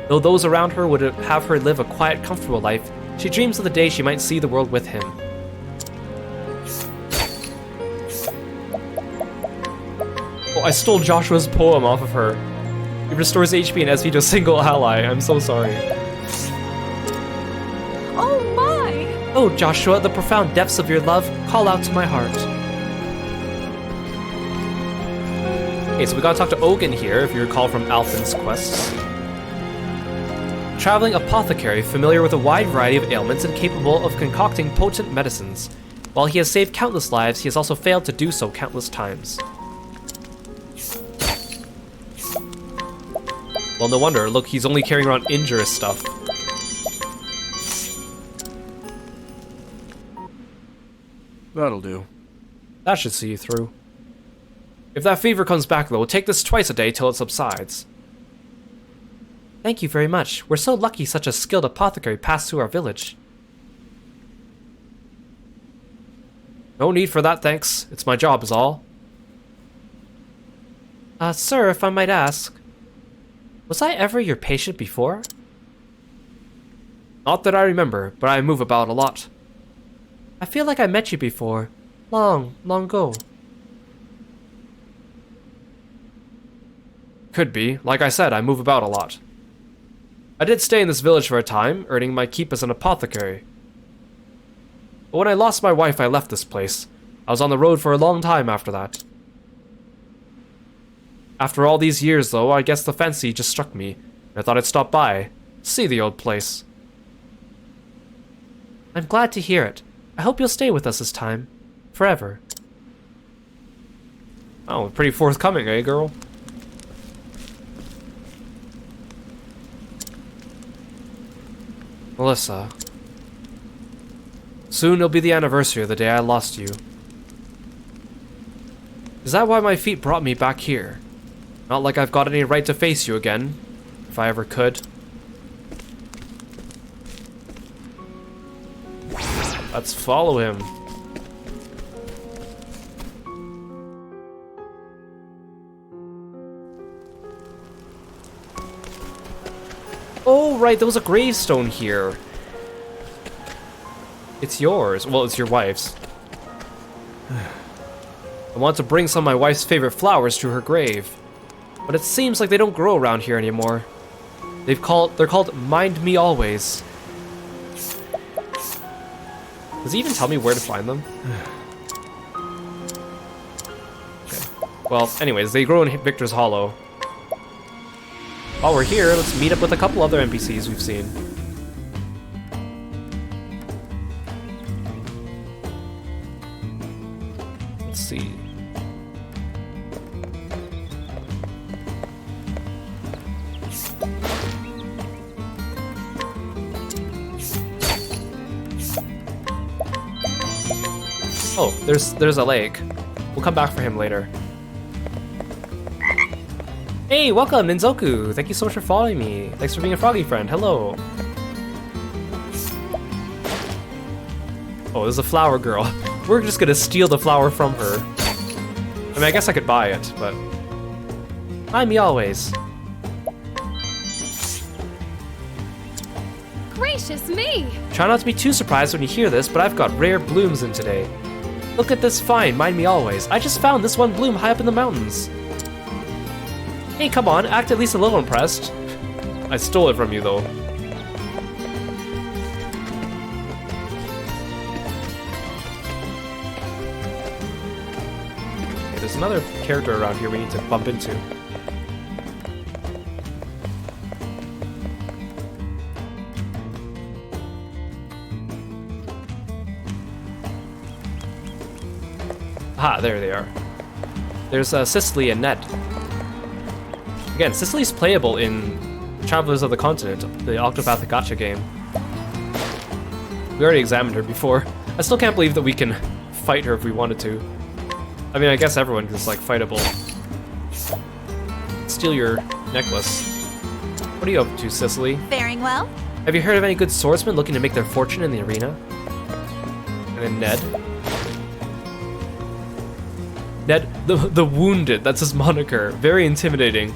Though those around her would have her live a quiet, comfortable life, she dreams of the day she might see the world with him. Oh, I stole Joshua's poem off of her. It restores HP and SP to a single ally. I'm so sorry. Oh my! Oh, Joshua, the profound depths of your love call out to my heart. Okay, so we gotta talk to Ogun here, if you recall from Alphen's quests. Traveling apothecary familiar with a wide variety of ailments and capable of concocting potent medicines. While he has saved countless lives, he has also failed to do so countless times. Well, no wonder. Look, he's only carrying around injurious stuff. That'll do. That should see you through. If that fever comes back, though, take this twice a day till it subsides. Thank you very much. We're so lucky such a skilled apothecary passed through our village. No need for that, thanks. It's my job is all. Sir, if I might ask, was I ever your patient before? Not that I remember, but I move about a lot. I feel like I met you before. Long ago. Could be. Like I said, I move about a lot. I did stay in this village for a time, earning my keep as an apothecary. But when I lost my wife, I left this place. I was on the road for a long time after that. After all these years, though, I guess the fancy just struck me. I thought I'd stop by, see the old place. I'm glad to hear it. I hope you'll stay with us this time. Forever. Oh, pretty forthcoming, eh, girl? Melissa. Soon it'll be the anniversary of the day I lost you. Is that why my feet brought me back here? Not like I've got any right to face you again, if I ever could. Let's follow him. Oh, right, there was a gravestone here. It's yours. Well, it's your wife's. I want to bring some of my wife's favorite flowers to her grave, but it seems like they don't grow around here anymore. They're called Mind Me Always. Does he even tell me where to find them? Okay. Well, anyways, they grow in Victor's Hollow. While we're here, let's meet up with a couple other NPCs we've seen. Let's see. Oh, there's a lake. We'll come back for him later. Hey, welcome, Ninzoku! Thank you so much for following me. Thanks for being a froggy friend. Hello. Oh, there's a flower girl. We're just gonna steal the flower from her. I mean, I guess I could buy it, but... Mind me always. Gracious me! Try not to be too surprised when you hear this, but I've got rare blooms in today. Look at this find, mind me always. I just found this one bloom high up in the mountains. Hey, come on, act at least a little impressed. I stole it from you, though. Okay, there's another character around here we need to bump into. Ah, there they are. There's Cicely and Ned. Again, Cicely's playable in Travelers of the Continent, the Octopath Gacha game. We already examined her before. I still can't believe that we can fight her if we wanted to. I mean, I guess everyone is like fightable. Steal your necklace. What are you up to, Cicely? Faring well? Have you heard of any good swordsmen looking to make their fortune in the arena? And then Ned. Ned, the Wounded, that's his moniker. Very intimidating.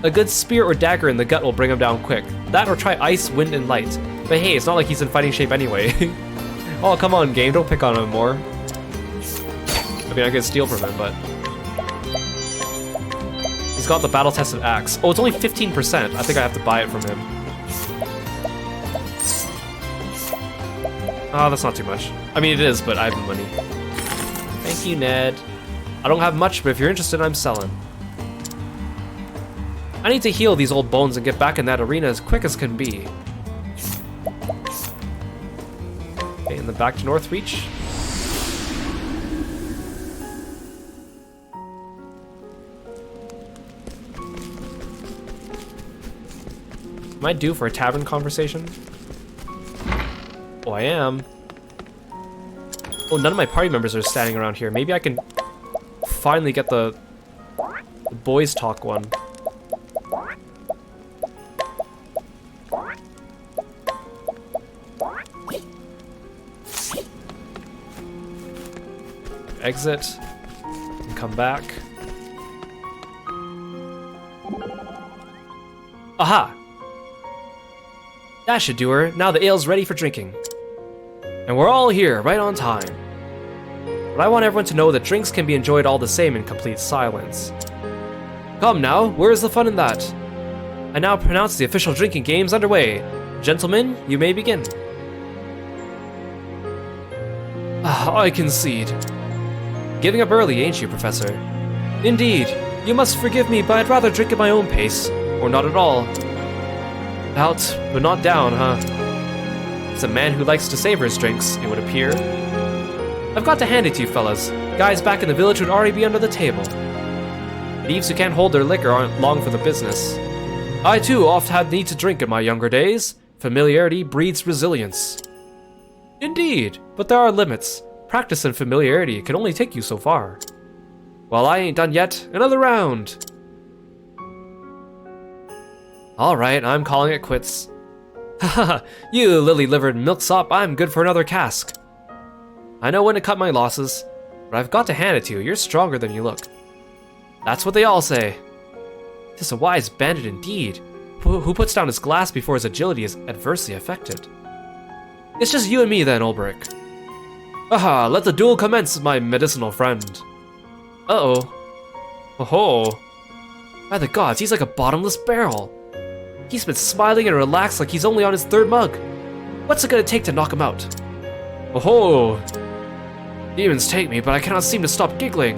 A good spear or dagger in the gut will bring him down quick. That or try ice, wind, and light. But hey, it's not like he's in fighting shape anyway. Oh, come on, game, don't pick on him more. I mean, I could steal from him, but... He's got the battle-tested axe. Oh, it's only 15%. I think I have to buy it from him. Oh, that's not too much. I mean, it is, but I have the money. Thank you, Ned. I don't have much, but if you're interested, I'm selling. I need to heal these old bones and get back in that arena as quick as can be. Okay, and then back to Northreach. Am I due for a tavern conversation? Oh, I am. Oh, none of my party members are standing around here. Maybe I can finally get the boys talk one. Exit and come back. Aha! That should do her. Now the ale's ready for drinking. And we're all here, right on time. But I want everyone to know that drinks can be enjoyed all the same in complete silence. Come now, where's the fun in that? I now pronounce the official drinking games underway. Gentlemen, you may begin. I concede. Giving up early, ain't you, Professor? Indeed. You must forgive me, but I'd rather drink at my own pace. Or not at all. Out, but not down, huh? It's a man who likes to savor his drinks, it would appear. I've got to hand it to you, fellas. Guys back in the village would already be under the table. Thieves who can't hold their liquor aren't long for the business. I, too, oft had need to drink in my younger days. Familiarity breeds resilience. Indeed, but there are limits. Practice and familiarity can only take you so far. Well, I ain't done yet. Another round! Alright, I'm calling it quits. Haha, you lily-livered milksop, I'm good for another cask. I know when to cut my losses, but I've got to hand it to you, you're stronger than you look. That's what they all say. 'Tis a wise bandit indeed, who puts down his glass before his agility is adversely affected. It's just you and me then, Ulbrich. Aha, let the duel commence, my medicinal friend. Uh-oh. Oh-ho. By the gods, he's like a bottomless barrel. He's been smiling and relaxed like he's only on his third mug. What's it gonna take to knock him out? Oh-ho. Demons take me, but I cannot seem to stop giggling.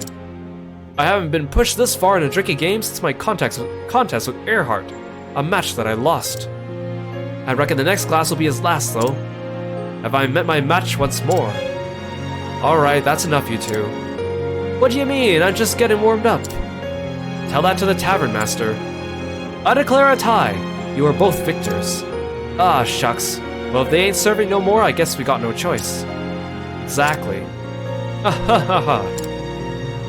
I haven't been pushed this far in a drinking game since my contest with Earhart, a match that I lost. I reckon the next glass will be his last, though. Have I met my match once more? Alright, that's enough, you two. What do you mean? I'm just getting warmed up. Tell that to the tavern master. I declare a tie. You are both victors. Ah, shucks. Well, if they ain't serving no more, I guess we got no choice. Exactly. Ha ha ha ha.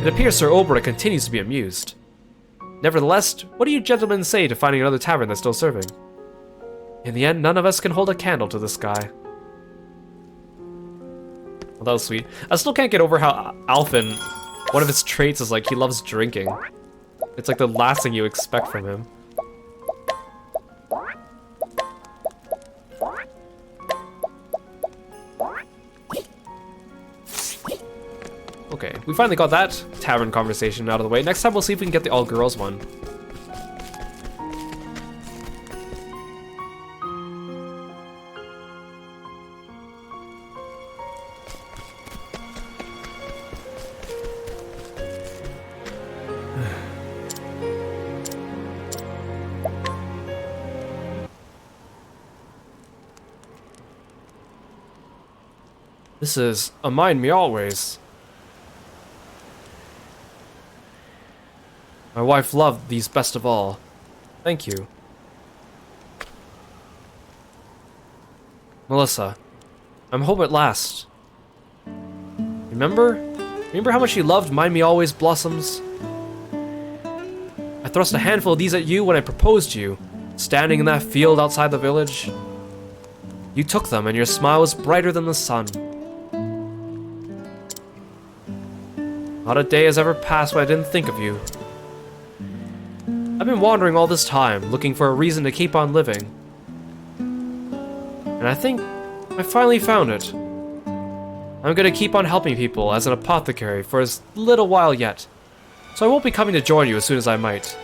It appears Sir Ulbrich continues to be amused. Nevertheless, what do you gentlemen say to finding another tavern that's still serving? In the end, none of us can hold a candle to this guy. Well, that was sweet. I still can't get over how Alphen, one of his traits is like he loves drinking. It's like the last thing you expect from him. Okay, we finally got that tavern conversation out of the way. Next time we'll see if we can get the all-girls one. This is a mind me always. My wife loved these best of all. Thank you. Melissa, I'm home at last. Remember? Remember how much you loved Mind Me Always blossoms? I thrust a handful of these at you when I proposed to you, standing in that field outside the village. You took them and your smile was brighter than the sun. Not a day has ever passed when I didn't think of you. I've been wandering all this time, looking for a reason to keep on living. And I think I finally found it. I'm gonna keep on helping people as an apothecary for as little while yet, so I won't be coming to join you as soon as I might.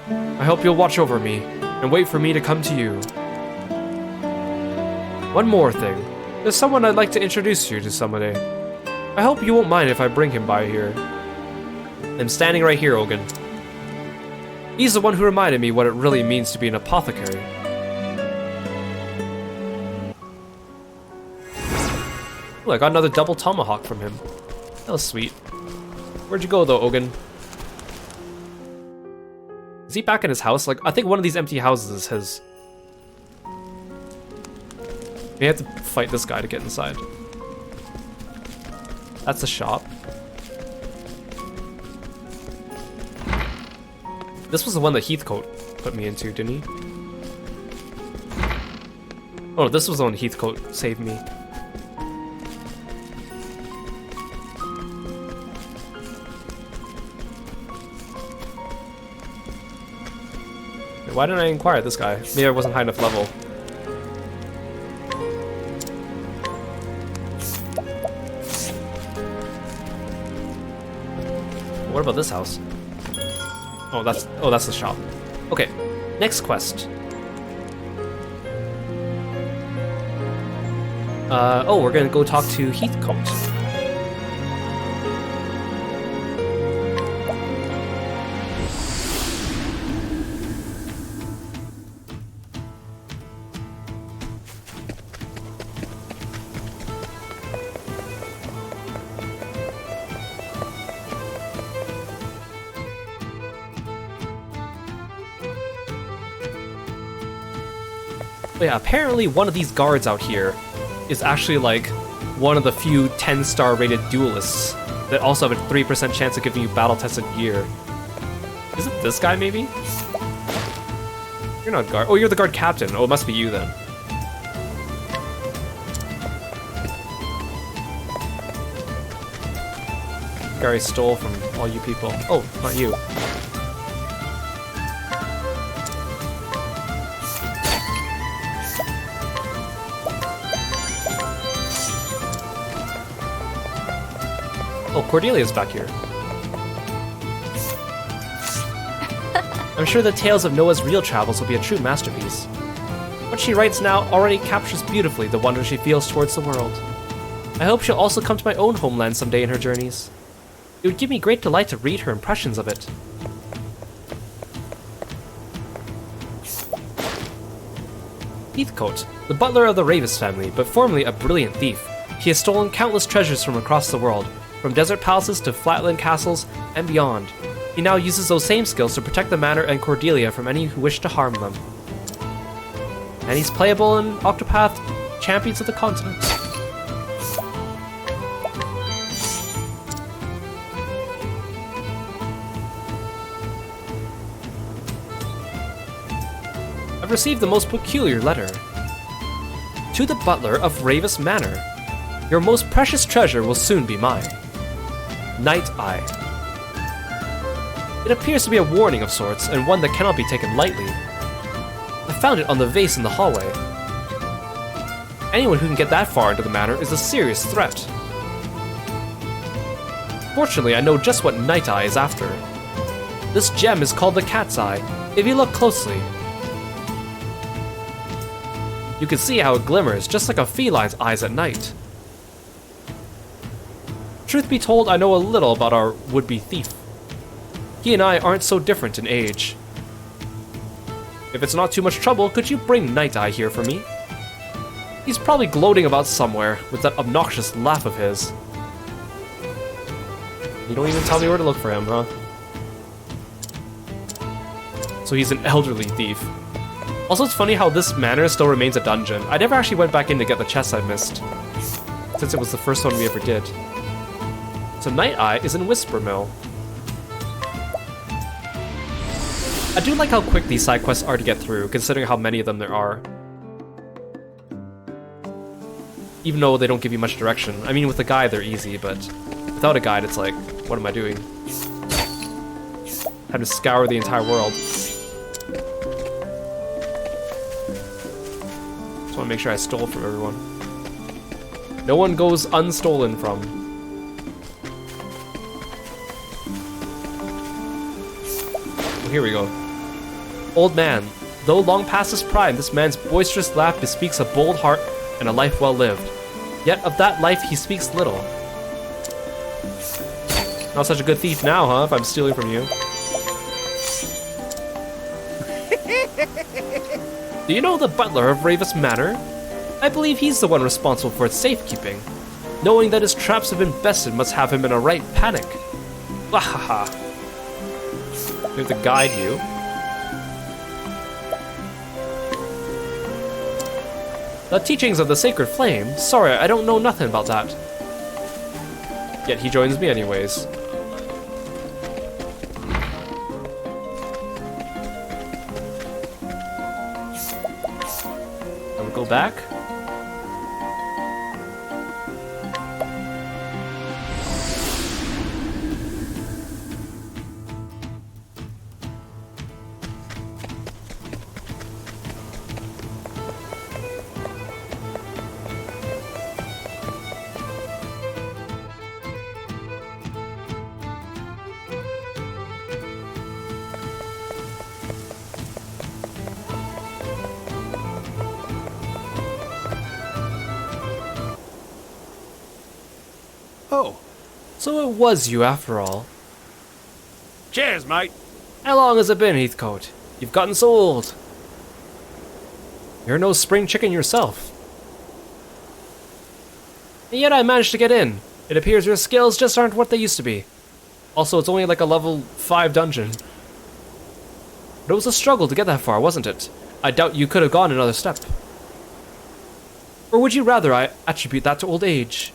I hope you'll watch over me and wait for me to come to you. One more thing. There's someone I'd like to introduce you to someday. I hope you won't mind if I bring him by here. I'm standing right here, Ogun. He's the one who reminded me what it really means to be an apothecary. Ooh, I got another double tomahawk from him. That was sweet. Where'd you go though, Ogun? Is he back in his house? Like, I think one of these empty houses is his. We have to fight this guy to get inside. That's a shop. This was the one that Heathcote put me into, didn't he? Oh, this was the one Heathcote saved me. Why didn't I inquire this guy? Maybe I wasn't high enough level. What about this house? Oh, that's the shop. Okay, next quest. Oh, we're gonna go talk to Heathcote. But yeah, apparently one of these guards out here is actually like one of the few 10-star rated duelists that also have a 3% chance of giving you battle-tested gear. Is it this guy, maybe? You're not guard. Oh, you're the guard captain. Oh, it must be you then. Gary stole from all you people. Oh, not you. Oh, Cordelia's back here. I'm sure the tales of Noah's real travels will be a true masterpiece. What she writes now already captures beautifully the wonder she feels towards the world. I hope she'll also come to my own homeland someday in her journeys. It would give me great delight to read her impressions of it. Heathcote, the butler of the Ravis family, but formerly a brilliant thief. He has stolen countless treasures from across the world, from desert palaces to flatland castles and beyond. He now uses those same skills to protect the manor and Cordelia from any who wish to harm them. And he's playable in Octopath Champions of the Continent. I've received the most peculiar letter. To the butler of Ravis Manor. Your most precious treasure will soon be mine. Night Eye. It appears to be a warning of sorts, and one that cannot be taken lightly. I found it on the vase in the hallway. Anyone who can get that far into the manor is a serious threat. Fortunately, I know just what Night Eye is after. This gem is called the Cat's Eye, if you look closely. You can see how it glimmers, just like a feline's eyes at night. Truth be told, I know a little about our would-be thief. He and I aren't so different in age. If it's not too much trouble, could you bring Night Eye here for me? He's probably gloating about somewhere with that obnoxious laugh of his. You don't even tell me where to look for him, huh? So he's an elderly thief. Also, it's funny how this manor still remains a dungeon. I never actually went back in to get the chests I missed, since it was the first one we ever did. So Night Eye is in Whisper Mill. I do like how quick these side quests are to get through, considering how many of them there are. Even though they don't give you much direction. I mean, with a guide they're easy, but without a guide it's like, what am I doing? Have to scour the entire world. Just want to make sure I stole from everyone. No one goes unstolen from. Oh, here we go. Old man, though long past his prime, this man's boisterous laugh bespeaks a bold heart and a life well lived. Yet of that life he speaks little. Not such a good thief now, huh, if I'm stealing from you. Do you know the butler of Ravis Manor? I believe he's the one responsible for its safekeeping. Knowing that his traps have been bested must have him in a right panic. Wahaha. We have to guide you. The teachings of the Sacred Flame? Sorry, I don't know nothing about that. Yet he joins me anyways. I'll go back. Oh, So it was you after all. cheers, mate. How long has it been, Heathcote? You've gotten so old. You're no spring chicken yourself. And yet I managed to get in. It appears your skills just aren't what they used to be. Also, it's only like a level 5 dungeon. But it was a struggle to get that far, wasn't it? I doubt you could have gone another step. Or would you rather I attribute that to old age?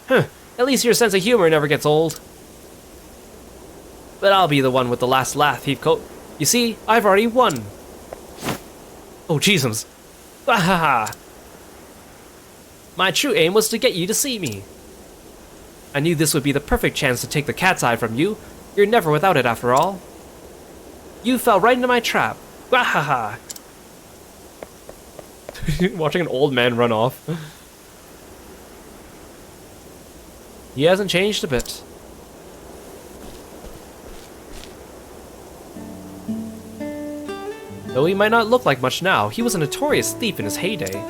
Huh, at least your sense of humor never gets old. But I'll be the one with the last laugh, Heathcote. You see, I've already won. Oh, jeezums. Wahaha. My true aim was to get you to see me. I knew this would be the perfect chance to take the cat's eye from you. You're never without it, after all. You fell right into my trap. Wahaha. Watching an old man run off. He hasn't changed a bit. Though he might not look like much now, he was a notorious thief in his heyday.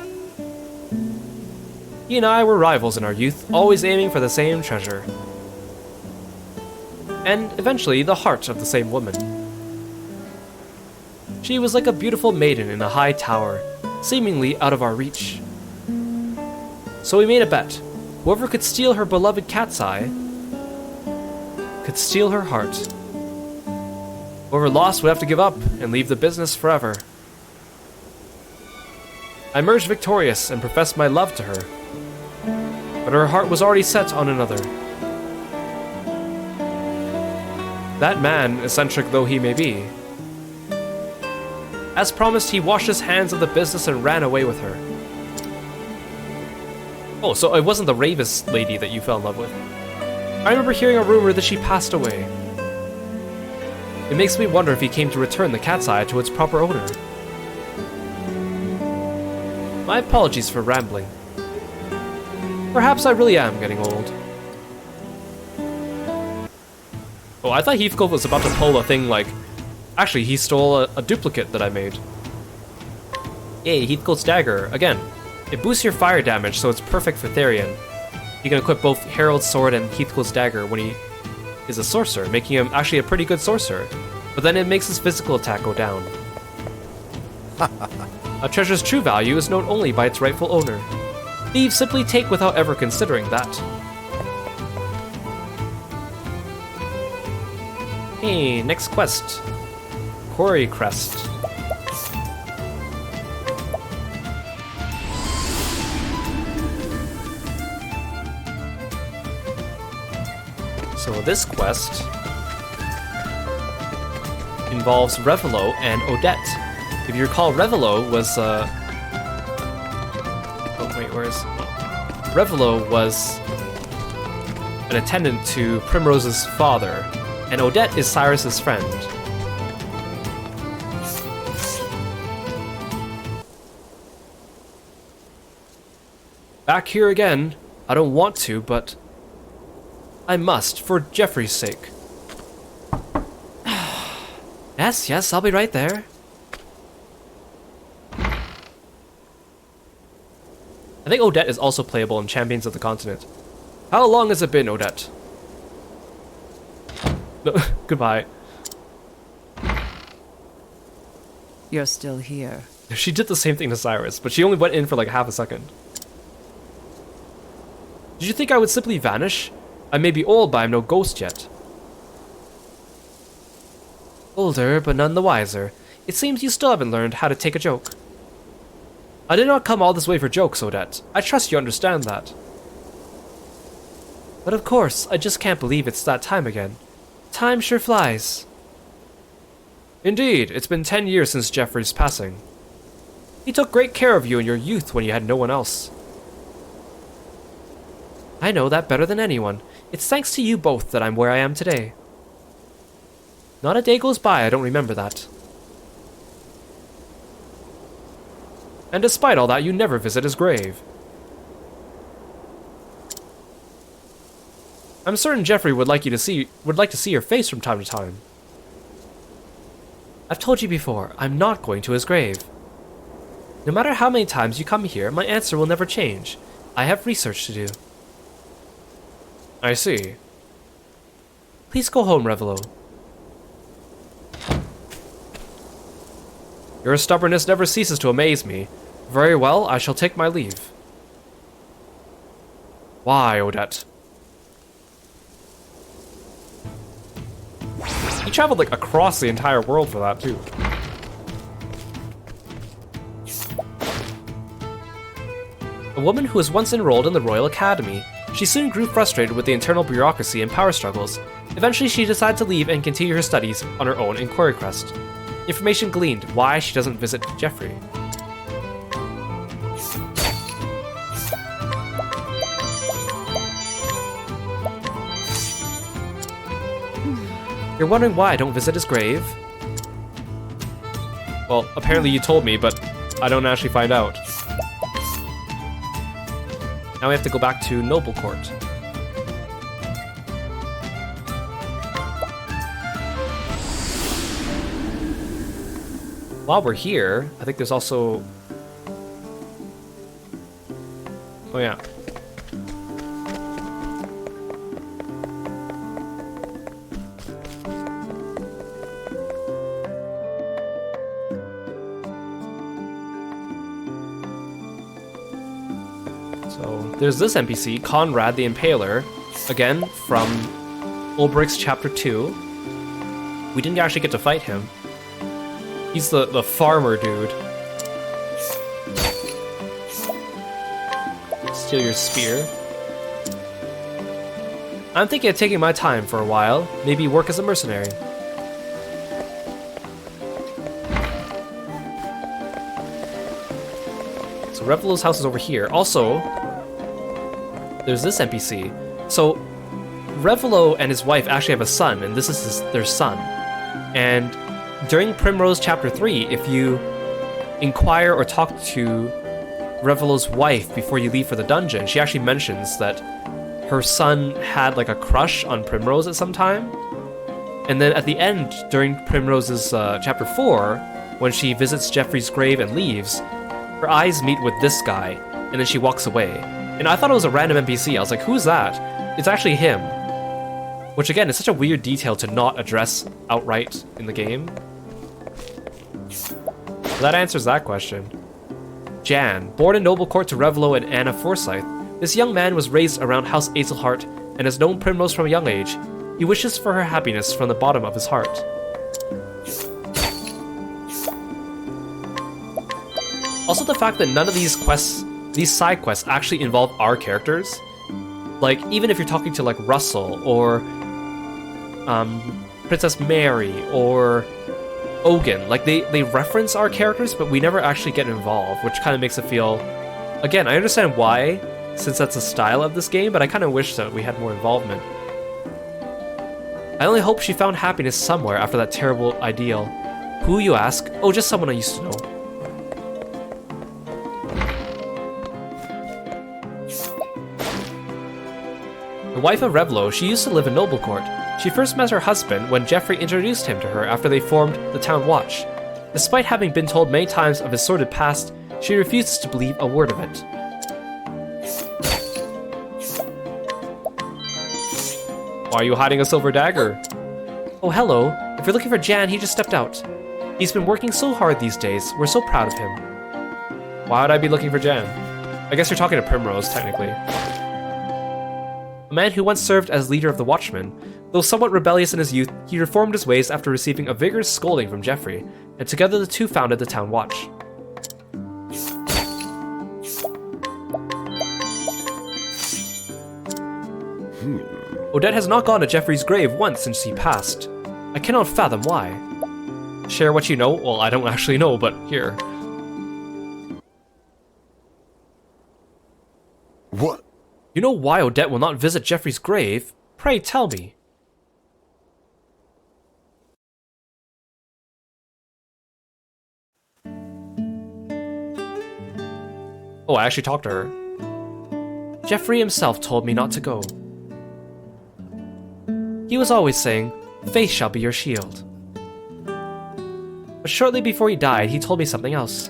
He and I were rivals in our youth, always aiming for the same treasure. And eventually, the heart of the same woman. She was like a beautiful maiden in a high tower, seemingly out of our reach. So we made a bet. Whoever could steal her beloved cat's eye could steal her heart. Whoever lost would have to give up and leave the business forever. I emerged victorious and professed my love to her, but her heart was already set on another. That man, eccentric though he may be, as promised, he washed his hands of the business and ran away with her. Oh, so it wasn't the Ravis lady that you fell in love with. I remember hearing a rumor that she passed away. It makes me wonder if he came to return the cat's eye to its proper owner. My apologies for rambling. Perhaps I really am getting old. Oh, I thought Heathcote was about to pull a thing like... Actually, he stole a duplicate that I made. Yay, Heathcote's dagger. Again, it boosts your fire damage, so it's perfect for Therian. You can equip both Harold's sword and Heathcote's dagger when he is a sorcerer, making him actually a pretty good sorcerer. But then it makes his physical attack go down. A treasure's true value is known only by its rightful owner. Thieves simply take without ever considering that. Hey, next quest. Quarry Crest. So this quest involves Revelo and Odette. If you recall, Revelo was oh wait, where is Revelo was an attendant to Primrose's father, and Odette is Cyrus's friend. Back here again. I don't want to, but I must, for Jeffrey's sake. Yes, I'll be right there. I think Odette is also playable in Champions of the Continent. How long has it been, Odette? No, goodbye. You're still here. She did the same thing to Cyrus, but she only went in for like half a second. Did you think I would simply vanish? I may be old, but I'm no ghost yet. Older, but none the wiser. It seems you still haven't learned how to take a joke. I did not come all this way for jokes, Odette. I trust you understand that. But of course, I just can't believe it's that time again. Time sure flies. Indeed, it's been 10 years since Jeffrey's passing. He took great care of you in your youth when you had no one else. I know that better than anyone. It's thanks to you both that I'm where I am today. Not a day goes by I don't remember that. And despite all that, you never visit his grave. I'm certain Jeffrey would like to see your face from time to time. I've told you before, I'm not going to his grave. No matter how many times you come here, my answer will never change. I have research to do. I see. Please go home, Revelo. Your stubbornness never ceases to amaze me. Very well, I shall take my leave. Why, Odette? He traveled like across the entire world for that too. A woman who was once enrolled in the Royal Academy. She soon grew frustrated with the internal bureaucracy and power struggles. Eventually, she decided to leave and continue her studies on her own in Quarry Crest. Information gleaned why she doesn't visit Jeffrey. You're wondering why I don't visit his grave? Well, apparently you told me, but I don't actually find out. Now we have to go back to Noble Court. While we're here, I think there's also... Oh yeah. So there's this NPC, Conrad the Impaler, again from Ulbricht's Chapter 2. We didn't actually get to fight him. He's the farmer dude. Steal your spear. I'm thinking of taking my time for a while, maybe work as a mercenary. So Revelo's house is over here. Also, there's this NPC. So Revelo and his wife actually have a son, and this is their son. And during Primrose Chapter 3, if you inquire or talk to Revelo's wife before you leave for the dungeon, she actually mentions that her son had like a crush on Primrose at some time. And then at the end, during Primrose's Chapter 4, when she visits Jeffrey's grave and leaves, her eyes meet with this guy, and then she walks away. And I thought it was a random NPC. I was like, who's that? It's actually him. Which again, is such a weird detail to not address outright in the game. So that answers that question. Jan, born in Noble Court to Revelo and Anna Forsyth, this young man was raised around House Azelhart and has known Primrose from a young age. He wishes for her happiness from the bottom of his heart. Also the fact that none of these quests, these side quests actually involve our characters. Like, even if you're talking to like Russell or Princess Mary or Ogun, like they reference our characters, but we never actually get involved, which kind of makes it feel... Again, I understand why, since that's the style of this game, but I kind of wish that we had more involvement. I only hope she found happiness somewhere after that terrible ideal. Who, you ask? Oh, just someone I used to know. The wife of Revlo, she used to live in Noblecourt. She first met her husband when Geoffrey introduced him to her after they formed the Town Watch. Despite having been told many times of his sordid past, she refuses to believe a word of it. Why are you hiding a silver dagger? Oh, hello. If you're looking for Jan, he just stepped out. He's been working so hard these days. We're so proud of him. Why would I be looking for Jan? I guess you're talking to Primrose, technically. A man who once served as leader of the Watchmen, though somewhat rebellious in his youth, he reformed his ways after receiving a vigorous scolding from Geoffrey, and together the two founded the Town Watch. Odette has not gone to Geoffrey's grave once since he passed. I cannot fathom why. Share what you know? Well, I don't actually know, but here. What? You know why Odette will not visit Geoffrey's grave? Pray tell me. Oh, I actually talked to her. Geoffrey himself told me not to go. He was always saying, "Faith shall be your shield." But shortly before he died, he told me something else.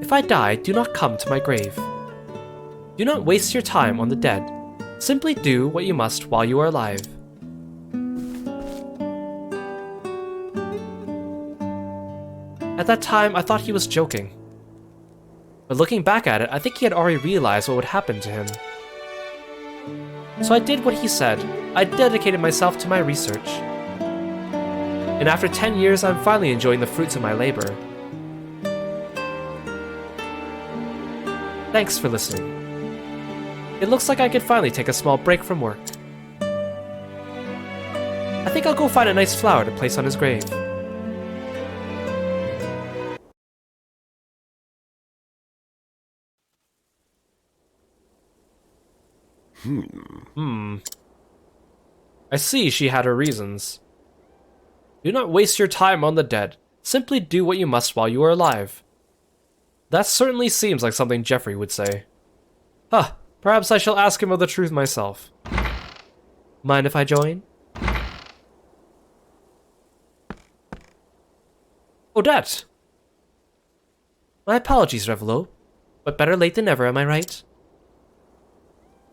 If I die, do not come to my grave. Do not waste your time on the dead. Simply do what you must while you are alive. At that time, I thought he was joking. But looking back at it, I think he had already realized what would happen to him. So I did what he said. I dedicated myself to my research. And after 10 years, I'm finally enjoying the fruits of my labor. Thanks for listening. It looks like I could finally take a small break from work. I think I'll go find a nice flower to place on his grave. I see she had her reasons. Do not waste your time on the dead. Simply do what you must while you are alive. That certainly seems like something Geoffrey would say. Huh, perhaps I shall ask him of the truth myself. Mind if I join? Odette! My apologies, Revelo, but better late than never, am I right?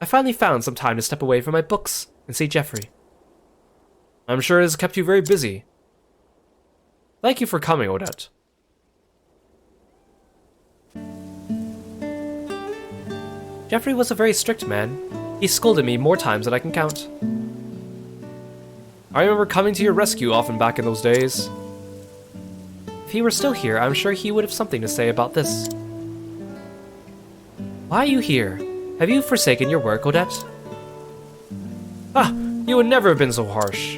I finally found some time to step away from my books and see Geoffrey. I'm sure it has kept you very busy. Thank you for coming, Odette. Geoffrey was a very strict man. He scolded me more times than I can count. I remember coming to your rescue often back in those days. If he were still here, I'm sure he would have something to say about this. Why are you here? Have you forsaken your work, Odette? Ah, you would never have been so harsh.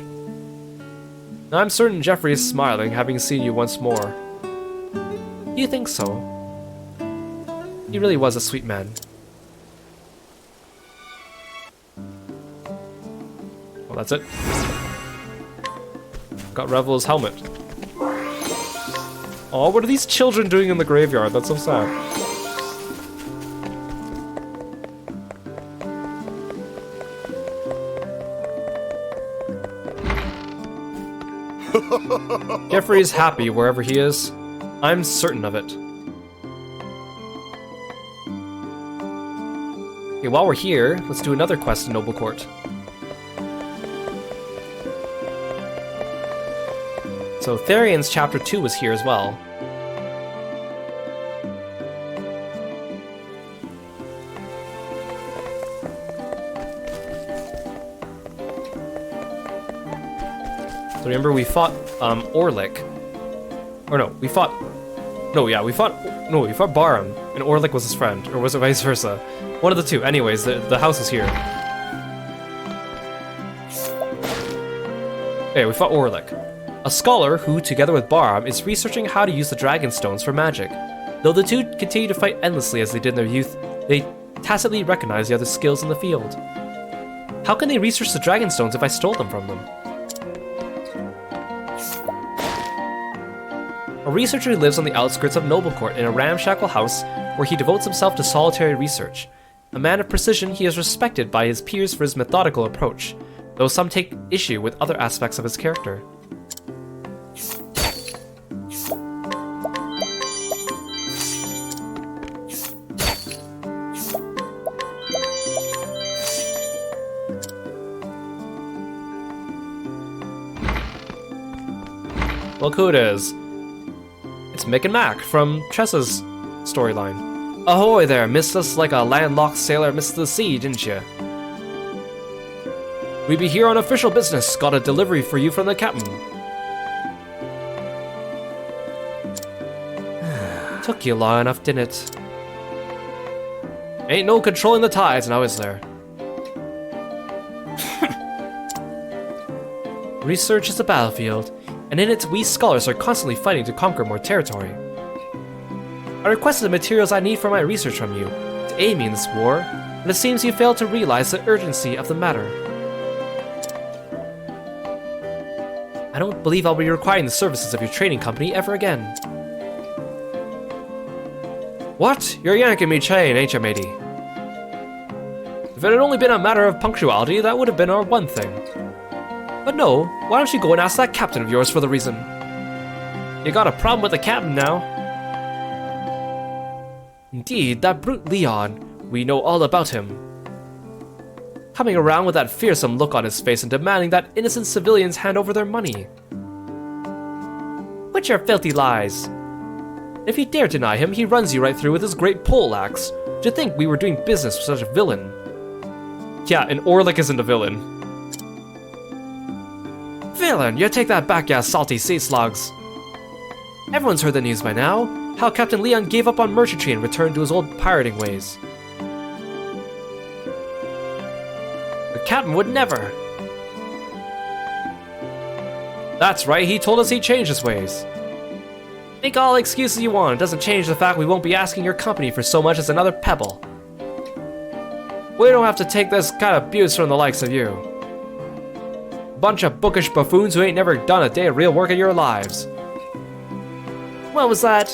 I'm certain Geoffrey is smiling, having seen you once more. You think so? He really was a sweet man. Well, that's it. Got Revel's helmet. Oh, what are these children doing in the graveyard? That's so sad. Geoffrey is happy wherever he is. I'm certain of it. Okay, while we're here, let's do another quest in Noblecourt. So Therian's chapter 2 was here as well. So remember we fought Orlick. Or no, we fought No, yeah, we fought Barum, and Orlik was his friend, or was it vice versa? One of the two. Anyways, the house is here. Okay, we fought Orlik, a scholar who, together with Barum, is researching how to use the Dragon Stones for magic. Though the two continue to fight endlessly as they did in their youth, they tacitly recognize the other's skills in the field. How can they research the Dragon Stones if I stole them from them? A researcher lives on the outskirts of Noblecourt in a ramshackle house where he devotes himself to solitary research. A man of precision, he is respected by his peers for his methodical approach, though some take issue with other aspects of his character. Look who it is. It's Mick and Mac from Tressa's storyline. Ahoy there, missed us like a landlocked sailor missed the sea, didn't you? We be here on official business, got a delivery for you from the captain. Took you long enough, didn't it? Ain't no controlling the tides now, is there? Research is a battlefield, and in it we scholars are constantly fighting to conquer more territory. I requested the materials I need for my research from you, to aid me in this war, but it seems you failed to realize the urgency of the matter. I don't believe I'll be requiring the services of your trading company ever again. What? You're yanking me chain, ain't ya, matey? If it had only been a matter of punctuality, that would have been our one thing. But no, why don't you go and ask that captain of yours for the reason? You got a problem with the captain now. Indeed, that brute Leon, we know all about him. Coming around with that fearsome look on his face and demanding that innocent civilians hand over their money. Quit your filthy lies. If you dare deny him, he runs you right through with his great poleaxe. To think we were doing business with such a villain. Yeah, and Orlik isn't a villain. Villain, you take that back, ya salty sea slugs. Everyone's heard the news by now. How Captain Leon gave up on merchantry and returned to his old pirating ways. The captain would never. That's right, he told us he'd change his ways. Make all excuses you want, it doesn't change the fact we won't be asking your company for so much as another pebble. We don't have to take this kind of abuse from the likes of you. Bunch of bookish buffoons who ain't never done a day of real work in your lives. What was that?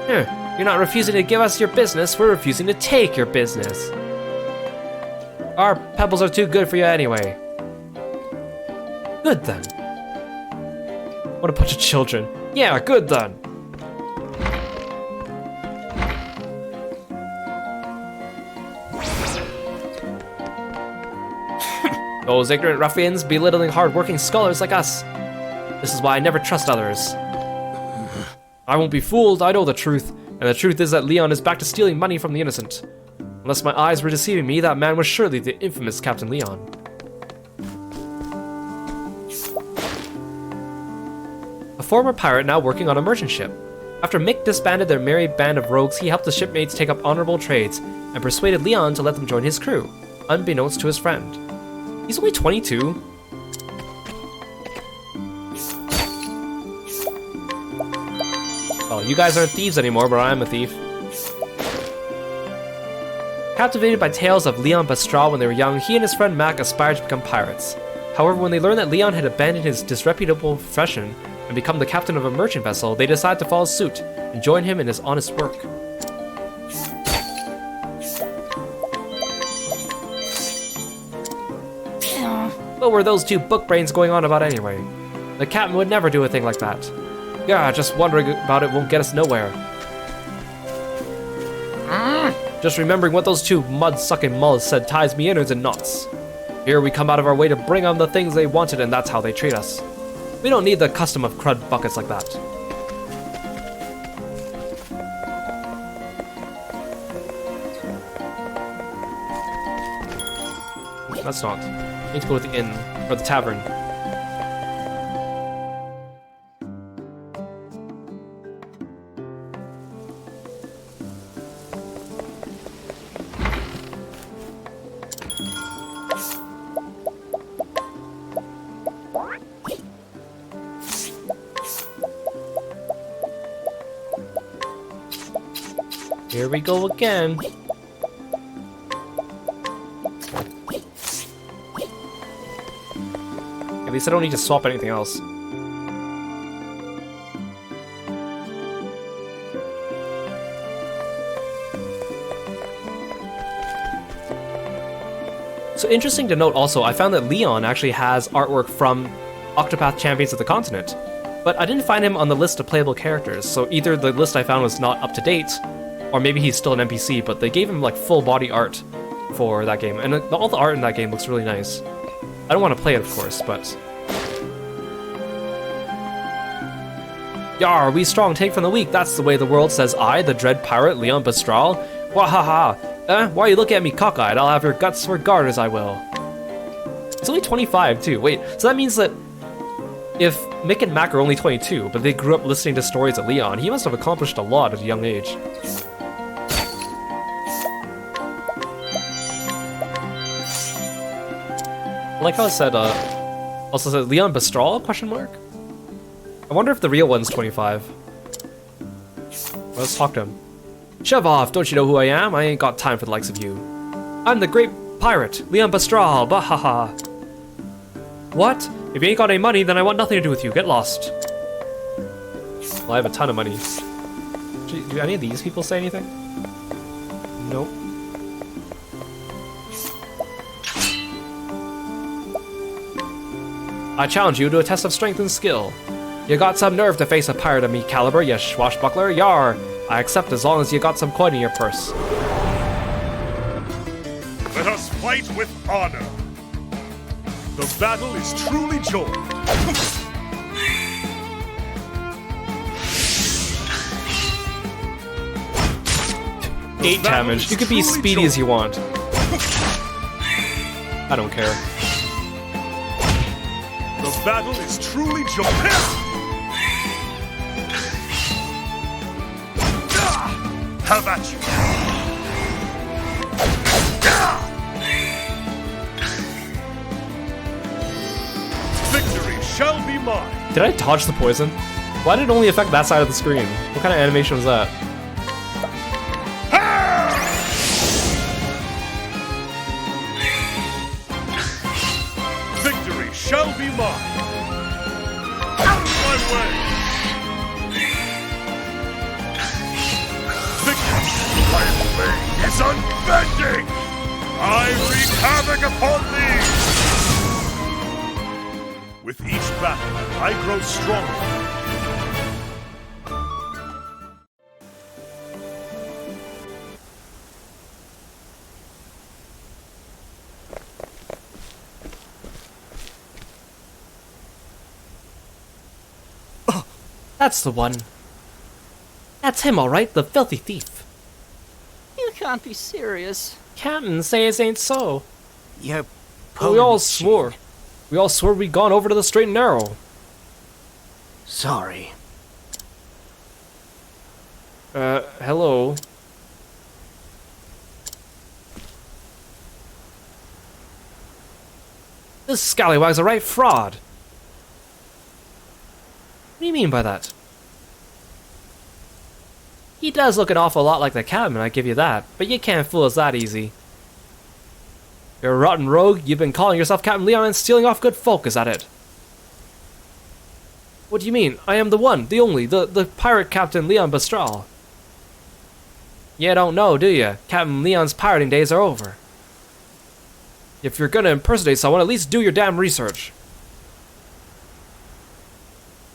You're not refusing to give us your business, we're refusing to take your business. Our pebbles are too good for you anyway. Good then. What a bunch of children. Yeah, good then. Those ignorant ruffians belittling hard-working scholars like us. This is why I never trust others. I won't be fooled, I know the truth. And the truth is that Leon is back to stealing money from the innocent. Unless my eyes were deceiving me, that man was surely the infamous Captain Leon. A former pirate now working on a merchant ship. After Mick disbanded their merry band of rogues, he helped the shipmates take up honorable trades and persuaded Leon to let them join his crew, unbeknownst to his friend. He's only 22. Well, you guys aren't thieves anymore, but I'm a thief. Captivated by tales of Leon Bastral when they were young, he and his friend Mac aspired to become pirates. However, when they learned that Leon had abandoned his disreputable profession and become the captain of a merchant vessel, they decided to follow suit and join him in his honest work. What were those two book brains going on about anyway? The captain would never do a thing like that. Yeah, just wondering about it won't get us nowhere. Just remembering what those two mud-sucking mulls said ties me innards and knots. Here we come out of our way to bring them the things they wanted, and that's how they treat us. We don't need the custom of crud buckets like that. That's not. I need to go to the inn, or the tavern. Here we go again. At least I don't need to swap anything else. So interesting to note also, I found that Leon actually has artwork from Octopath Champions of the Continent, but I didn't find him on the list of playable characters, so either the list I found was not up to date, or maybe he's still an NPC, but they gave him like full body art for that game, and all the art in that game looks really nice. I don't want to play it, of course, but... Yar, we strong take from the weak, that's the way the world, says I, the dread pirate Leon Bastral. Wahaha! Why you look at me cockeyed? I'll have your guts for garters, I will. It's only 25 too, wait, so that means that if Mick and Mac are only 22, but they grew up listening to stories of Leon, he must have accomplished a lot at a young age. I like how it said, also said Leon Bastral, question mark? I wonder if the real one's 25. Well, let's talk to him. Shove off, don't you know who I am? I ain't got time for the likes of you. I'm the great pirate, Leon Bastral, bahaha. What? If you ain't got any money, then I want nothing to do with you, get lost. Well, I have a ton of money. Do any of these people say anything? Nope. I challenge you to a test of strength and skill. You got some nerve to face a pirate of me caliber, you swashbuckler, yar! I accept as long as you got some coin in your purse. Let us fight with honor. The battle is truly joined. 8 damage. You could be speedy as you want. I don't care. The battle is truly joined. How about you? Victory shall be mine. Did I dodge the poison? Why did it only affect that side of the screen? What kind of animation was that? Victory shall be mine. Out of my way. My blade is unbending! I wreak havoc upon thee! With each battle, I grow stronger. That's the one. That's him, all right, the filthy thief. You can't be serious. Captain says ain't so. You're We all swore. We all swore we'd gone over to the straight and narrow. Sorry. Hello. This scallywag's a right fraud. What do you mean by that? He does look an awful lot like the captain, I give you that, but you can't fool us that easy. You're a rotten rogue, you've been calling yourself Captain Leon and stealing off good folk, is that it? What do you mean? I am the one, the only, the pirate Captain Leon Bastral. You don't know, do you? Captain Leon's pirating days are over. If you're gonna impersonate someone, at least do your damn research.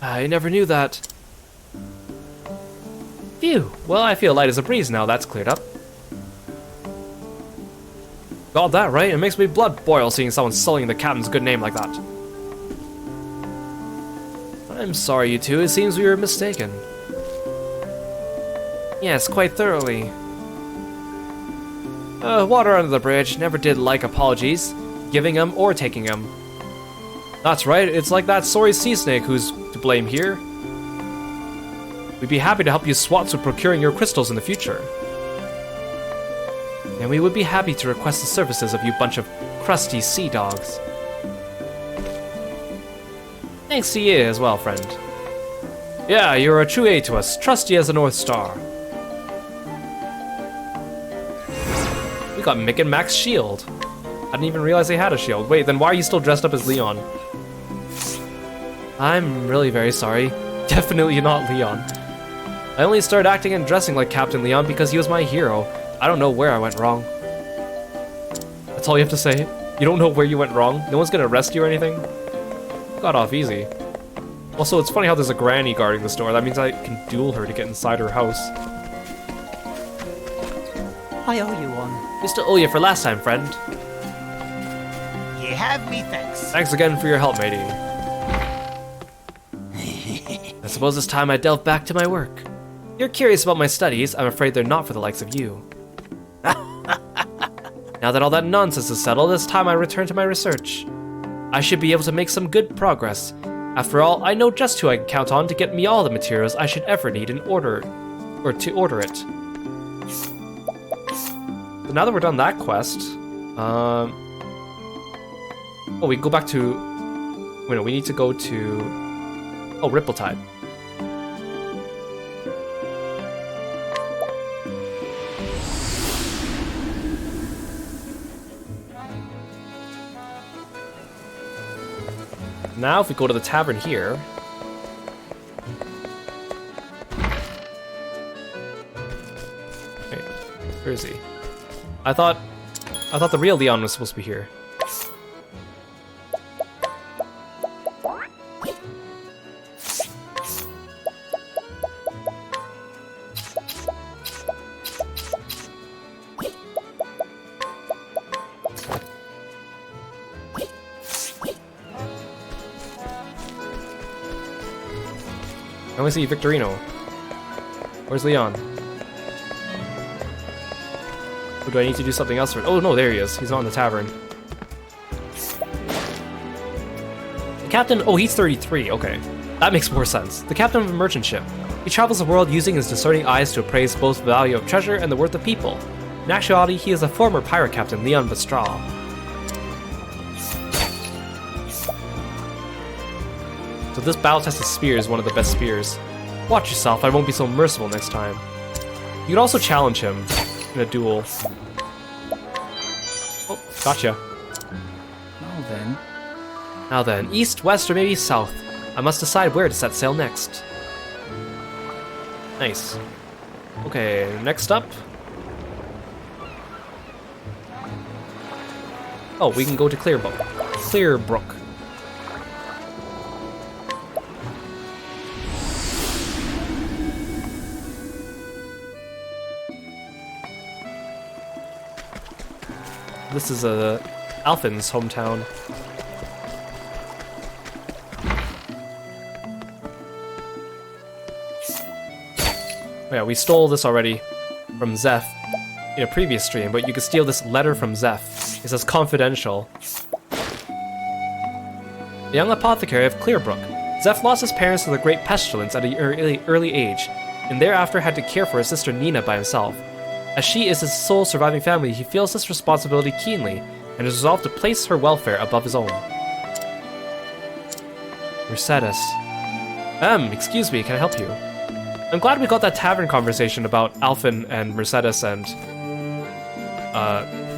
I never knew that. Phew, well I feel light as a breeze now that's cleared up. Got that right, it makes me blood boil seeing someone sullying the captain's good name like that. I'm sorry you two, it seems we were mistaken. Yes, quite thoroughly. Water under the bridge, never did like apologies, giving them or taking them. That's right, it's like that sorry sea snake who's to blame here. We'd be happy to help you swats with procuring your crystals in the future. And we would be happy to request the services of you bunch of crusty sea dogs. Thanks to you as well, friend. Yeah, you're a true aid to us, trusty as a North Star. You got Mick and Mac's shield. I didn't even realize they had a shield. Wait, then why are you still dressed up as Leon? I'm really very sorry. Definitely not Leon. I only started acting and dressing like Captain Leon because he was my hero. I don't know where I went wrong. That's all you have to say? You don't know where you went wrong? No one's gonna arrest you or anything? Got off easy. Also, it's funny how there's a granny guarding the store. That means I can duel her to get inside her house. I owe you one. We still owe you for last time, friend. You have me, thanks. Thanks again for your help, matey. I suppose it's time I delve back to my work. You're curious about my studies. I'm afraid they're not for the likes of you. Now that all that nonsense is settled, it's time I return to my research. I should be able to make some good progress. After all, I know just who I can count on to get me all the materials I should ever need in order, or to order it. So now that we're done that quest, oh, we can go back to, wait, no, we need to go to, oh, Ripple-Tide. Now, if we go to the tavern here... Wait, where is he? I thought the real Leon was supposed to be here. I only see Victorino. Where's Leon? Or do I need to do something else for it? Oh no, there he is. He's not in the tavern. The captain, oh, he's 33, okay. That makes more sense. The captain of a merchant ship. He travels the world using his discerning eyes to appraise both the value of treasure and the worth of people. In actuality, he is a former pirate captain, Leon Vestral. So this battle-tested spear is one of the best spears. Watch yourself, I won't be so merciful next time. You can also challenge him in a duel. Oh, gotcha. Now then, east, west, or maybe south. I must decide where to set sail next. Nice. Okay, next up. Oh, we can go to Clearbrook. Clearbrook. This is Alphen's hometown. Oh yeah, we stole this already from Zeph in a previous stream, but you can steal this letter from Zeph. It says confidential. The young apothecary of Clearbrook. Zeph lost his parents to the Great Pestilence at an early age, and thereafter had to care for his sister Nina by himself. As she is his sole surviving family, he feels this responsibility keenly, and is resolved to place her welfare above his own. Mercedes. Excuse me, can I help you? I'm glad we got that tavern conversation about Alphen and Mercedes and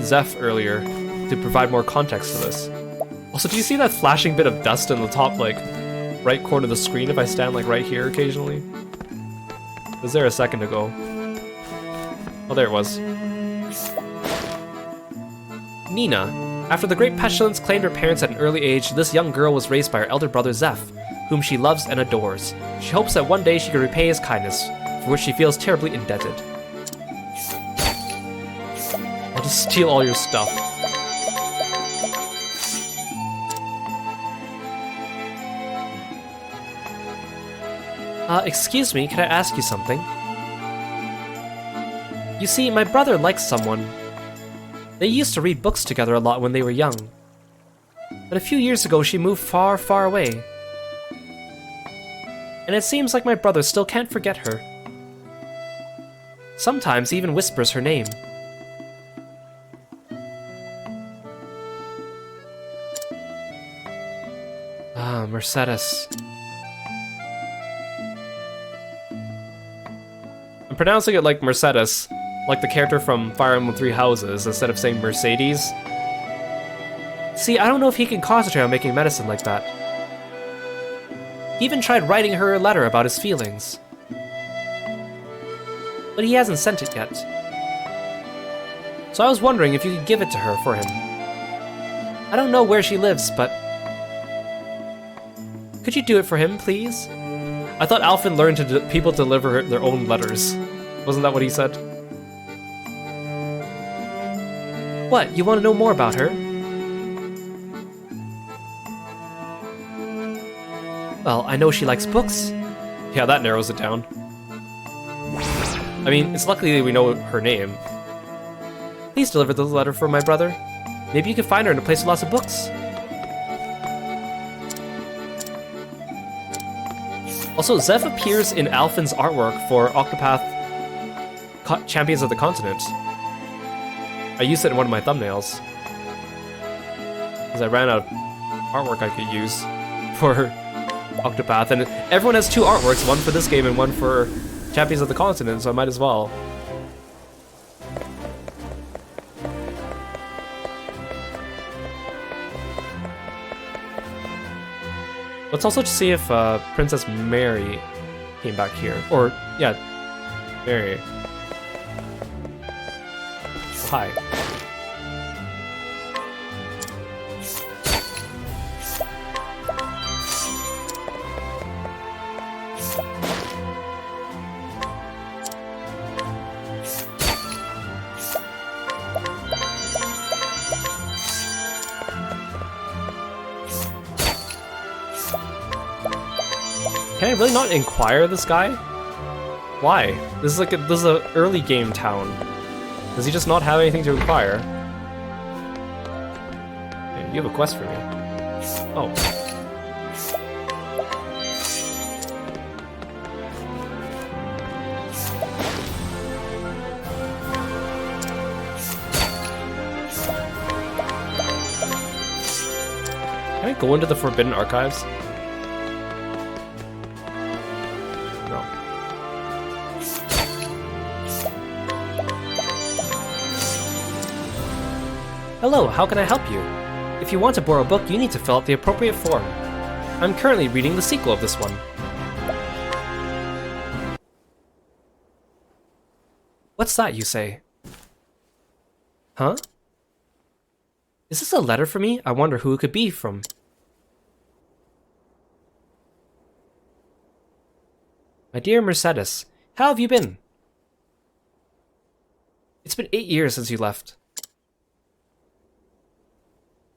Zeph earlier to provide more context to this. Also, do you see that flashing bit of dust in the top, like, right corner of the screen if I stand, like, right here occasionally? It was there a second ago. Oh, there it was. Nina. After the Great Pestilence claimed her parents at an early age, this young girl was raised by her elder brother Zeph, whom she loves and adores. She hopes that one day she can repay his kindness, for which she feels terribly indebted. I'll just steal all your stuff. Excuse me, can I ask you something? You see, my brother likes someone. They used to read books together a lot when they were young. But a few years ago, she moved far, far away. And it seems like my brother still can't forget her. Sometimes he even whispers her name. Ah, Mercedes. I'm pronouncing it like Mercedes, Like the character from Fire Emblem Three Houses, instead of saying Mercedes. See, I don't know if he can concentrate on making medicine like that. He even tried writing her a letter about his feelings. But he hasn't sent it yet. So I was wondering if you could give it to her for him. I don't know where she lives, but... Could you do it for him, please? I thought Alphen learned people deliver their own letters. Wasn't that what he said? What, you want to know more about her? Well, I know she likes books. Yeah, that narrows it down. I mean, it's lucky we know her name. Please deliver the letter for my brother. Maybe you can find her in a place with lots of books. Also, Zeph appears in Alphen's artwork for Octopath Champions of the Continent. I used it in one of my thumbnails. Because I ran out of artwork I could use for Octopath, and everyone has two artworks, one for this game and one for Champions of the Continent, so I might as well. Let's also see if Princess Mary came back here. Or, yeah, Mary. Oh, hi. Can I really not inquire this guy? Why? This is like this is an early game town. Does he just not have anything to inquire? Hey, you have a quest for me. Oh. Can I go into the Forbidden Archives? Hello, how can I help you? If you want to borrow a book, you need to fill out the appropriate form. I'm currently reading the sequel of this one. What's that, you say? Huh? Is this a letter for me? I wonder who it could be from. My dear Mercedes, how have you been? It's been 8 years since you left.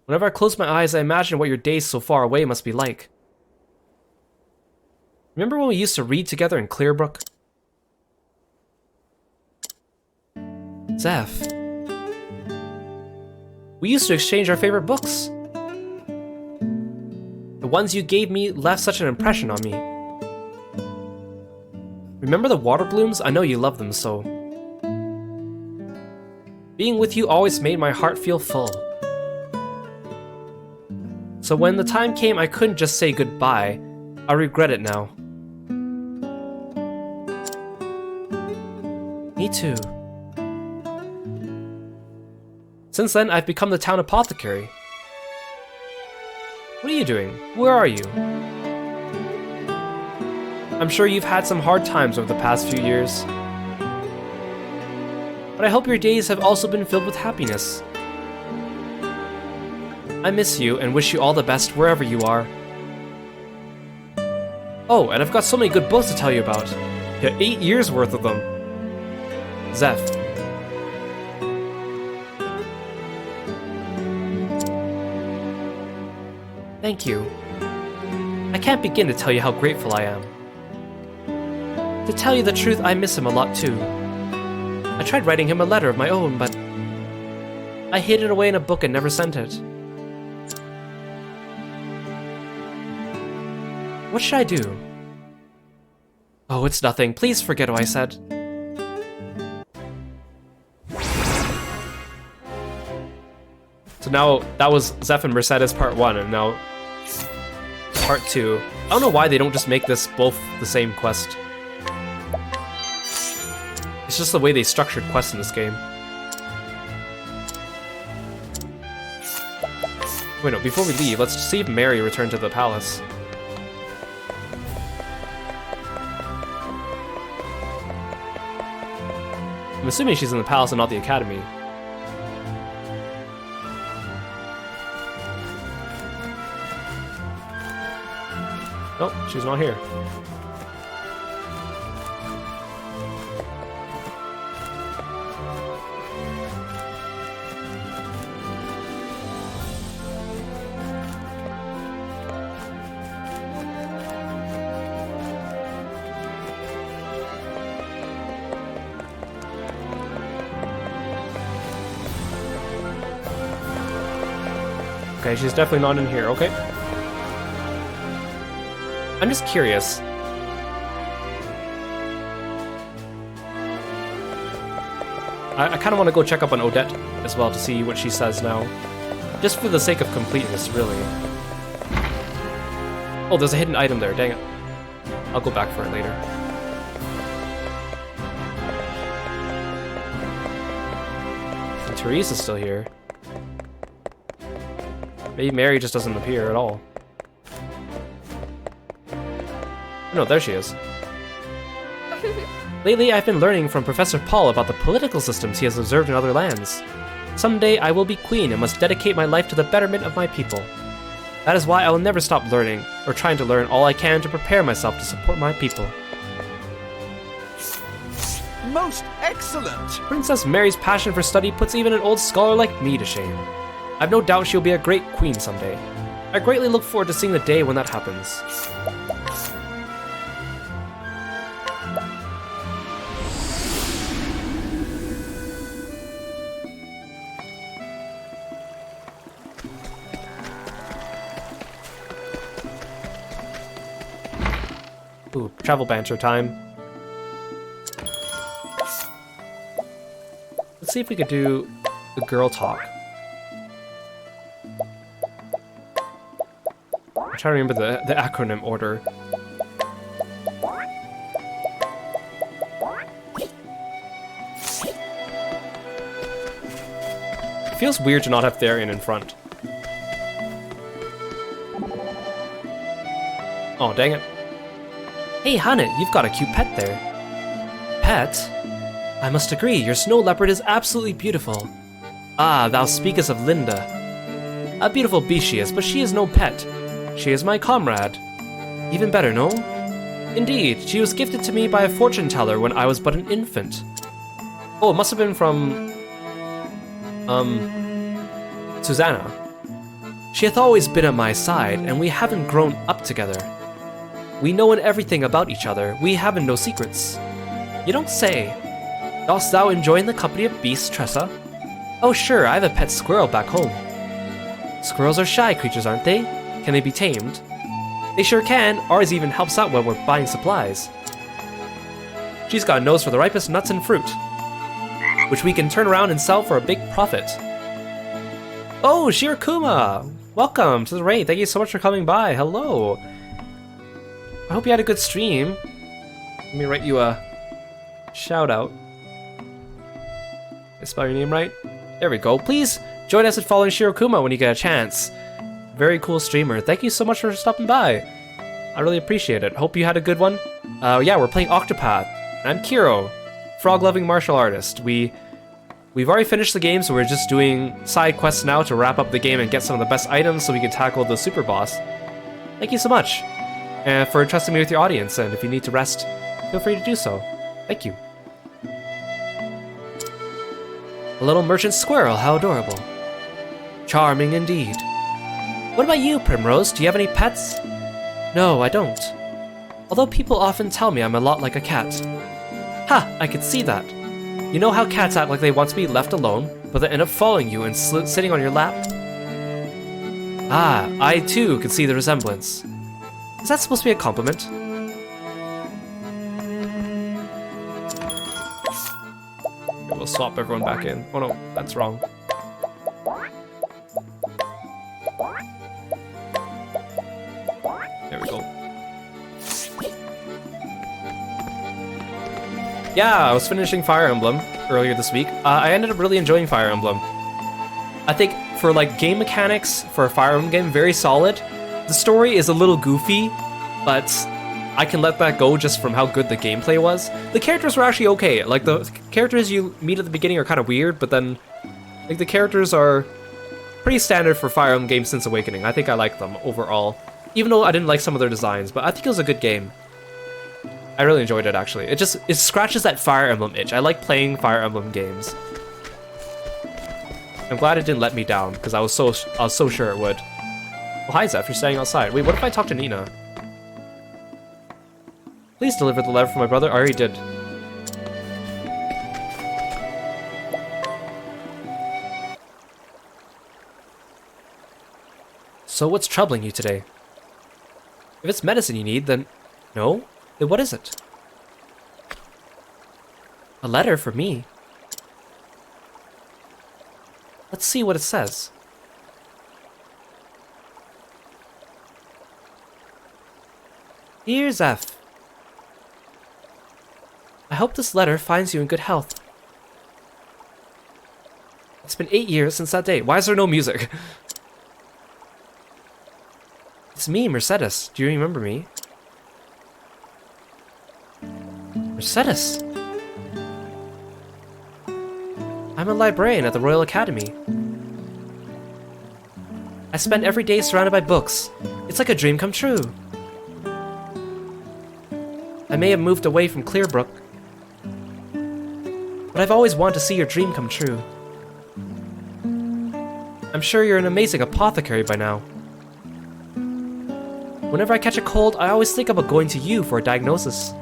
Whenever I close my eyes, I imagine what your days so far away must be like. Remember when we used to read together in Clearbrook? Zeph. We used to exchange our favorite books. The ones you gave me left such an impression on me. Remember the water blooms? I know you love them so. Being with you always made my heart feel full. So when the time came I couldn't just say goodbye, I regret it now. Me too. Since then, I've become the town apothecary. What are you doing? Where are you? I'm sure you've had some hard times over the past few years. But I hope your days have also been filled with happiness. I miss you and wish you all the best wherever you are. Oh, and I've got so many good books to tell you about. Yeah, 8 years worth of them. Zeph. Thank you. I can't begin to tell you how grateful I am. To tell you the truth, I miss him a lot too. I tried writing him a letter of my own, but I hid it away in a book and never sent it. What should I do? Oh, it's nothing. Please forget what I said. So now, that was Zeph and Mercedes part 1, and now part 2. I don't know why they don't just make this both the same quest. It's just the way they structured quests in this game. Wait, no, before we leave, let's see if Mary returned to the palace. I'm assuming she's in the palace and not the academy. Nope, she's not here. Okay, she's definitely not in here, okay. I'm just curious. I kind of want to go check up on Odette as well to see what she says now. Just for the sake of completeness, really. Oh, there's a hidden item there, dang it. I'll go back for it later. And Therese is still here. Maybe Mary just doesn't appear at all. No, there she is. Lately, I've been learning from Professor Paul about the political systems he has observed in other lands. Someday, I will be queen and must dedicate my life to the betterment of my people. That is why I will never stop learning, or trying to learn all I can to prepare myself to support my people. Most excellent! Princess Mary's passion for study puts even an old scholar like me to shame. I've no doubt she'll be a great queen someday. I greatly look forward to seeing the day when that happens. Ooh, travel banter time. Let's see if we could do the girl talk. I'm trying to remember the acronym order. It feels weird to not have Therian in front. Oh, dang it. Hey, Hannet, you've got a cute pet there. Pet? I must agree, your snow leopard is absolutely beautiful. Ah, thou speakest of Linda. A beautiful beast she is, but she is no pet. She is my comrade. Even better, no? Indeed, she was gifted to me by a fortune teller when I was but an infant. Oh, it must have been from... Susanna. She hath always been at my side, and we haven't grown up together. We know everything about each other, we haven't no secrets. You don't say. Dost thou enjoy the company of beasts, Tressa? Oh sure, I have a pet squirrel back home. Squirrels are shy creatures, aren't they? Can they be tamed? They sure can, ours even helps out when we're buying supplies. She's got a nose for the ripest nuts and fruit, which we can turn around and sell for a big profit. Oh, Shirokuma! Welcome to the raid, thank you so much for coming by, hello! I hope you had a good stream. Let me write you a shout out. Did I spell your name right? There we go. Please join us in following Shirokuma when you get a chance. Very cool streamer. Thank you so much for stopping by. I really appreciate it. Hope you had a good one. Yeah, we're playing Octopath. I'm Kiro, frog-loving martial artist. We've already finished the game, so we're just doing side quests now to wrap up the game and get some of the best items so we can tackle the super boss. Thank you so much. For trusting me with your audience, and if you need to rest, feel free to do so. Thank you. A little merchant squirrel, how adorable. Charming indeed. What about you, Primrose? Do you have any pets? No, I don't. Although people often tell me I'm a lot like a cat. Ha! I could see that. You know how cats act like they want to be left alone, but they end up following you and sitting on your lap? Ah, I too could see the resemblance. Is that supposed to be a compliment? We'll swap everyone back in. Oh no, that's wrong. There we go. Yeah, I was finishing Fire Emblem earlier this week. I ended up really enjoying Fire Emblem. I think for like game mechanics for a Fire Emblem game, very solid. The story is a little goofy, but I can let that go just from how good the gameplay was. The characters were actually okay. Like the characters you meet at the beginning are kind of weird, but then like the characters are pretty standard for Fire Emblem games since Awakening. I think I like them overall, even though I didn't like some of their designs, but I think it was a good game. I really enjoyed it actually. It scratches that Fire Emblem itch. I like playing Fire Emblem games. I'm glad it didn't let me down because I was so sure it would. Well, hi Zeph, you're staying outside. Wait, what if I talk to Nina? Please deliver the letter for my brother. I already did. So what's troubling you today? If it's medicine you need, then no? Then what is it? A letter for me? Let's see what it says. Dear Zeph, I hope this letter finds you in good health. It's been 8 years since that day. Why is there no music? It's me, Mercedes. Do you remember me? Mercedes! I'm a librarian at the Royal Academy. I spend every day surrounded by books. It's like a dream come true. I may have moved away from Clearbrook, but I've always wanted to see your dream come true. I'm sure you're an amazing apothecary by now. Whenever I catch a cold, I always think about going to you for a diagnosis.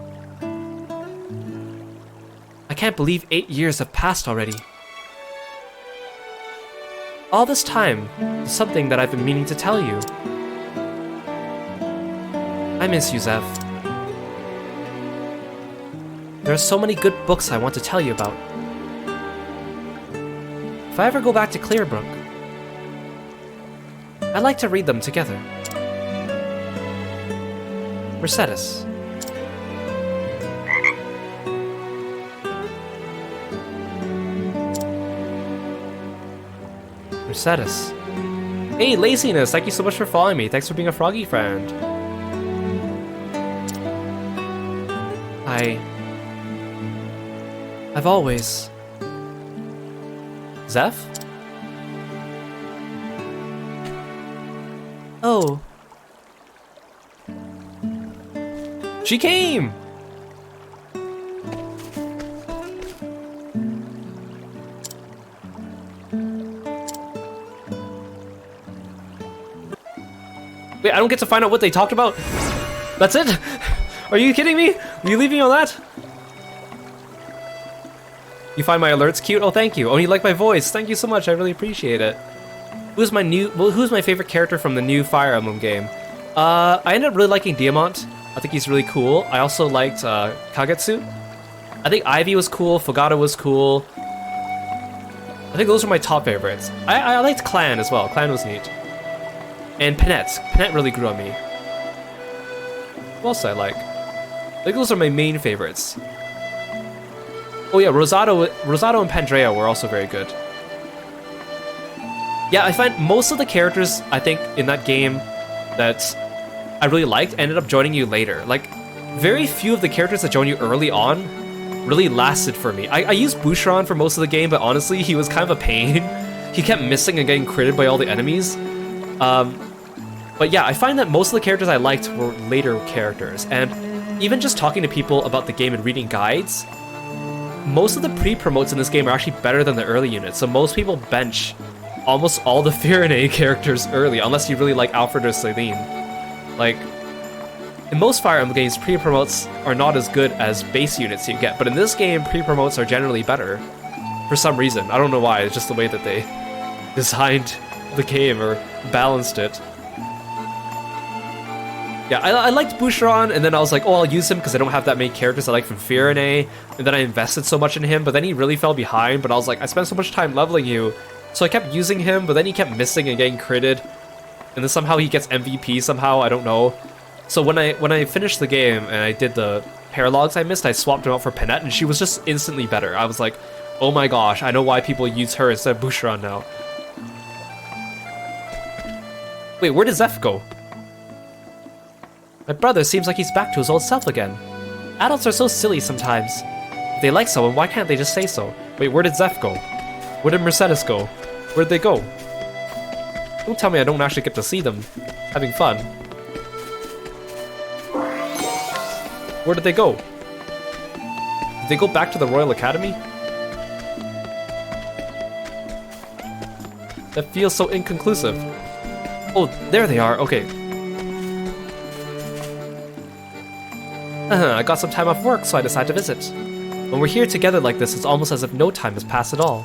I can't believe 8 years have passed already. All this time is something that I've been meaning to tell you. I miss you, Zev. There are so many good books I want to tell you about. If I ever go back to Clearbrook, I'd like to read them together. Mercedes. Mercedes. Hey, Laziness! Thank you so much for following me. Thanks for being a froggy friend. I've always... Zeph? Oh. She came! Wait, I don't get to find out what they talked about? That's it? Are you kidding me? Are you leaving me on that? You find my alerts cute? Oh, thank you. Oh, you like my voice? Thank you so much. I really appreciate it. Who's my favorite character from the new Fire Emblem game? I ended up really liking Diamant. I think he's really cool. I also liked Kagetsu. I think Ivy was cool. Fogata was cool. I think those are my top favorites. I liked Clan as well. Clan was neat. And Panette. Panette really grew on me. Who else did I like? I think those are my main favorites. Oh yeah, Rosado and Pandrea were also very good. Yeah, I find most of the characters, I think, in that game that I really liked ended up joining you later. Like, very few of the characters that joined you early on really lasted for me. I used Boucheron for most of the game, but honestly, he was kind of a pain. He kept missing and getting critted by all the enemies. But yeah, I find that most of the characters I liked were later characters, and even just talking to people about the game and reading guides, most of the pre-promotes in this game are actually better than the early units, so most people bench almost all the Firene characters early, unless you really like Alfred or Celine. Like, in most Fire Emblem games, pre-promotes are not as good as base units you get, but in this game, pre-promotes are generally better. For some reason. I don't know why, it's just the way that they designed the game or balanced it. Yeah, I liked Boucheron, and then I was like, oh, I'll use him because I don't have that many characters I like from Firene, and then I invested so much in him, but then he really fell behind, but I was like, I spent so much time leveling you, so I kept using him, but then he kept missing and getting critted, and then somehow he gets MVP somehow, I don't know. So when I finished the game, and I did the paralogs I missed, I swapped him out for Panette, and she was just instantly better. I was like, oh my gosh, I know why people use her instead of Boucheron now. Wait, where did Zeph go? My brother seems like he's back to his old self again. Adults are so silly sometimes. If they like someone, why can't they just say so? Wait, where did Zeph go? Where did Mercedes go? Where'd they go? Don't tell me I don't actually get to see them having fun. Where did they go? Did they go back to the Royal Academy? That feels so inconclusive. Oh, there they are, okay. I got some time off work, so I decided to visit. When we're here together like this, it's almost as if no time has passed at all.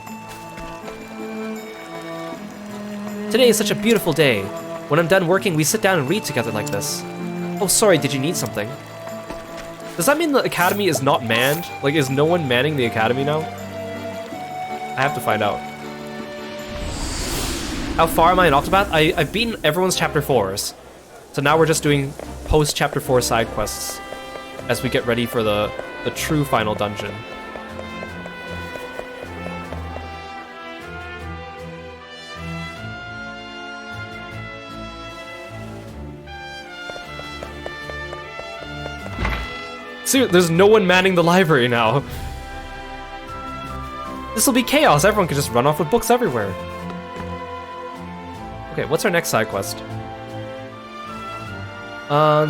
Today is such a beautiful day. When I'm done working, we sit down and read together like this. Oh, sorry, did you need something? Does that mean the academy is not manned? Like, is no one manning the academy now? I have to find out. How far am I in Octopath? I've beaten everyone's chapter 4s. So now we're just doing post-chapter 4 side quests as we get ready for the true final dungeon. See, there's no one manning the library now. This will be chaos. Everyone can just run off with books everywhere. Okay, what's our next side quest?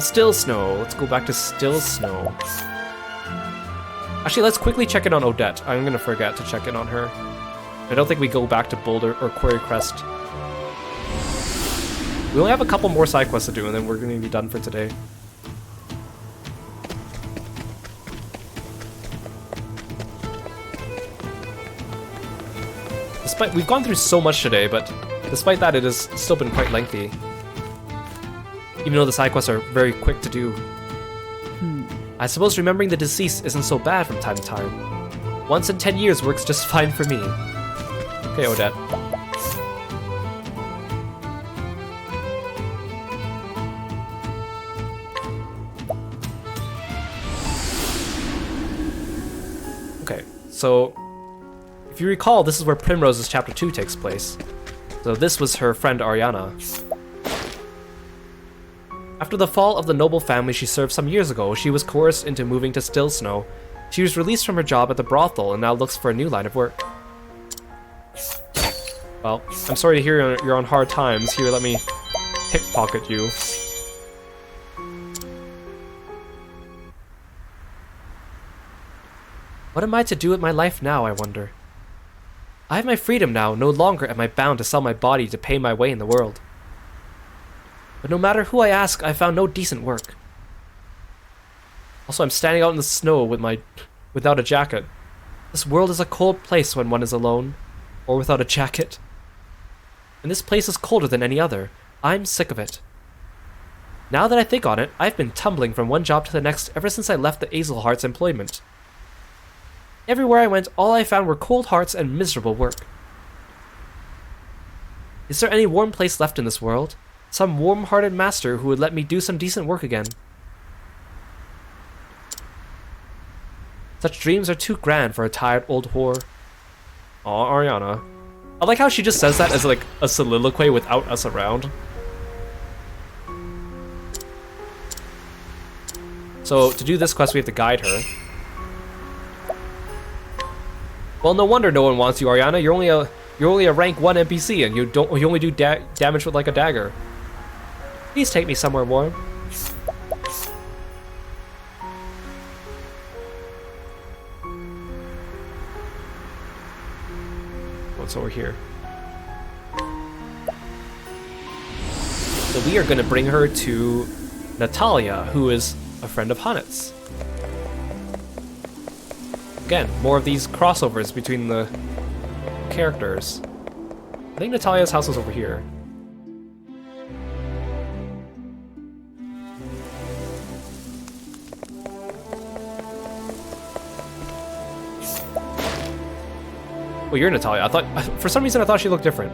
Still Snow. Let's go back to Still Snow. Actually, let's quickly check in on Odette. I'm gonna forget to check in on her. I don't think we go back to Boulder or Quarry Crest. We only have a couple more side quests to do, and then we're gonna be done for today. We've gone through so much today, but despite that, it has still been quite lengthy. Even though the side quests are very quick to do. I suppose remembering the deceased isn't so bad from time to time. Once in 10 years works just fine for me. Okay, Odette. Okay, so if you recall, this is where Primrose's chapter 2 takes place. So this was her friend Ariana. After the fall of the noble family she served some years ago, she was coerced into moving to Still Snow. She was released from her job at the brothel and now looks for a new line of work. Well, I'm sorry to hear you're on hard times. Here, let me pickpocket you. What am I to do with my life now, I wonder? I have my freedom now, no longer am I bound to sell my body to pay my way in the world. But no matter who I ask, I found no decent work. Also, I'm standing out in the snow without a jacket. This world is a cold place when one is alone, or without a jacket. And this place is colder than any other. I'm sick of it. Now that I think on it, I've been tumbling from one job to the next ever since I left the Azelhart's employment. Everywhere I went, all I found were cold hearts and miserable work. Is there any warm place left in this world? Some warm-hearted master who would let me do some decent work again? Such dreams are too grand for a tired old whore. Aw, Ariana. I like how she just says that as like a soliloquy without us around. So to do this quest, we have to guide her. Well, no wonder no one wants you, Ariana. You're only a rank 1 NPC, and you only do damage with like a dagger. Please take me somewhere warm. What's over here? So we are going to bring her to Natalia, who is a friend of Hanet's. Again, more of these crossovers between the characters. I think Natalia's house is over here. Well, you're Natalia. For some reason I thought she looked different.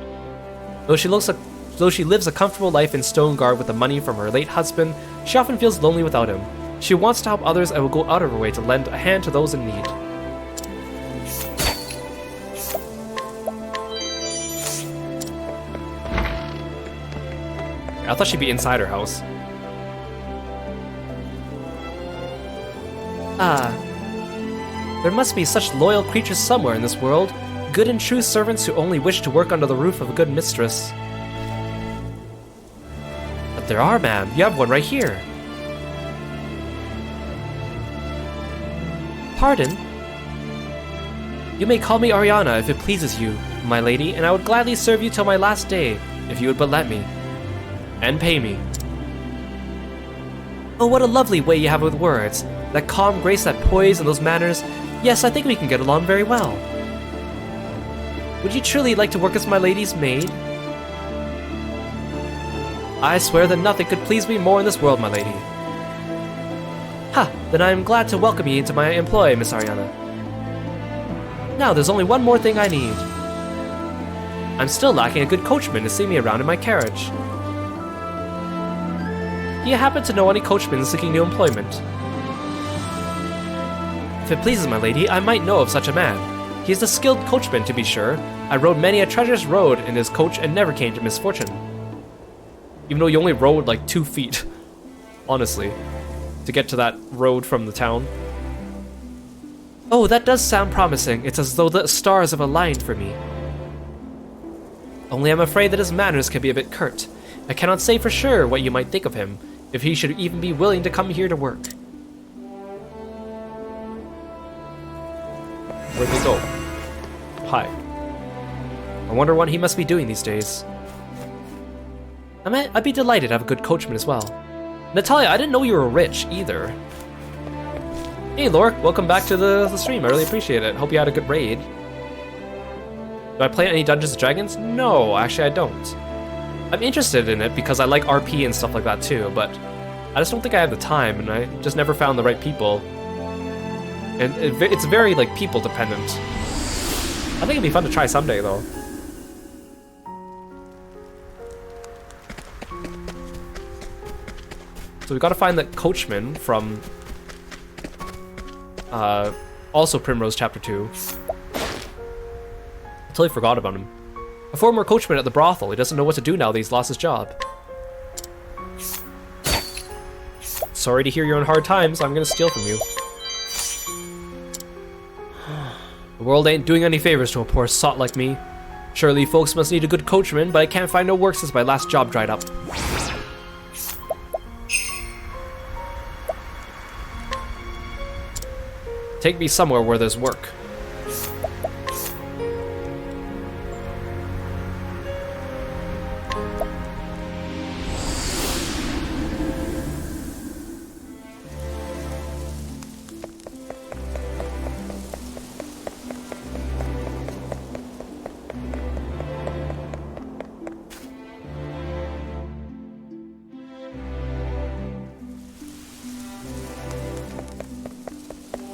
Though she lives a comfortable life in Stoneguard with the money from her late husband, she often feels lonely without him. She wants to help others and will go out of her way to lend a hand to those in need. I thought she'd be inside her house. Ah. There must be such loyal creatures somewhere in this world. Good and true servants who only wish to work under the roof of a good mistress. But there are, ma'am. You have one right here. Pardon? You may call me Ariana if it pleases you, my lady, and I would gladly serve you till my last day, if you would but let me. And pay me. Oh, what a lovely way you have with words. That calm grace, that poise, and those manners. Yes, I think we can get along very well. Would you truly like to work as my lady's maid? I swear that nothing could please me more in this world, my lady. Ha! Then I am glad to welcome you into my employ, Miss Ariana. Now, there's only one more thing I need. I'm still lacking a good coachman to see me around in my carriage. Do you happen to know any coachmen seeking new employment? If it pleases my lady, I might know of such a man. He is a skilled coachman, to be sure. I rode many a treacherous road in his coach and never came to misfortune. Even though you only rode like 2 feet, honestly, to get to that road from the town. Oh, that does sound promising. It's as though the stars have aligned for me. Only I'm afraid that his manners can be a bit curt. I cannot say for sure what you might think of him, if he should even be willing to come here to work. Where'd they go? Hi. I wonder what he must be doing these days. I'd be delighted to have a good coachman as well. Natalia, I didn't know you were rich either. Hey Lork, welcome back to the stream. I really appreciate it. Hope you had a good raid. Do I play any Dungeons & Dragons? No, actually I don't. I'm interested in it because I like RP and stuff like that too, but I just don't think I have the time, and I just never found the right people. And it's very, like, people dependent. I think it'd be fun to try someday, though. So we gotta find that coachman from, also Primrose Chapter 2. I totally forgot about him. A former coachman at the brothel. He doesn't know what to do now that he's lost his job. Sorry to hear you're in hard times. I'm gonna steal from you. The world ain't doing any favors to a poor sot like me. Surely folks must need a good coachman, but I can't find no work since my last job dried up. Take me somewhere where there's work.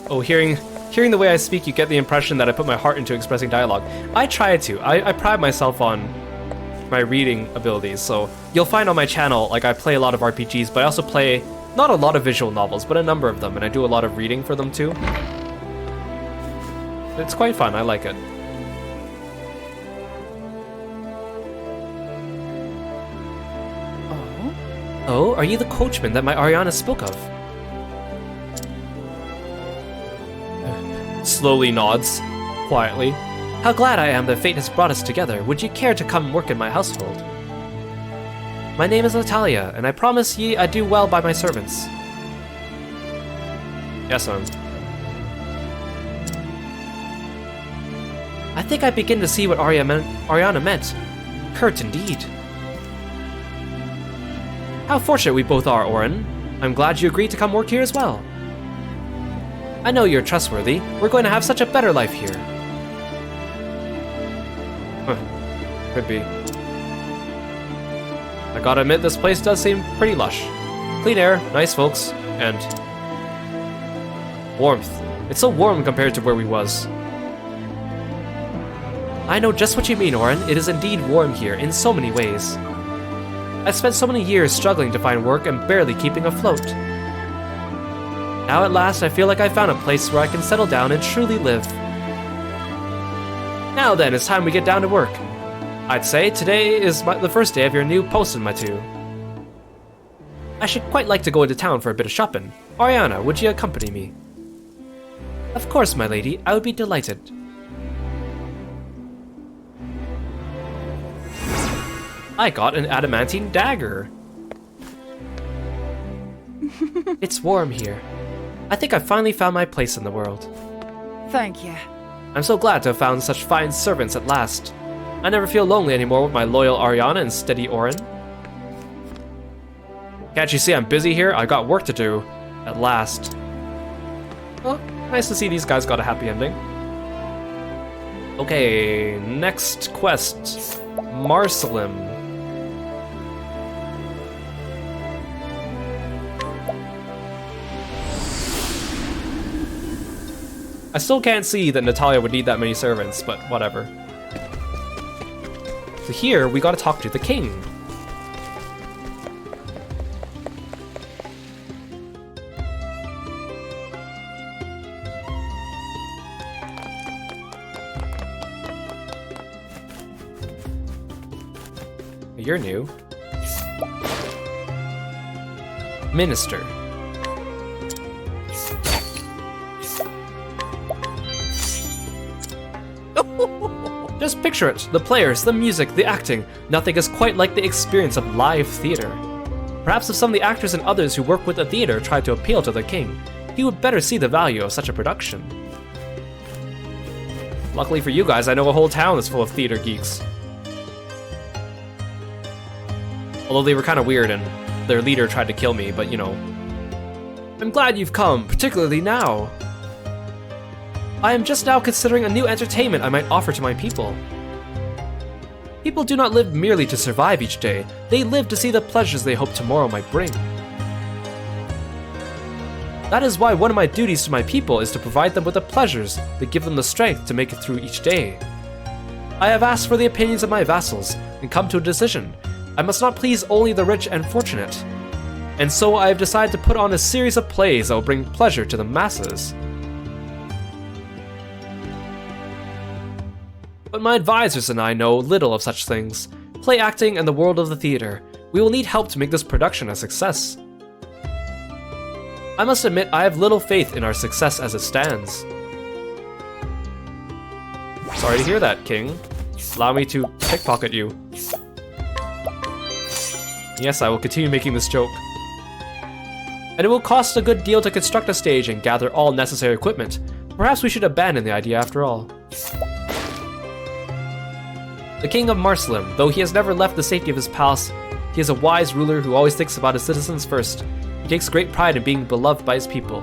Oh, hearing the way I speak, you get the impression that I put my heart into expressing dialogue. I try to. I pride myself on my reading abilities, so you'll find on my channel, like, I play a lot of RPGs, but I also play not a lot of visual novels, but a number of them, and I do a lot of reading for them too. It's quite fun. I like it. Oh, are you the coachman that my Ariana spoke of? Slowly nods, quietly. How glad I am that fate has brought us together. Would you care to come work in my household? My name is Natalia, and I promise ye I do well by my servants. Yes, son. I think I begin to see what Ariana meant. Curt indeed. How fortunate we both are, Orin. I'm glad you agreed to come work here as well. I know you're trustworthy. We're going to have such a better life here. Huh. Could be. I gotta admit, this place does seem pretty lush. Clean air, nice folks, and warmth. It's so warm compared to where we was. I know just what you mean, Orin. It is indeed warm here, in so many ways. I spent so many years struggling to find work and barely keeping afloat. Now at last I feel like I found a place where I can settle down and truly live. Now then, it's time we get down to work. I'd say today is the first day of your new post in my two. I should quite like to go into town for a bit of shopping. Ariana, would you accompany me? Of course, my lady, I would be delighted. I got an adamantine dagger. It's warm here. I think I finally found my place in the world. Thank you. I'm so glad to have found such fine servants at last. I never feel lonely anymore with my loyal Ariana and steady Orin. Can't you see I'm busy here? I got work to do. At last. Well, nice to see these guys got a happy ending. Okay, next quest. Marcelim. I still can't see that Natalia would need that many servants, but whatever. So here, we gotta talk to the king. You're new. Minister. Just picture it, the players, the music, the acting. Nothing is quite like the experience of live theater. Perhaps if some of the actors and others who work with the theater tried to appeal to the king, he would better see the value of such a production. Luckily for you guys, I know a whole town is full of theater geeks. Although they were kind of weird and their leader tried to kill me, but you know. I'm glad you've come, particularly now. I am just now considering a new entertainment I might offer to my people. People do not live merely to survive each day, they live to see the pleasures they hope tomorrow might bring. That is why one of my duties to my people is to provide them with the pleasures that give them the strength to make it through each day. I have asked for the opinions of my vassals and come to a decision. I must not please only the rich and fortunate. And so I have decided to put on a series of plays that will bring pleasure to the masses. But my advisors and I know little of such things. Play acting and the world of the theater. We will need help to make this production a success. I must admit I have little faith in our success as it stands. Sorry to hear that, King. Allow me to pickpocket you. Yes, I will continue making this joke. And it will cost a good deal to construct a stage and gather all necessary equipment. Perhaps we should abandon the idea after all. The King of Marcelim, though he has never left the safety of his palace, he is a wise ruler who always thinks about his citizens first. He takes great pride in being beloved by his people.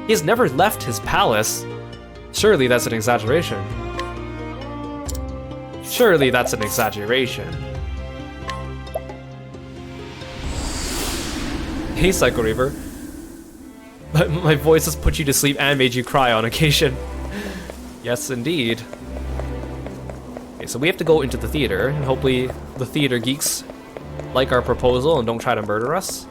He has never left his palace. Surely that's an exaggeration. Surely that's an exaggeration. Hey, Psycho Reaver. My voice has put you to sleep and made you cry on occasion. Yes, indeed. Okay, so we have to go into the theater, and hopefully the theater geeks like our proposal and don't try to murder us.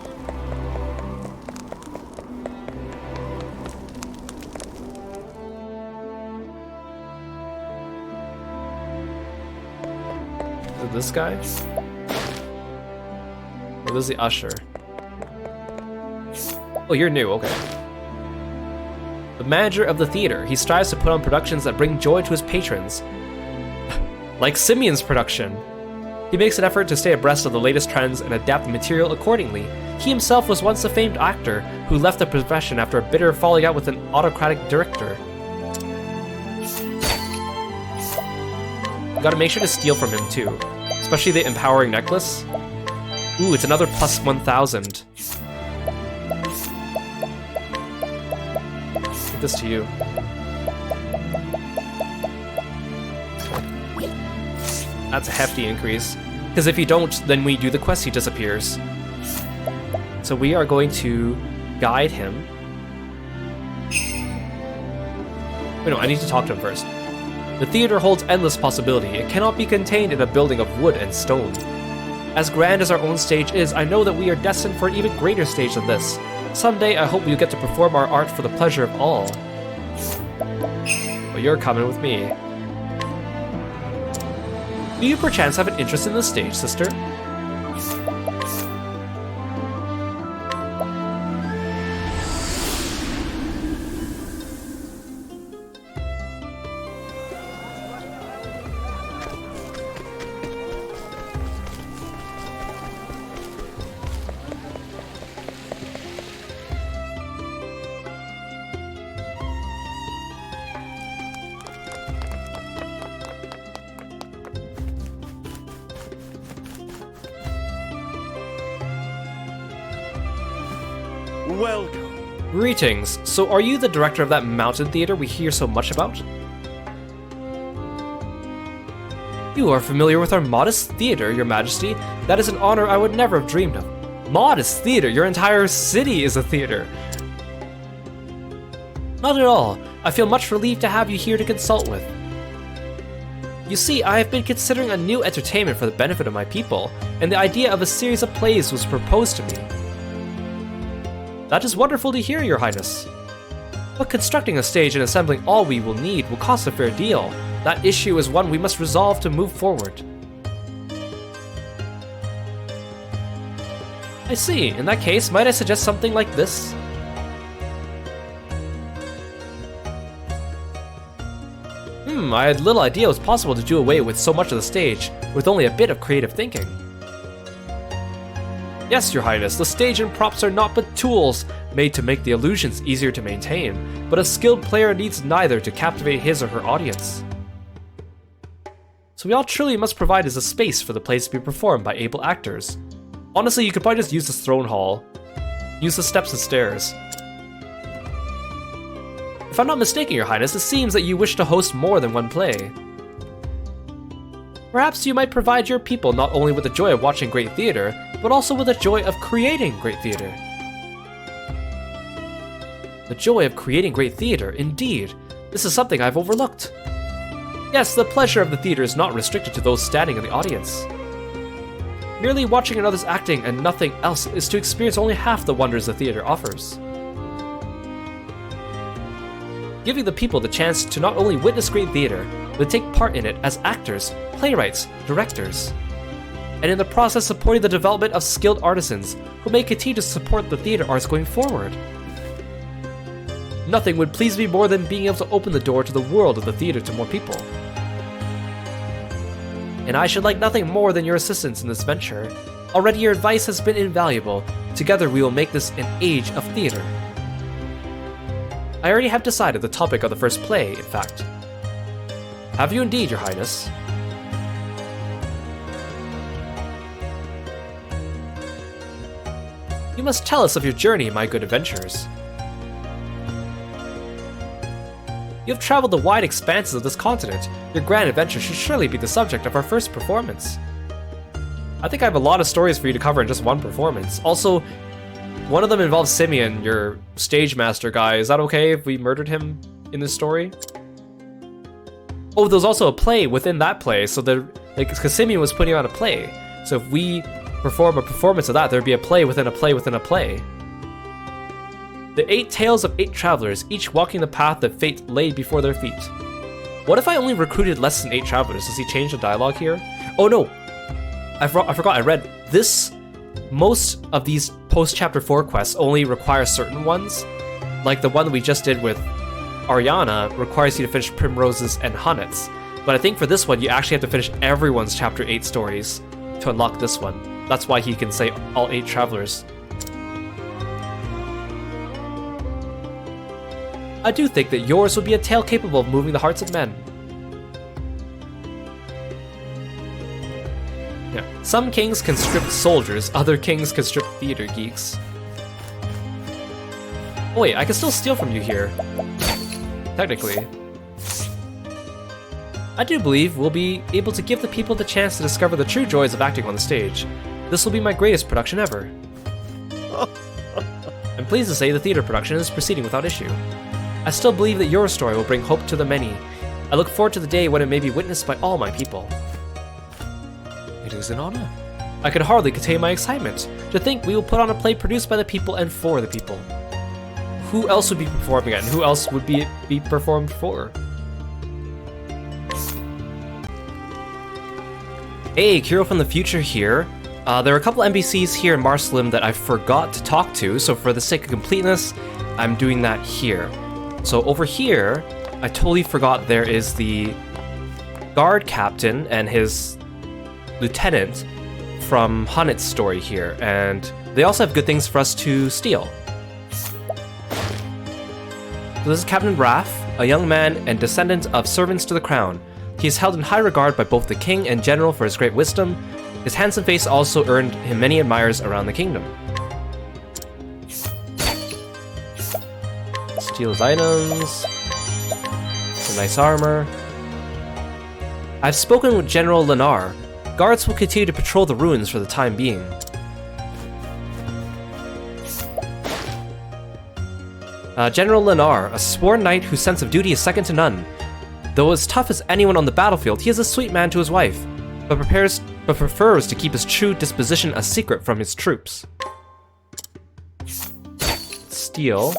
Is it this guy? Or this is the usher? Oh, you're new, okay. The manager of the theater. He strives to put on productions that bring joy to his patrons. Like Simeon's production. He makes an effort to stay abreast of the latest trends and adapt the material accordingly. He himself was once a famed actor who left the profession after a bitter falling out with an autocratic director. You gotta make sure to steal from him too, especially the empowering necklace. Ooh, it's another plus 1,000. Give this to you. That's a hefty increase. Because if you don't, then when you do the quest, he disappears. So we are going to guide him. Wait, no, I need to talk to him first. The theater holds endless possibility. It cannot be contained in a building of wood and stone. As grand as our own stage is, I know that we are destined for an even greater stage than this. Someday I hope we'll get to perform our art for the pleasure of all. Well, you're coming with me. Do you perchance have an interest in the stage, sister? Welcome. Greetings. So are you the director of that mountain theater we hear so much about? You are familiar with our modest theater, your majesty. That is an honor I would never have dreamed of. Modest theater? Your entire city is a theater. Not at all. I feel much relieved to have you here to consult with. You see, I have been considering a new entertainment for the benefit of my people, and the idea of a series of plays was proposed to me. That is wonderful to hear, your highness. But constructing a stage and assembling all we will need will cost a fair deal. That issue is one we must resolve to move forward. I see. In that case, might I suggest something like this? I had little idea it was possible to do away with so much of the stage with only a bit of creative thinking. Yes, your highness, the stage and props are not but tools made to make the illusions easier to maintain, but a skilled player needs neither to captivate his or her audience. So we all truly must provide is a space for the plays to be performed by able actors. Honestly, you could probably just use this throne hall. Use the steps and stairs. If I'm not mistaken, your highness, it seems that you wish to host more than one play. Perhaps you might provide your people not only with the joy of watching great theater, but also with the joy of creating great theater. The joy of creating great theater, indeed. This is something I've overlooked. Yes, the pleasure of the theater is not restricted to those standing in the audience. Merely watching another's acting and nothing else is to experience only half the wonders the theater offers. Giving the people the chance to not only witness great theater, but take part in it as actors, playwrights, directors, and in the process supporting the development of skilled artisans who may continue to support the theater arts going forward. Nothing would please me more than being able to open the door to the world of the theater to more people. And I should like nothing more than your assistance in this venture. Already your advice has been invaluable. Together we will make this an age of theater. I already have decided the topic of the first play, in fact. Have you indeed, your highness? You must tell us of your journey, my good adventurers. You have traveled the wide expanses of this continent. Your grand adventure should surely be the subject of our first performance. I think I have a lot of stories for you to cover in just one performance. Also, one of them involves Simeon, your stage master guy. Is that okay if we murdered him in this story? Oh, there's also a play within that play, so because Simeon was putting on a play. So if we perform a performance of that, there'd be a play within a play within a play. The 8 tales of 8 travelers, each walking the path that fate laid before their feet. What if I only recruited less than 8 travelers? Does he change the dialogue here? Oh no, I forgot, I read this. Most of these post-chapter 4 quests only require certain ones. Like the one that we just did with Ariana requires you to finish Primroses and Hunnets. But I think for this one, you actually have to finish everyone's chapter 8 stories to unlock this one. That's why he can say all 8 travelers. I do think that yours would be a tale capable of moving the hearts of men. Yeah. Some kings can strip soldiers, other kings can strip theater geeks. Oh wait, I can still steal from you here. Technically. I do believe we'll be able to give the people the chance to discover the true joys of acting on the stage. This will be my greatest production ever. I'm pleased to say the theater production is proceeding without issue. I still believe that your story will bring hope to the many. I look forward to the day when it may be witnessed by all my people. It is an honor. I could hardly contain my excitement. To think we will put on a play produced by the people and for the people. Who else would be performing it, and who else would be performed for? Hey, Kiro from the future here. There are a couple NPCs here in Marcelim that I forgot to talk to, so for the sake of completeness, I'm doing that here. So over here, I totally forgot there is the guard captain and his lieutenant from Hanet's story here, and they also have good things for us to steal. So this is Captain Raff, a young man and descendant of servants to the crown. He is held in high regard by both the king and general for his great wisdom. His handsome face also earned him many admirers around the kingdom. Steal his items. Some nice armor. I've spoken with General Lenar. Guards will continue to patrol the ruins for the time being. General Lenar, a sworn knight whose sense of duty is second to none. Though as tough as anyone on the battlefield, he is a sweet man to his wife, but prefers to keep his true disposition a secret from his troops. Steal.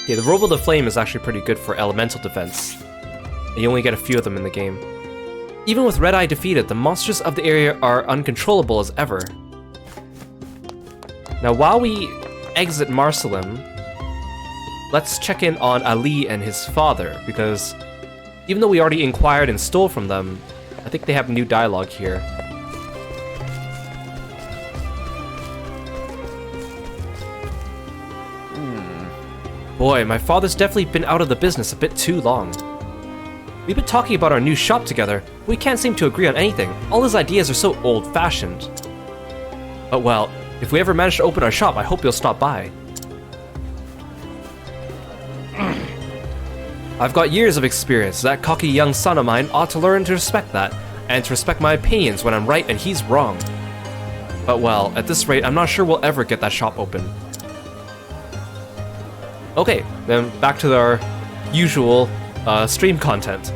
Okay, the Robe of the Flame is actually pretty good for elemental defense. You only get a few of them in the game. Even with Red Eye defeated, the monsters of the area are uncontrollable as ever. Now while we exit Marcelim, let's check in on Ali and his father, because even though we already inquired and stole from them, I think they have new dialogue here. Boy, my father's definitely been out of the business a bit too long. We've been talking about our new shop together, but we can't seem to agree on anything. All his ideas are so old-fashioned. But well, if we ever manage to open our shop, I hope you'll stop by. I've got years of experience. That cocky young son of mine ought to learn to respect that, and to respect my opinions when I'm right and he's wrong. But well, at this rate, I'm not sure we'll ever get that shop open. Okay, then back to our usual stream content.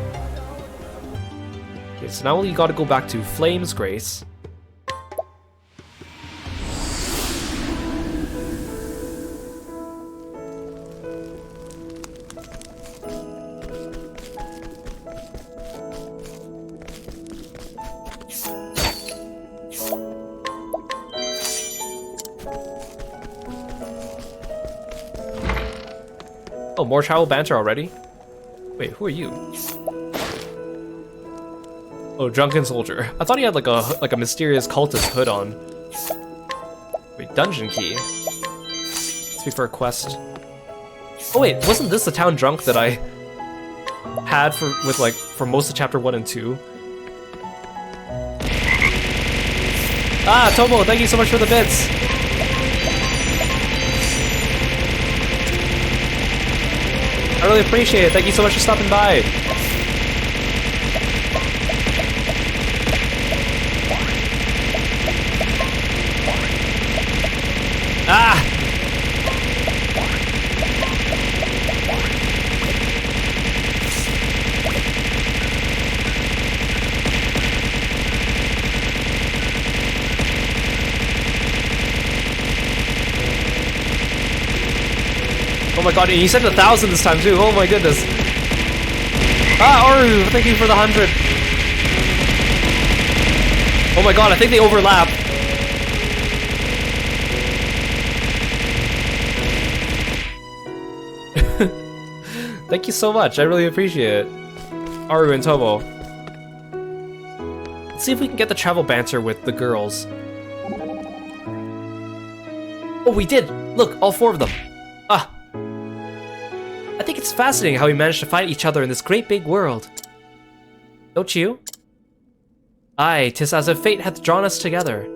Okay, so now you gotta go back to Flame's Grace. Oh, more travel banter already? Wait, who are you? Oh, drunken soldier. I thought he had like a mysterious cultist hood on. Wait, dungeon key. Let's be for a quest. Oh wait, wasn't this the town drunk that I had for most of chapter 1 and 2? Ah, Tomo, thank you so much for the bits. I really appreciate it. Thank you so much for stopping by. Ah! Oh my god, and you said 1,000 this time too, oh my goodness. Ah, Aru, thank you for the 100. Oh my god, I think they overlap. Thank you so much, I really appreciate it. Aru and Tomo. Let's see if we can get the travel banter with the girls. Oh, we did! Look, all 4 of them. Ah. I think it's fascinating how we managed to find each other in this great big world. Don't you? Aye, 'tis as if fate hath drawn us together.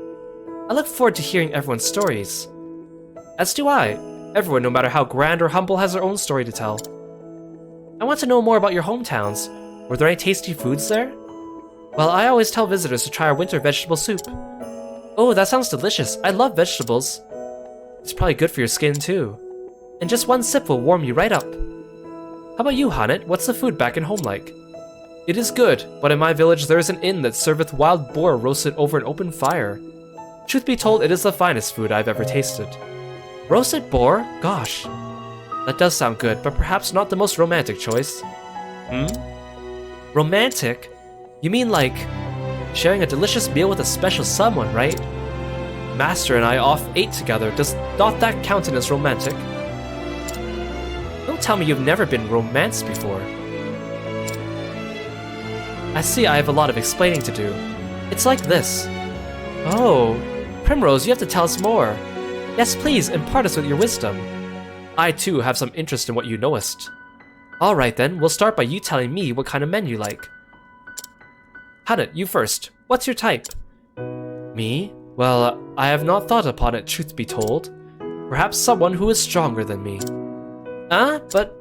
I look forward to hearing everyone's stories. As do I. Everyone, no matter how grand or humble, has their own story to tell. I want to know more about your hometowns. Were there any tasty foods there? Well, I always tell visitors to try our winter vegetable soup. Oh, that sounds delicious. I love vegetables. It's probably good for your skin too. And just one sip will warm you right up. How about you, Hanet? What's the food back in home like? It is good, but in my village there is an inn that serveth wild boar roasted over an open fire. Truth be told, it is the finest food I've ever tasted. Roasted boar? Gosh. That does sound good, but perhaps not the most romantic choice. Romantic? You mean like sharing a delicious meal with a special someone, right? Master and I oft ate together. Does not that count as romantic? Don't tell me you've never been romanced before. I see I have a lot of explaining to do. It's like this. Oh, Primrose, you have to tell us more. Yes, please, impart us with your wisdom. I too have some interest in what you knowest. Alright then, we'll start by you telling me what kind of men you like. Hannet, you first. What's your type? Me? Well, I have not thought upon it, truth be told. Perhaps someone who is stronger than me. But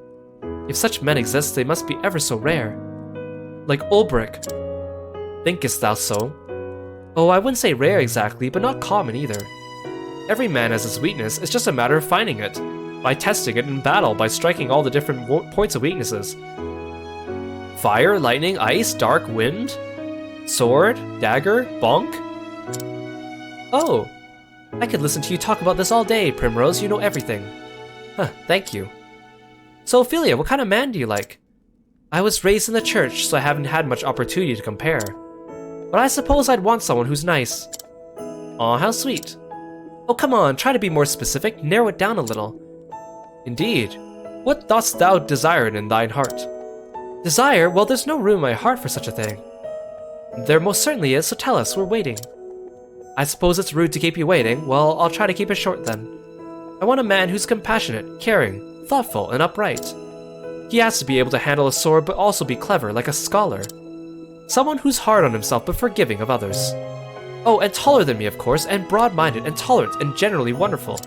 if such men exist, they must be ever so rare. Like Ulbrich. Thinkest thou so? Oh, I wouldn't say rare exactly, but not common either. Every man has his weakness, it's just a matter of finding it. By testing it in battle, by striking all the different points of weaknesses. Fire, lightning, ice, dark, wind? Sword, dagger, bonk? Oh, I could listen to you talk about this all day, Primrose, you know everything. Huh, thank you. So Ophelia, what kind of man do you like? I was raised in the church, so I haven't had much opportunity to compare. But I suppose I'd want someone who's nice. Aw, how sweet. Oh, come on, try to be more specific, narrow it down a little. Indeed. What dost thou desire in thine heart? Desire? Well, there's no room in my heart for such a thing. There most certainly is, so tell us, we're waiting. I suppose it's rude to keep you waiting. Well, I'll try to keep it short then. I want a man who's compassionate, caring, thoughtful, and upright. He has to be able to handle a sword but also be clever, like a scholar. Someone who's hard on himself but forgiving of others. Oh, and taller than me, of course, and broad-minded and tolerant and generally wonderful.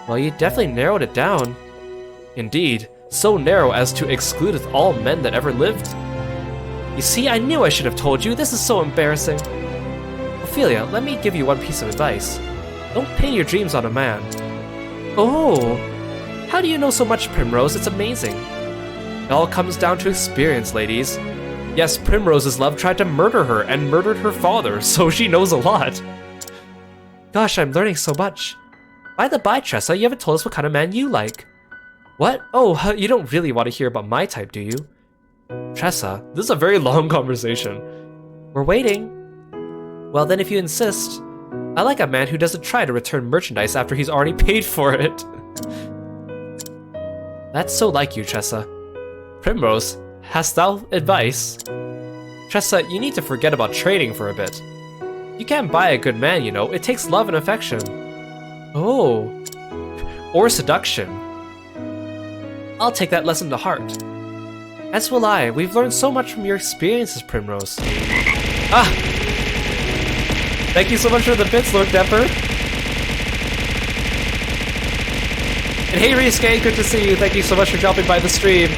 Well, you definitely narrowed it down. Indeed, so narrow as to excludeth all men that ever lived. You see, I knew I should have told you, this is so embarrassing. Ophelia, let me give you one piece of advice. Don't pin your dreams on a man. Oh, how do you know so much, Primrose? It's amazing. It all comes down to experience, ladies. Yes, Primrose's love tried to murder her and murdered her father, so she knows a lot. Gosh, I'm learning so much. By the by, Tressa, you haven't told us what kind of man you like. What? Oh, you don't really want to hear about my type, do you? Tressa, this is a very long conversation. We're waiting. Well then, if you insist, I like a man who doesn't try to return merchandise after he's already paid for it. That's so like you, Tressa. Primrose, hast thou advice? Tressa, you need to forget about trading for a bit. You can't buy a good man, you know. It takes love and affection. Oh. Or seduction. I'll take that lesson to heart. As will I. We've learned so much from your experiences, Primrose. Ah! Thank you so much for the bits, Lord Depper. And hey, Ryusuke, good to see you. Thank you so much for dropping by the stream.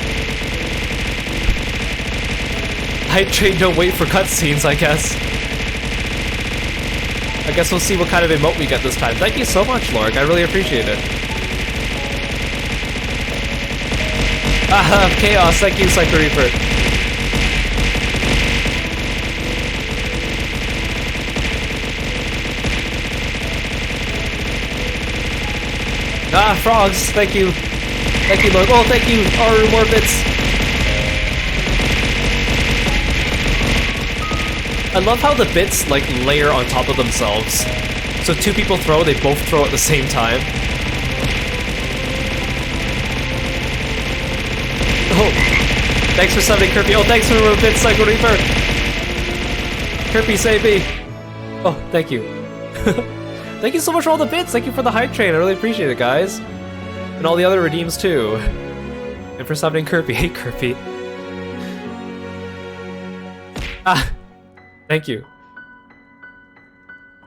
Hype train, don't wait for cutscenes, I guess. I guess we'll see what kind of emote we get this time. Thank you so much, Lorg. I really appreciate it. Chaos. Thank you, Psycho Reaper. Frogs. Thank you. Thank you, Lord. Oh, thank you. Aru, more bits. I love how the bits, like, layer on top of themselves. So two people throw, they both throw at the same time. Oh, thanks for summoning Kirby. Oh, thanks for the bits, Psycho Reaper. Kirby, save me. Oh, thank you. Thank you so much for all the bits. Thank you for the hype train. I really appreciate it, guys. And all the other redeems, too. And for summoning Kirby. Hey, Kirby. Thank you.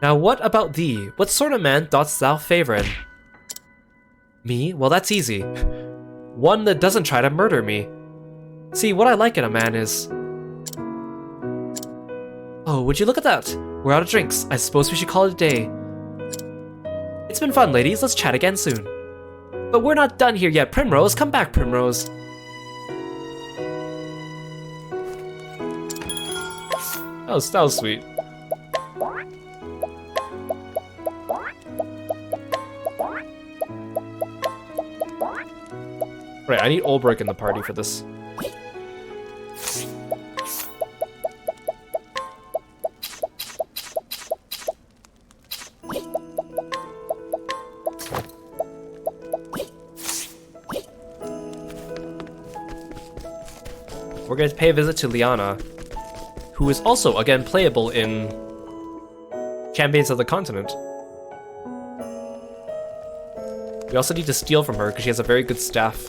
Now, what about thee? What sort of man dost thou favor in? Me? Well, that's easy. One that doesn't try to murder me. See, what I like in a man is... Oh, would you look at that? We're out of drinks. I suppose we should call it a day. It's been fun, ladies. Let's chat again soon. But we're not done here yet. Primrose, come back, Primrose. That was sweet. Right, I need Olbrich in the party for this. We're going to pay a visit to Liana, who is also, again, playable in Champions of the Continent. We also need to steal from her because she has a very good staff.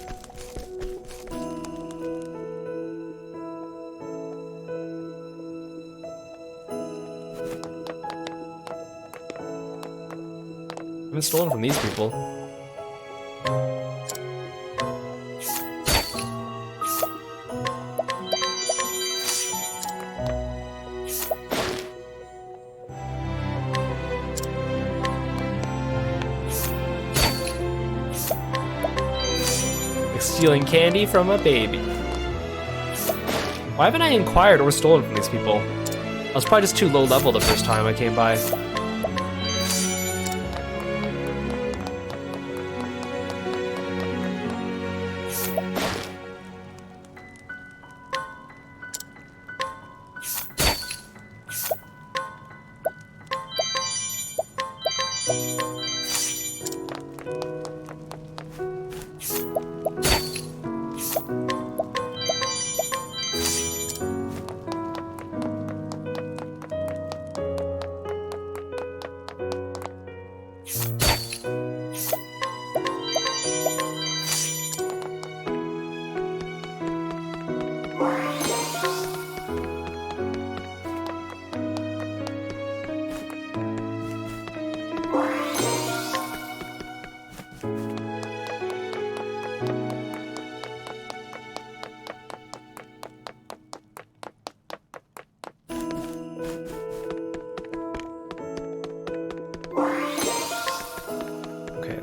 I haven't stolen from these people. Stealing candy from a baby. Why haven't I inquired or stolen from these people? I was probably just too low level the first time I came by.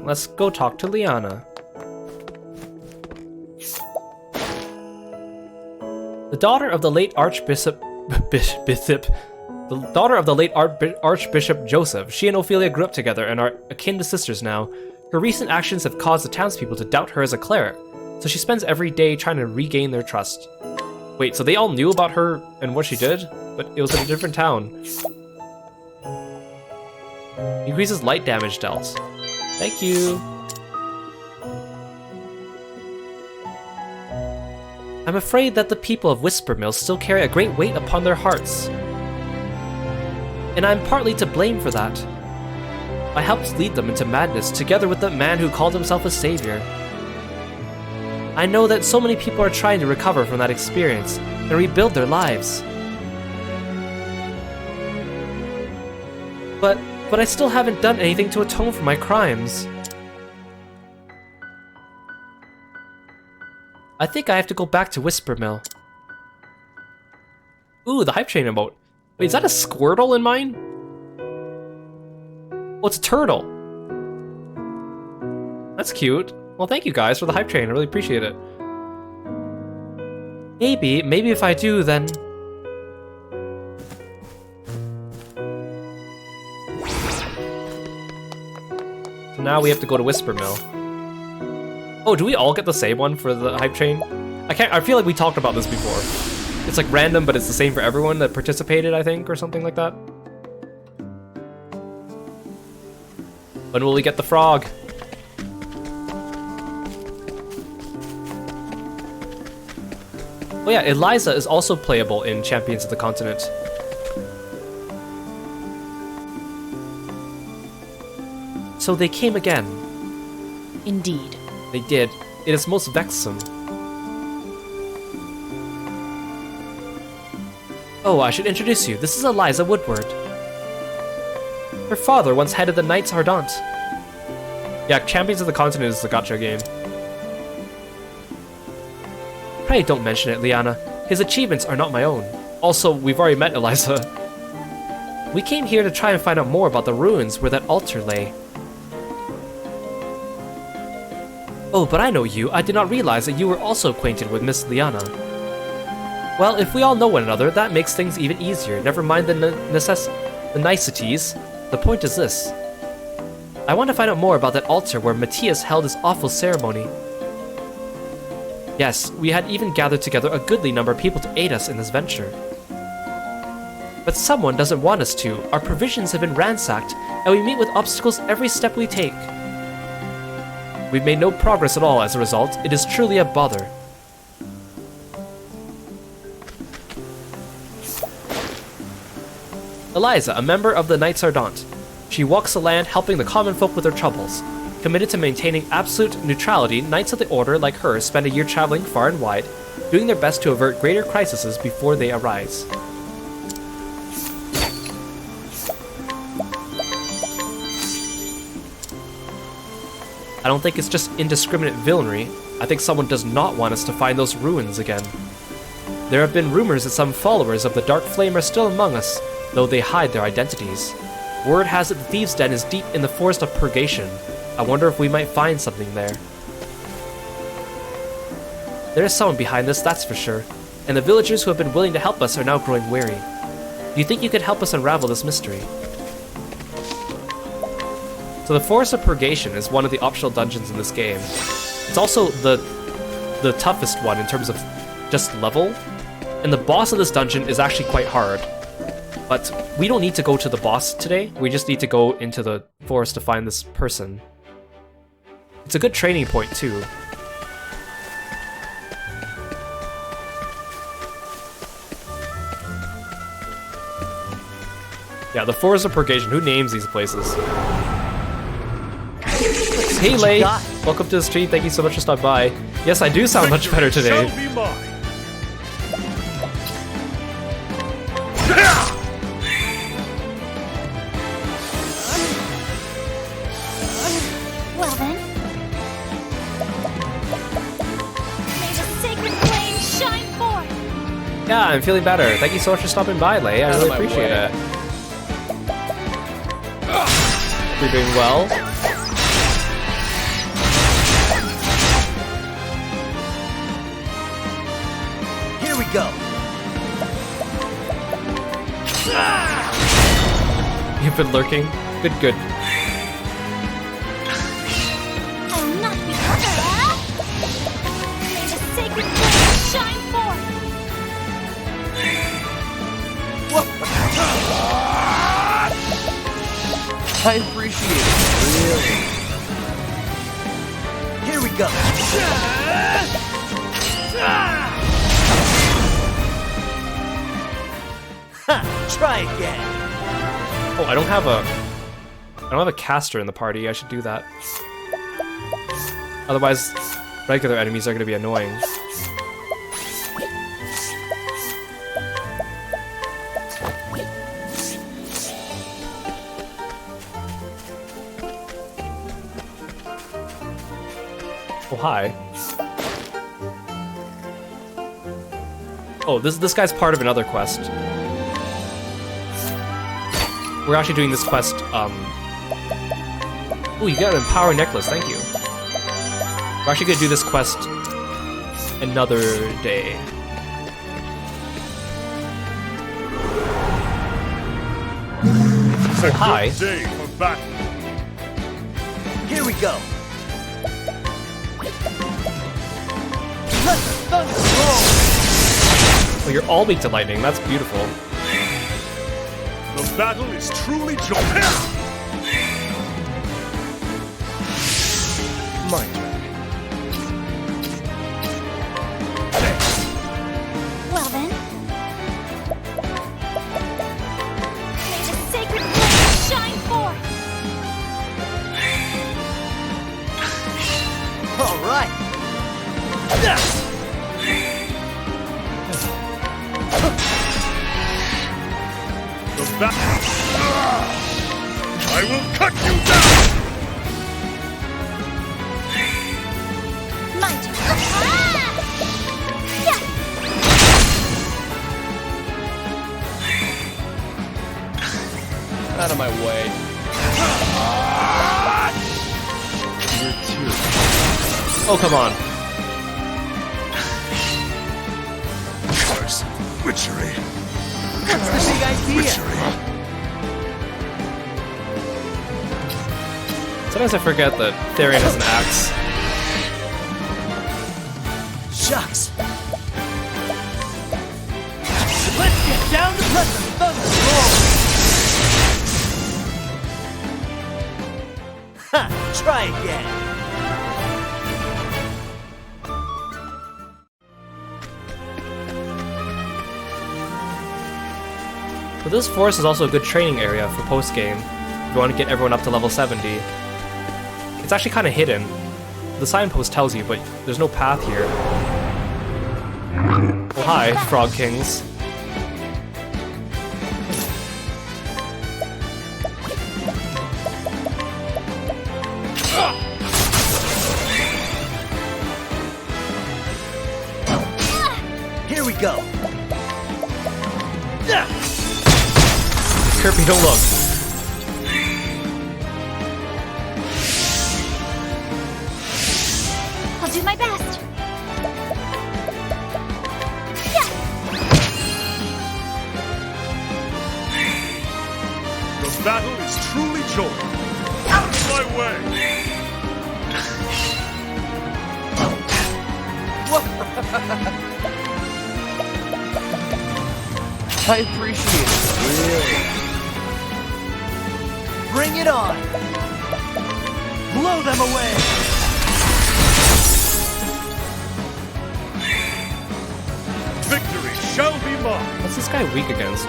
Let's go talk to Liana. The daughter of the late Archbishop Archbishop Joseph. She and Ophelia grew up together and are akin to sisters now. Her recent actions have caused the townspeople to doubt her as a cleric, so she spends every day trying to regain their trust. Wait, so they all knew about her and what she did, but it was in a different town. Increases light damage dealt. Thank you. I'm afraid that the people of Whispermill still carry a great weight upon their hearts. And I'm partly to blame for that. I helped lead them into madness together with the man who called himself a savior. I know that so many people are trying to recover from that experience and rebuild their lives. But I still haven't done anything to atone for my crimes. I think I have to go back to Whispermill. Ooh, the hype train emote. Wait, is that a Squirtle in mine? Oh, it's a turtle. That's cute. Well, thank you guys for the hype train. I really appreciate it. Maybe if I do, then... So now we have to go to Whispermill. Oh, do we all get the same one for the hype train? I feel like we talked about this before. It's like random, but it's the same for everyone that participated, I think, or something like that. When will we get the frog? Oh yeah, Eliza is also playable in Champions of the Continent. So they came again. Indeed. They did. It is most vexsome. Oh, I should introduce you. This is Eliza Woodward. Her father once headed the Knights Ardent. Yeah, Champions of the Continent is the gacha game. Pray don't mention it, Liana. His achievements are not my own. Also, we've already met Eliza. We came here to try and find out more about the ruins where that altar lay. Oh, but I know you. I did not realize that you were also acquainted with Miss Liana. Well, if we all know one another, that makes things even easier. Never mind the niceties. The point is this. I want to find out more about that altar where Matthias held his awful ceremony. Yes, we had even gathered together a goodly number of people to aid us in this venture. But someone doesn't want us to. Our provisions have been ransacked, and we meet with obstacles every step we take. We've made no progress at all as a result. It is truly a bother. Eliza, a member of the Knights Ardent. She walks the land helping the common folk with their troubles. Committed to maintaining absolute neutrality, Knights of the Order like her spend a year traveling far and wide, doing their best to avert greater crises before they arise. I don't think it's just indiscriminate villainy. I think someone does not want us to find those ruins again. There have been rumors that some followers of the Dark Flame are still among us, though they hide their identities. Word has it the Thieves' Den is deep in the Forest of Purgation. I wonder if we might find something there. There is someone behind this, that's for sure, and the villagers who have been willing to help us are now growing wary. Do you think you could help us unravel this mystery? So the Forest of Purgation is one of the optional dungeons in this game. It's also the toughest one in terms of just level, and the boss of this dungeon is actually quite hard. But we don't need to go to the boss today, we just need to go into the forest to find this person. It's a good training point too. Yeah, the Forest of Purgation, who names these places? Hey Lay, welcome to the stream, thank you so much for stopping by. Yes, I do sound much better today. Shall be mine. Well then. May the sacred flame shine forth! Yeah, I'm feeling better. Thank you so much for stopping by, Lay. I really appreciate it. You're doing well. Here we go. You've been lurking? Good, good. I will not be hurt! May the sacred flame shine forth! I appreciate it, really. Here we go. Ha! Try again. Oh, I don't have a caster in the party. I should do that. Otherwise, regular enemies are going to be annoying. Oh, hi. Oh, this guy's part of another quest. We're actually doing this quest, Oh, you got an Empower Necklace, thank you. We're actually gonna do this quest another day. It's a Hi. good day for battle. Here we go. Let the thunder roll. Oh, you're all weak to lightning, that's beautiful. The battle is truly joyous. My turn. Well then. May the sacred flame shine forth! All right. The battle. I will cut you down. My turn. Ah! Yeah! Out of my way. Oh, come on. Witches. Witchery. What's the big idea? Witchery. Sometimes I forget that Therian has an axe. Shucks. Let's get down to let the thunder roll. Ha! Try again. But this forest is also a good training area for post-game, if you want to get everyone up to level 70. It's actually kind of hidden. The signpost tells you, but there's no path here. Oh hi, Frog Kings. Here we go. Kirby, don't look. I'll do my best. Yeah. The battle is truly joined. Out of my way! I appreciate it. Really. Bring it on. Blow them away. Victory shall be mine! What's this guy weak against?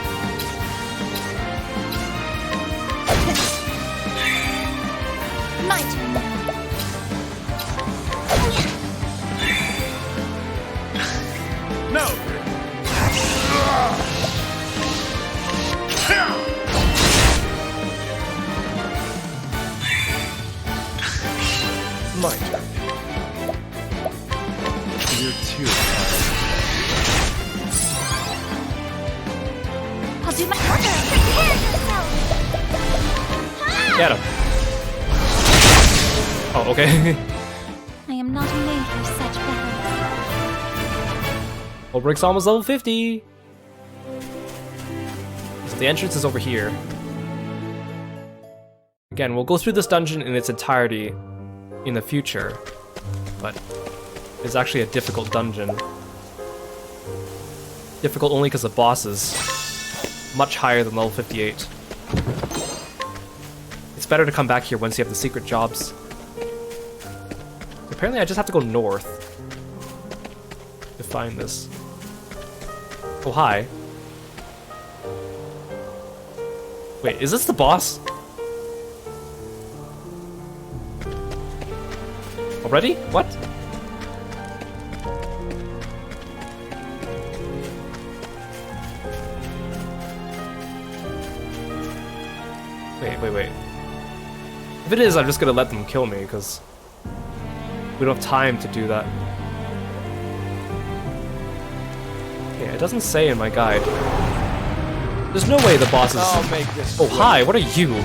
My turn now. Now My turn. You're too kind. I'll do my prepare yourself. Get him. Oh, okay. I am not made for such battles. Ulbricht's almost level 50. So the entrance is over here. Again, we'll go through this dungeon in its entirety in the future, but it's actually a difficult dungeon. Difficult only because the boss is much higher than level 58. It's better to come back here once you have the secret jobs. Apparently I just have to go north to find this. Oh, hi. Wait, is this the boss? Already? What? Wait. If it is, I'm just gonna let them kill me, because we don't have time to do that. Yeah, it doesn't say in my guide. There's no way the boss is... I'll make this. Oh, hi, what are you?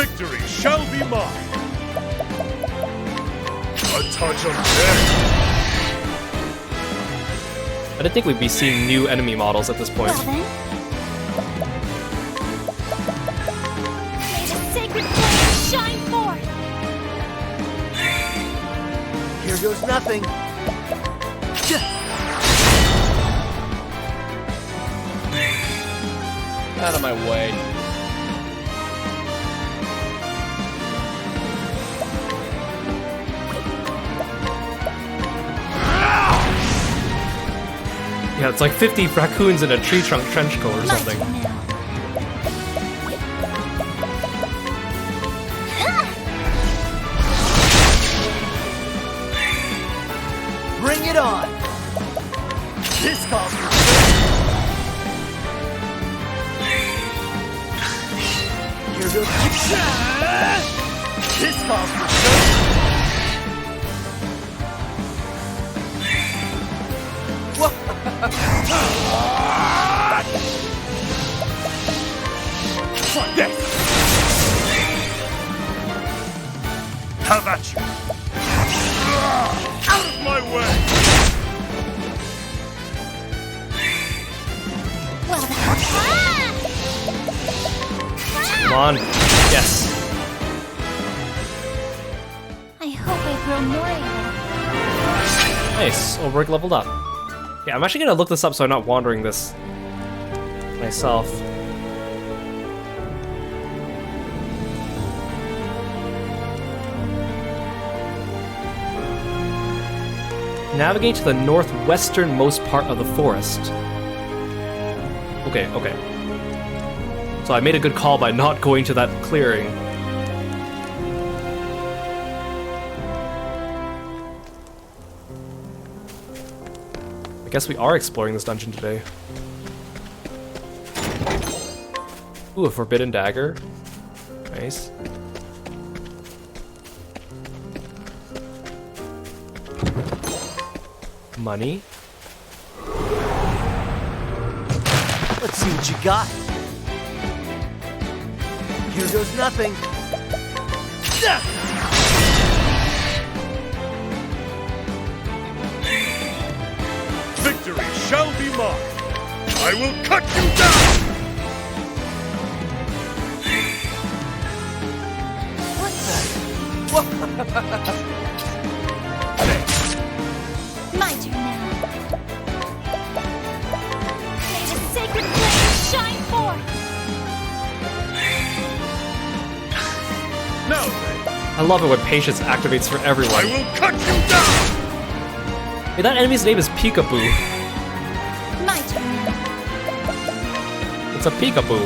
victory shall be mine! A touch of death! I didn't think we'd be seeing new enemy models at this point. Well then. May the sacred flame shine forth! Here goes nothing. Out of my way. Yeah, it's like 50 raccoons in a tree trunk trench coat or My something. turn now. Bring it on. This calls for Here goes This calls for Fuck this! How about you? Out of my way! Come on. Yes. I hope I grow more able. Nice. Ulrich leveled up. Yeah, I'm actually gonna look this up so I'm not wandering this myself. Navigate to the northwesternmost part of the forest. Okay, okay. So I made a good call by not going to that clearing. I guess we are exploring this dungeon today. Ooh, a forbidden dagger. Nice. Money. Let's see what you got. Here goes nothing. Victory shall be mine. I will cut you down. My turn now. May the sacred flame shine forth. Now then, I love it when patience activates for I everyone. will cut you down. Hey, that enemy's name is Peekaboo. My turn now. It's a Peekaboo.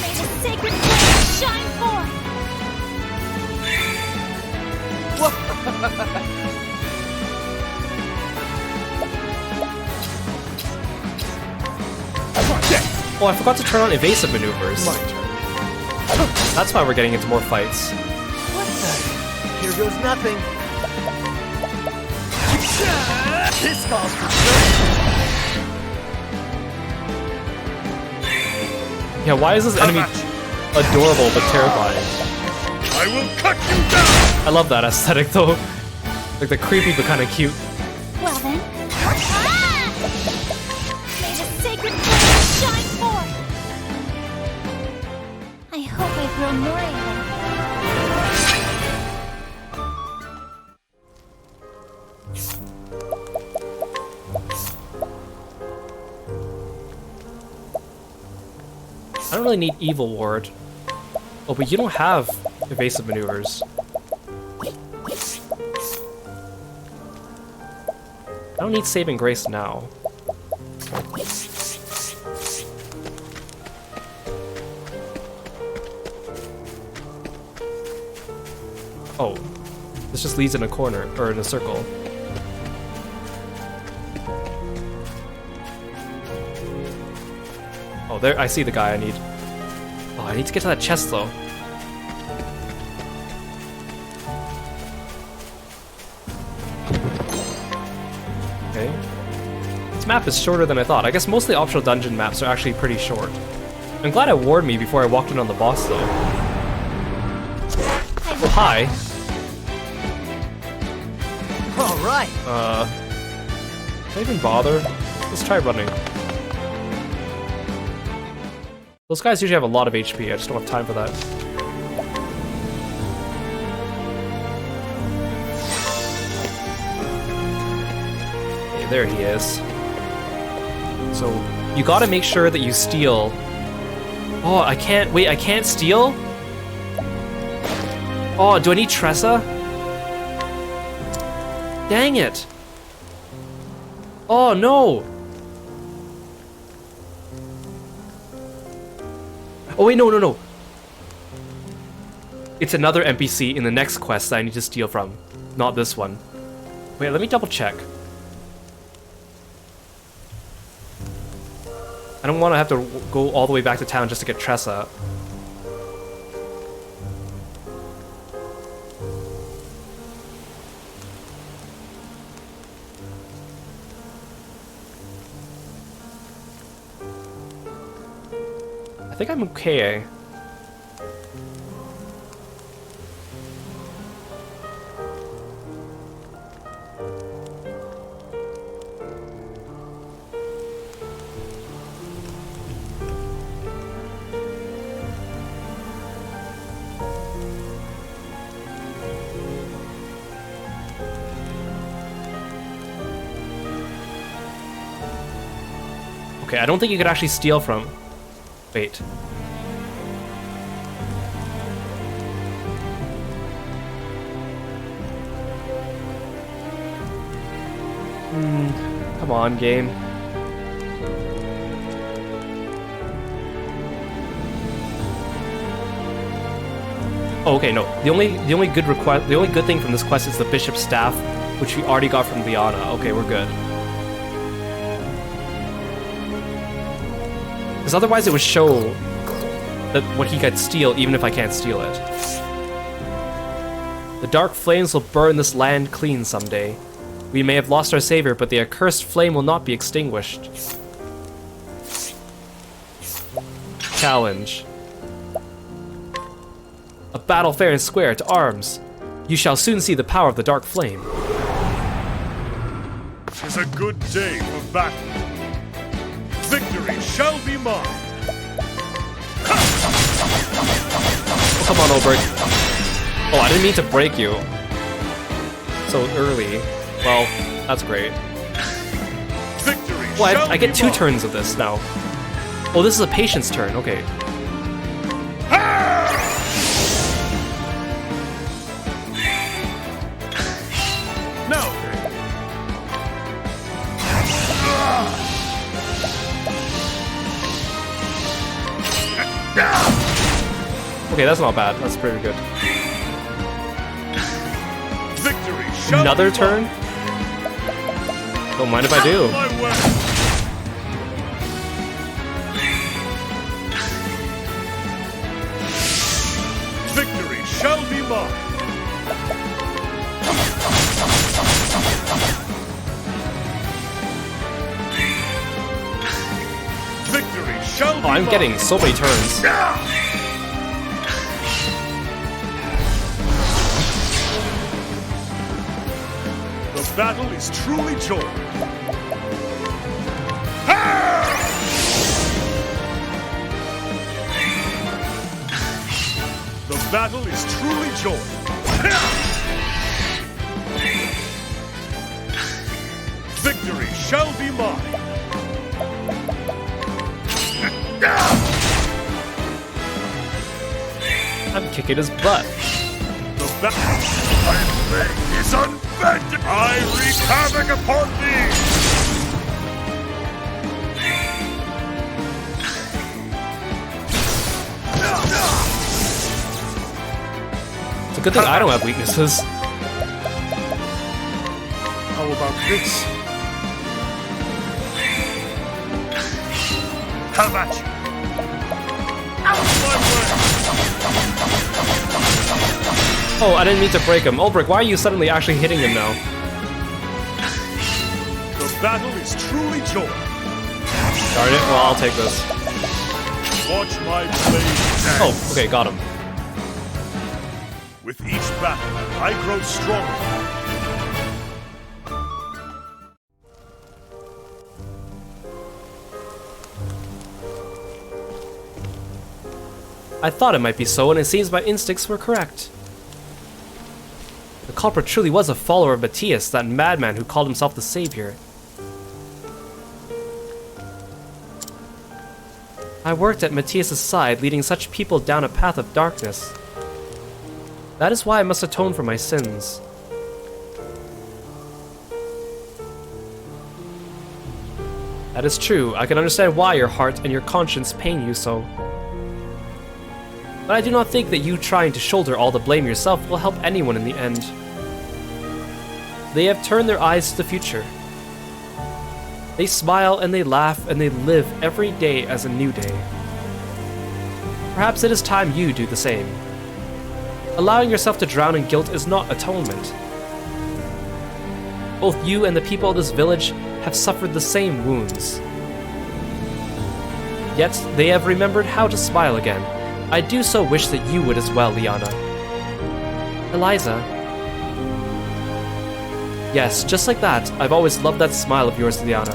May the sacred flame shine forth. Oh, I forgot to turn on evasive maneuvers. That's why we're getting into more fights. What the? Here goes nothing. This calls for strength. Yeah, why is this enemy adorable but terrifying? I will cut you down. I love that aesthetic though. Like the creepy but kind of cute. Well then. Ah! May the sacred flame shine forth. I hope I grow more able. I don't really need Evil Ward. Oh, but you don't have evasive maneuvers. I don't need Saving Grace now. Oh, this just leads in a corner, or in a circle. Oh, there, I see the guy I need. Oh, I need to get to that chest though. Okay. This map is shorter than I thought. I guess most of the optional dungeon maps are actually pretty short. I'm glad it warned me before I walked in on the boss though. Oh, hi. All right. Can I even bother? Let's try running. Those guys usually have a lot of HP, I just don't have time for that. Okay, there he is. So, you gotta make sure that you steal... Oh, I can't... Wait, I can't steal? Oh, do I need Tressa? Dang it! Oh, no! Oh wait, no. It's another NPC in the next quest that I need to steal from. Not this one. Wait, let me double check. I don't want to have to go all the way back to town just to get Tressa. I think I'm okay. Okay, I don't think you could actually steal from... Wait. Come on, game. Oh, okay, no. The only good thing from this quest is the bishop's staff, which we already got from Liana. Okay, we're good. Because otherwise it would show that what he could steal, even if I can't steal it. The dark flames will burn this land clean someday. We may have lost our savior, but the accursed flame will not be extinguished. Challenge. A battle fair and square, to arms. You shall soon see the power of the dark flame. 'Tis a good day for battle. Victory shall be mine. Oh, come on, Olberg. Oh, I didn't mean to break you so early. Well, that's great. Victory Well, shall I get be 2 mine. turns of this now. Oh, this is a patience turn. Okay. Now Okay, that's not bad. That's pretty good. victory shall Another be turn? mine. Don't mind if I do. My way. Victory shall be mine. Victory shall be Oh, I'm mine. getting so many turns. The battle is truly joined. The battle is truly joined. Victory shall be mine. I'm kicking his butt. The battle is unbending. I wreak havoc upon thee. It's a good thing I don't have weaknesses. How about this? How about you? Out of my way! Oh, I didn't mean to break him. Ulbrich, why are you suddenly actually hitting him now? The battle is truly joined. Darn it. Well, I'll take this. Watch my blade dance. Oh, okay, got him. With each battle, I grow stronger. I thought it might be so, and it seems my instincts were correct. The culprit truly was a follower of Matthias, that madman who called himself the Savior. I worked at Matthias' side, leading such people down a path of darkness. That is why I must atone for my sins. That is true. I can understand why your heart and your conscience pain you so. But I do not think that you trying to shoulder all the blame yourself will help anyone in the end. They have turned their eyes to the future. They smile and they laugh and they live every day as a new day. Perhaps it is time you do the same. Allowing yourself to drown in guilt is not atonement. Both you and the people of this village have suffered the same wounds. Yet they have remembered how to smile again. I do so wish that you would as well, Liana. Eliza. Yes, just like that. I've always loved that smile of yours, Liana.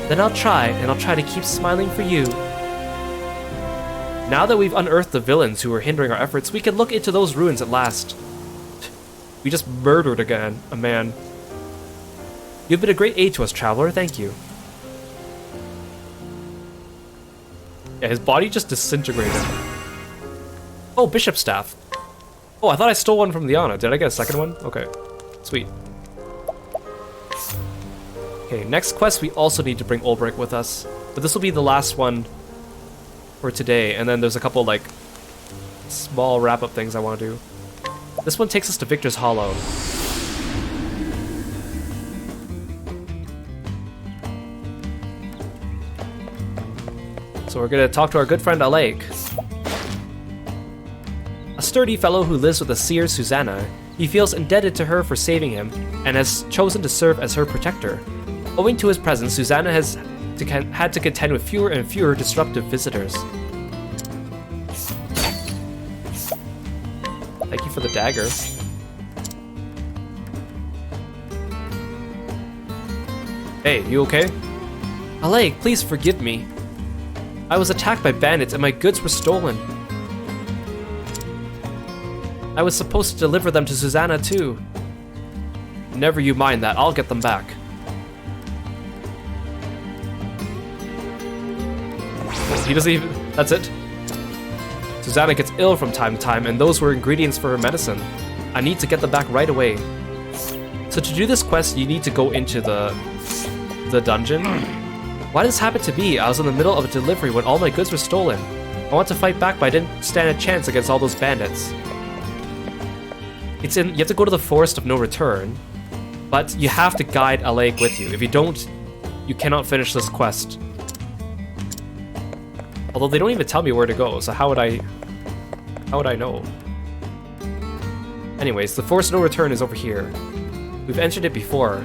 Then I'll try, and I'll try to keep smiling for you. Now that we've unearthed the villains who are hindering our efforts, we can look into those ruins at last. We just murdered a man. You've been a great aid to us, Traveler. Thank you. Yeah, his body just disintegrated. Oh, Bishop Staff. Oh, I thought I stole one from Liana. Did I get a second one? Okay, sweet. Okay, next quest, we also need to bring Ulbrich with us. But this will be the last one for today. And then there's a couple, like, small wrap-up things I want to do. This one takes us to Victor's Hollow. So we're gonna talk to our good friend Alec. A sturdy fellow who lives with the seer Susanna, he feels indebted to her for saving him, and has chosen to serve as her protector. Owing to his presence, Susanna had to contend with fewer and fewer disruptive visitors. Thank you for the dagger. Hey, you okay? Alec, please forgive me. I was attacked by bandits and my goods were stolen. I was supposed to deliver them to Susanna too. Never you mind that, I'll get them back. He doesn't even... That's it? Susanna gets ill from time to time, and those were ingredients for her medicine. I need to get them back right away. So to do this quest, you need to go into the dungeon. Why did this happen to me? I was in the middle of a delivery when all my goods were stolen. I want to fight back, but I didn't stand a chance against all those bandits. You have to go to the Forest of No Return, but you have to guide Alec with you. If you don't, you cannot finish this quest. Although they don't even tell me where to go, so how would I know? Anyways, the Forest of No Return is over here. We've entered it before,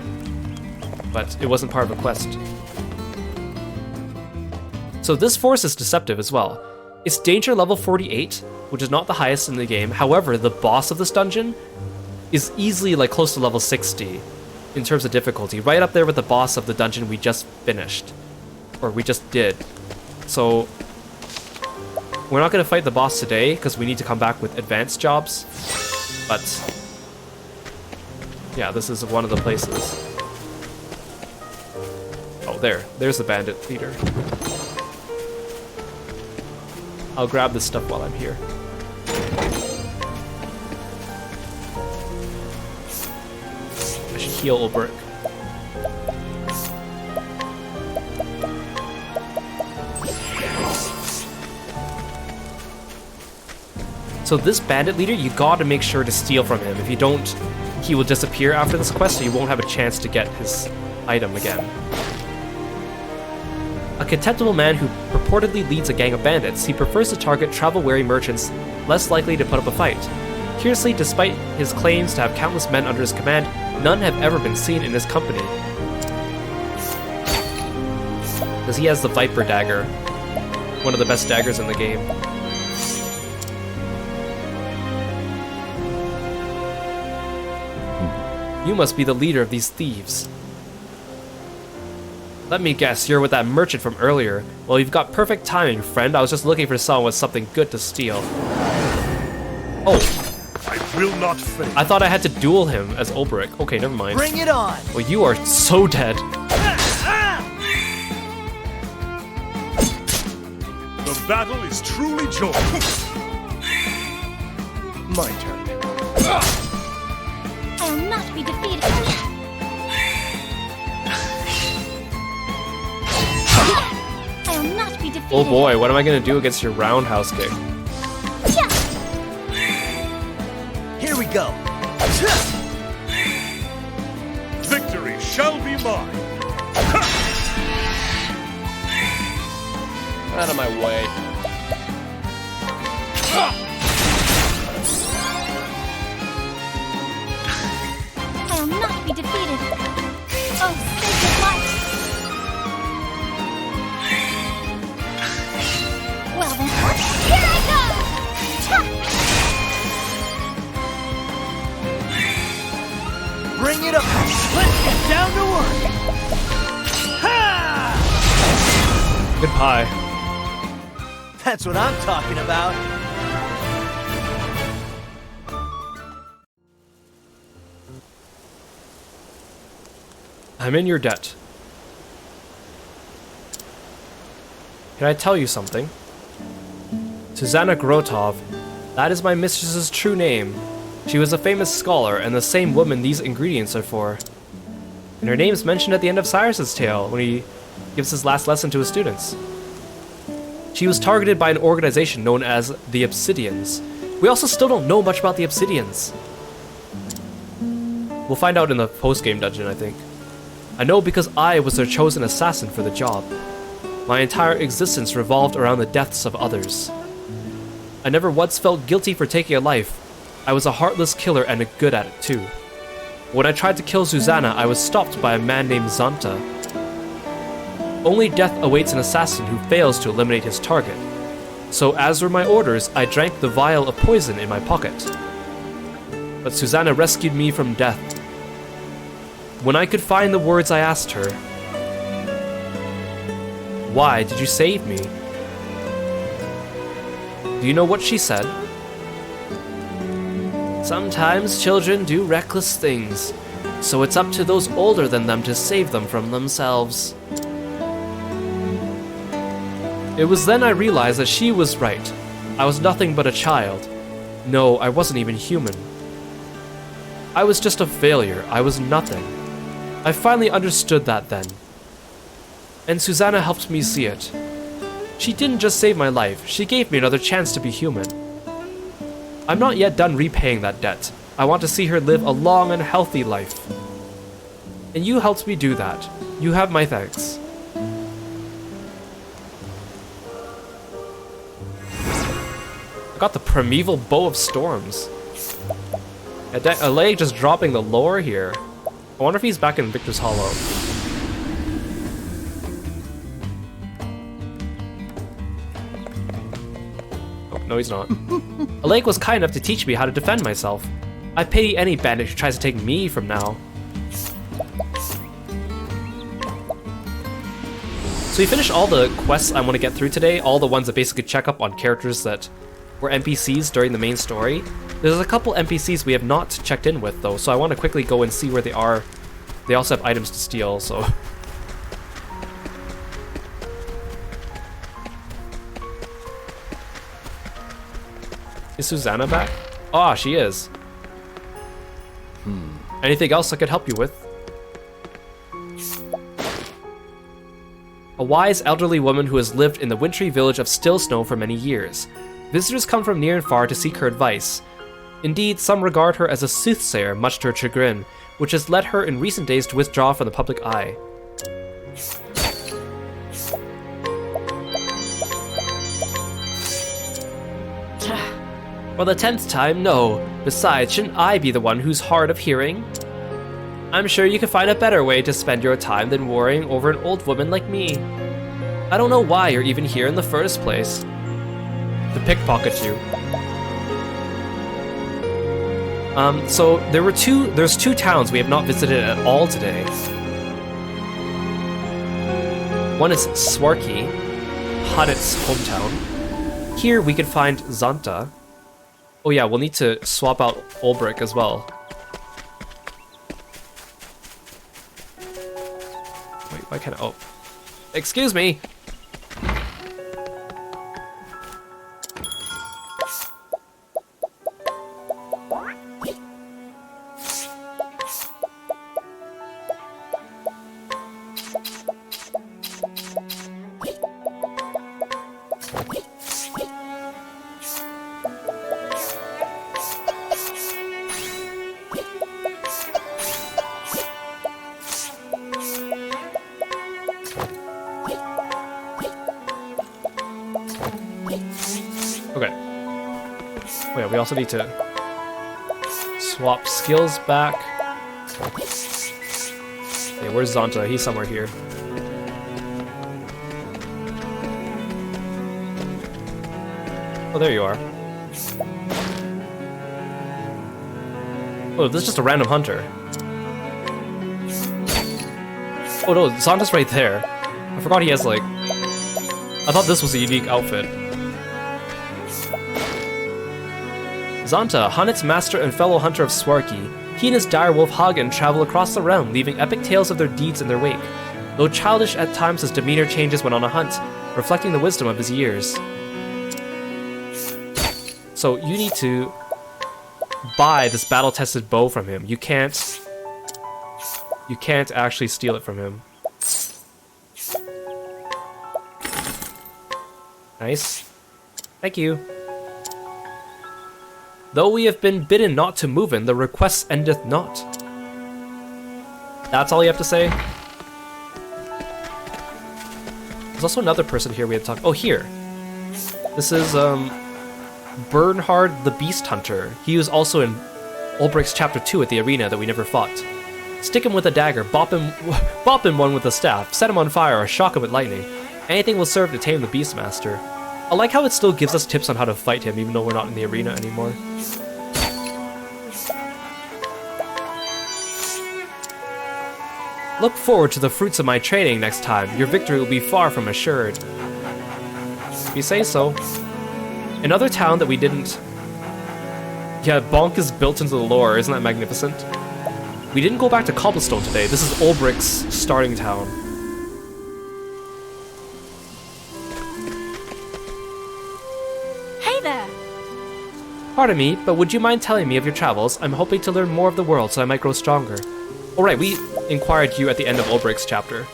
but it wasn't part of a quest. So this forest is deceptive as well. It's danger level 48, which is not the highest in the game. However, the boss of this dungeon is easily like close to level 60 in terms of difficulty, right up there with the boss of the dungeon we just finished, or we just did. So we're not going to fight the boss today because we need to come back with advanced jobs, but yeah, this is one of the places. Oh, there's the bandit leader. I'll grab this stuff while I'm here. I should heal Ulbrich. So this bandit leader, you gotta make sure to steal from him. If you don't, he will disappear after this quest, so you won't have a chance to get his item again. A contemptible man who purportedly leads a gang of bandits, he prefers to target travel-weary merchants less likely to put up a fight. Curiously, despite his claims to have countless men under his command, none have ever been seen in his company. Because he has the Viper Dagger, one of the best daggers in the game. You must be the leader of these thieves. Let me guess, you're with that merchant from earlier. Well, you've got perfect timing, friend. I was just looking for someone with something good to steal. Oh. I will not fail. I thought I had to duel him as Ulbrich. Okay, never mind. Bring it on! Well, you are so dead. The battle is truly joyous. My turn. I will not be defeated. I will not be defeated. Oh boy, what am I gonna do against your roundhouse kick? Here we go. Victory shall be mine. Out of my way. I will not be defeated. Oh, sacred life. Well then, here I go! Bring it up. Let's get down to work. Ha! Good pie. That's what I'm talking about. I'm in your debt. Can I tell you something? Susanna Grotov. That is my mistress's true name. She was a famous scholar and the same woman these ingredients are for. And her name is mentioned at the end of Cyrus's tale when he gives his last lesson to his students. She was targeted by an organization known as the Obsidians. We also still don't know much about the Obsidians. We'll find out in the post-game dungeon, I think. I know because I was their chosen assassin for the job. My entire existence revolved around the deaths of others. I never once felt guilty for taking a life. I was a heartless killer and good at it too. When I tried to kill Susanna, I was stopped by a man named Zanta. Only death awaits an assassin who fails to eliminate his target. So as were my orders, I drank the vial of poison in my pocket. But Susanna rescued me from death. When I could find the words, I asked her, "Why did you save me?" Do you know what she said? "Sometimes children do reckless things, so it's up to those older than them to save them from themselves." It was then I realized that she was right. I was nothing but a child. No, I wasn't even human. I was just a failure. I was nothing. I finally understood that then. And Susanna helped me see it. She didn't just save my life, she gave me another chance to be human. I'm not yet done repaying that debt. I want to see her live a long and healthy life. And you helped me do that. You have my thanks. I got the primeval bow of storms. Alec just dropping the lore here. I wonder if he's back in Victor's Hollow. Oh, no, he's not. Alec was kind enough to teach me how to defend myself. I pity any bandit who tries to take me from now. So we finished all the quests I want to get through today, all the ones that basically check up on characters that were NPCs during the main story. There's a couple NPCs we have not checked in with though, so I want to quickly go and see where they are. They also have items to steal, so... Is Susanna back? Ah, she is. Anything else I could help you with? A wise elderly woman who has lived in the wintry village of Still Snow for many years. Visitors come from near and far to seek her advice. Indeed, some regard her as a soothsayer, much to her chagrin, which has led her in recent days to withdraw from the public eye. For the 10th time, no. Besides, shouldn't I be the one who's hard of hearing? I'm sure you can find a better way to spend your time than worrying over an old woman like me. I don't know why you're even here in the first place. To pickpocket you. So there's two towns we have not visited at all today. One is Swarky, Hadit's hometown. Here we can find Zanta. Oh yeah, we'll need to swap out Ulbrich as well. Wait, why can't I... Oh. Excuse me! We also need to swap skills back. Hey, where's Zanta? He's somewhere here. Oh, there you are. Oh, this is just a random hunter. Oh no, Zanta's right there. I forgot he has like... I thought this was a unique outfit. Zanta, Hanit's master and fellow hunter of Swarky, he and his direwolf Hagen travel across the realm, leaving epic tales of their deeds in their wake. Though childish at times, his demeanor changes when on a hunt, reflecting the wisdom of his years. So you need to buy this battle-tested bow from him. You can't actually steal it from him. Nice. Thank you. Though we have been bidden not to move in, the request endeth not. That's all you have to say? There's also another person here we had to talk. Oh, here. This is, Bernhard the Beast Hunter. He was also in Ulbricht's Chapter 2 at the arena that we never fought. Stick him with a dagger, bop him one with a staff, set him on fire, or shock him with lightning. Anything will serve to tame the Beastmaster. I like how it still gives us tips on how to fight him, even though we're not in the arena anymore. Look forward to the fruits of my training next time. Your victory will be far from assured. If you say so. Another town that we didn't... Yeah, Bonk is built into the lore. Isn't that magnificent? We didn't go back to Cobblestone today. This is Ulbricht's starting town. Hey there! Pardon me, but would you mind telling me of your travels? I'm hoping to learn more of the world so I might grow stronger. Alright, we inquired you at the end of Ulbricht's chapter.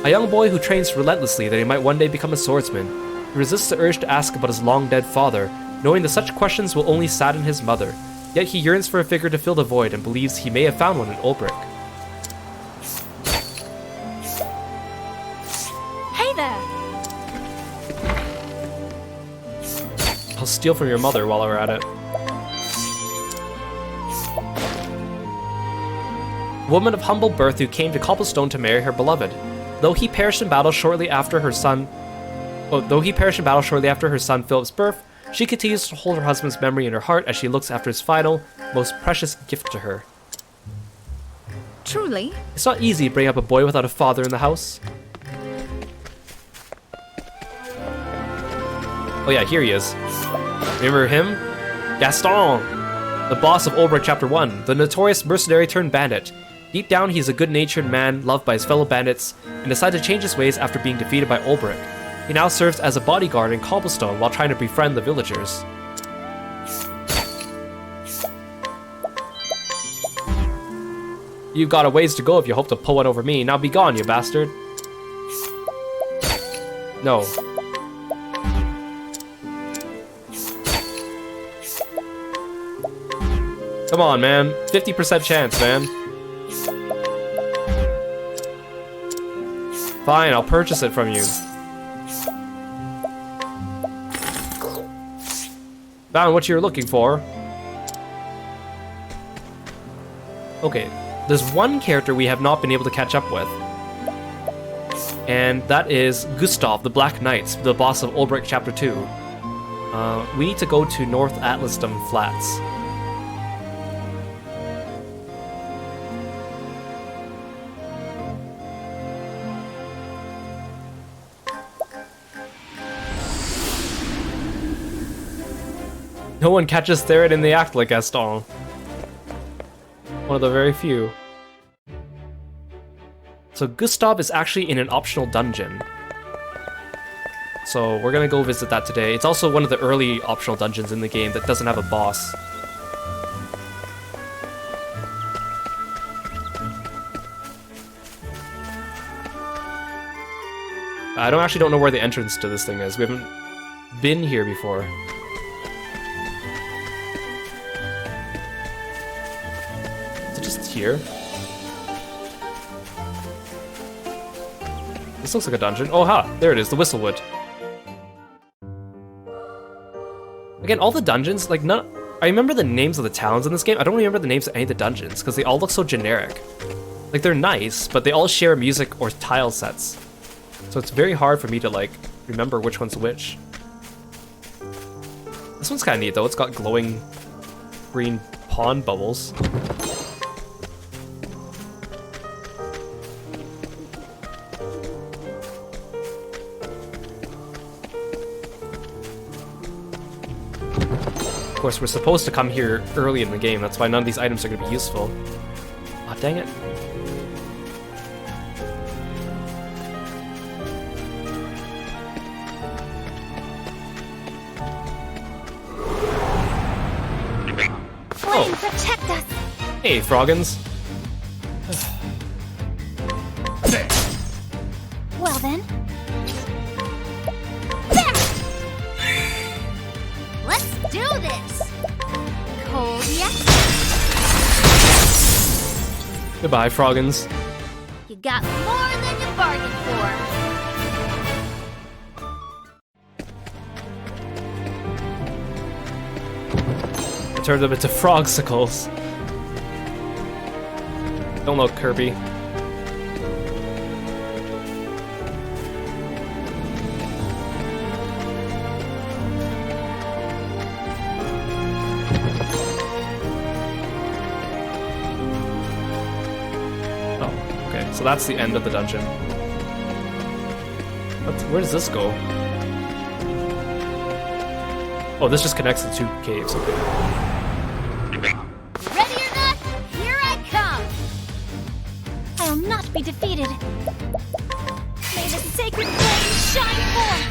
A young boy who trains relentlessly that he might one day become a swordsman. He resists the urge to ask about his long-dead father, knowing that such questions will only sadden his mother. Yet he yearns for a figure to fill the void and believes he may have found one in Ulbricht. Hey there! I'll steal from your mother while we're at it. Woman of humble birth who came to Cobblestone to marry her beloved. Though he perished in battle shortly after her son Philip's birth, she continues to hold her husband's memory in her heart as she looks after his final, most precious gift to her. Truly? It's not easy to bring up a boy without a father in the house. Oh yeah, here he is. Remember him? Gaston! The boss of Ulbricht Chapter 1, the notorious mercenary turned bandit. Deep down, he's a good-natured man, loved by his fellow bandits, and decided to change his ways after being defeated by Ulbricht. He now serves as a bodyguard in Cobblestone while trying to befriend the villagers. You've got a ways to go if you hope to pull one over me. Now be gone, you bastard. No. Come on, man. 50% chance, man. Fine, I'll purchase it from you. Found what you're looking for. Okay, there's one character we have not been able to catch up with. And that is Gustav, the Black Knight, the boss of Ulbricht Chapter 2. We need to go to North Atlasdom Flats. No one catches Theron in the act like Gaston. One of the very few. So Gustav is actually in an optional dungeon. So we're gonna go visit that today. It's also one of the early optional dungeons in the game that doesn't have a boss. I actually don't know where the entrance to this thing is. We haven't been here before. Here. This looks like a dungeon. Oh, ha! There it is, the Whistlewood. Again, all the dungeons, like, none... I remember the names of the towns in this game. I don't remember the names of any of the dungeons, because they all look so generic. Like, they're nice, but they all share music or tile sets. So it's very hard for me to, like, remember which one's which. This one's kind of neat, though. It's got glowing green pond bubbles. Of course, we're supposed to come here early in the game, that's why none of these items are going to be useful. Aw, dang it. Hey, Froggins. There. Well then. There! Let's do this! Cold yet? Goodbye, Froggins. You got more than you bargained for. I turned them into frogsicles. Don't look, Kirby. Oh, okay. So that's the end of the dungeon. Where does this go? Oh, this just connects the two caves. Okay. Ready or not, here I come! I'll not be defeated. May the sacred flame shine forth!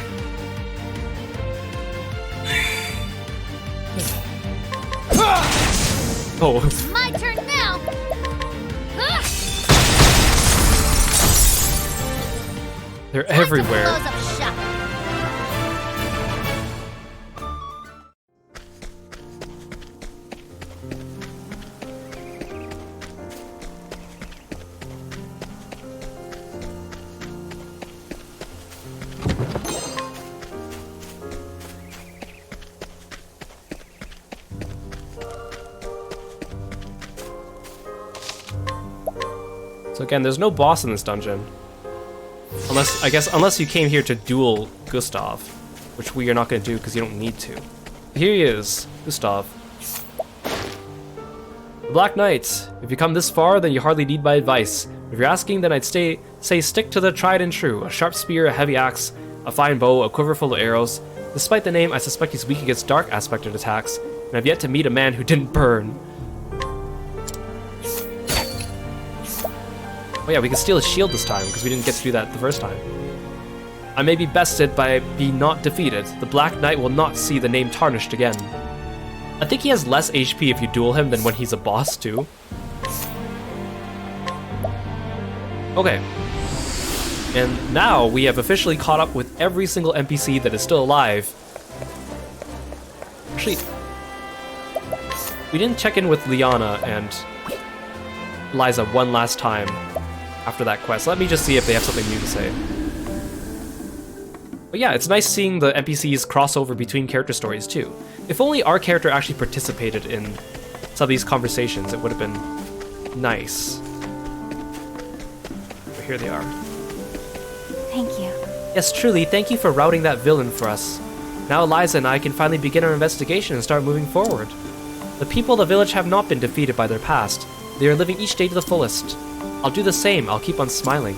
Oh, My turn now! Ah! they're Time to everywhere. close up shop. So again, there's no boss in this dungeon. Unless you came here to duel Gustav, which we are not going to do because you don't need to. Here he is, Gustav. The Black Knight. If you come this far, then you hardly need my advice. If you're asking, then I'd say stick to the tried and true. A sharp spear, a heavy axe, a fine bow, a quiver full of arrows. Despite the name, I suspect he's weak against dark aspected attacks, and I've yet to meet a man who didn't burn. Oh yeah, we can steal his shield this time, because we didn't get to do that the first time. I may be bested, but I be not defeated. The Black Knight will not see the name tarnished again. I think he has less HP if you duel him than when he's a boss, too. Okay. And now we have officially caught up with every single NPC that is still alive. Actually, we didn't check in with Liana and Liza one last time after that quest. Let me just see if they have something new to say. But yeah, it's nice seeing the NPCs cross over between character stories too. If only our character actually participated in some of these conversations, it would have been nice. But here they are. Thank you. Yes, truly, thank you for routing that villain for us. Now Liza and I can finally begin our investigation and start moving forward. The people of the village have not been defeated by their past. They are living each day to the fullest. I'll do the same, I'll keep on smiling.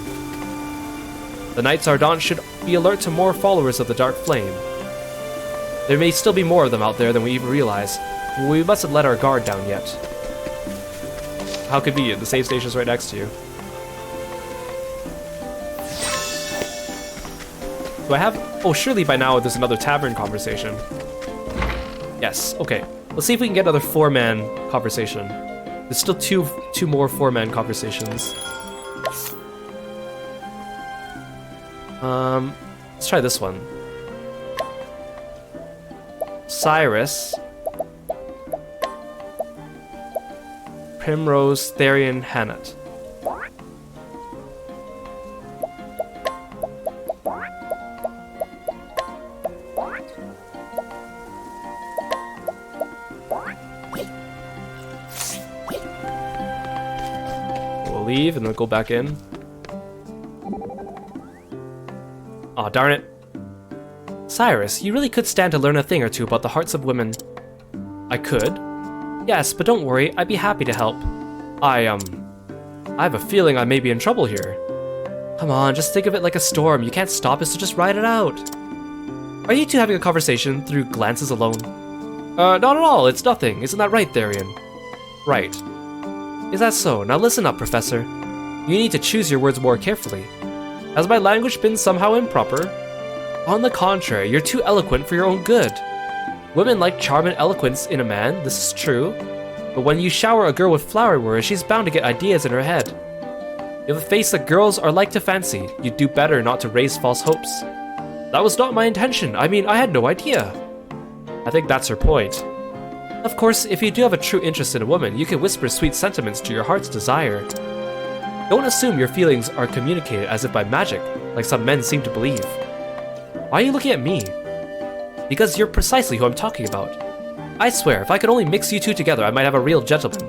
The Knights Ardent should be alert to more followers of the Dark Flame. There may still be more of them out there than we even realize, but we mustn't let our guard down yet. How convenient, the save station's right next to you. Do I have... Oh, surely by now there's another tavern conversation. Yes, okay. Let's see if we can get another 4-man conversation. There's still two more 4-man conversations. Let's try this one. Cyrus, Primrose, Therian, Hannett. We'll leave and then go back in. Aw, darn it. Cyrus, you really could stand to learn a thing or two about the hearts of women. I could? Yes, but don't worry, I'd be happy to help. I have a feeling I may be in trouble here. Come on, just think of it like a storm. You can't stop it, so just ride it out. Are you two having a conversation through glances alone? Not at all, it's nothing. Isn't that right, Therian? Right. Is that so? Now listen up, Professor. You need to choose your words more carefully. Has my language been somehow improper? On the contrary, you're too eloquent for your own good. Women like charm and eloquence in a man, this is true. But when you shower a girl with flower words, she's bound to get ideas in her head. You have a face that girls are like to fancy. You'd do better not to raise false hopes. That was not my intention. I mean, I had no idea. I think that's her point. Of course, if you do have a true interest in a woman, you can whisper sweet sentiments to your heart's desire. Don't assume your feelings are communicated as if by magic, like some men seem to believe. Why are you looking at me? Because you're precisely who I'm talking about. I swear, if I could only mix you two together, I might have a real gentleman.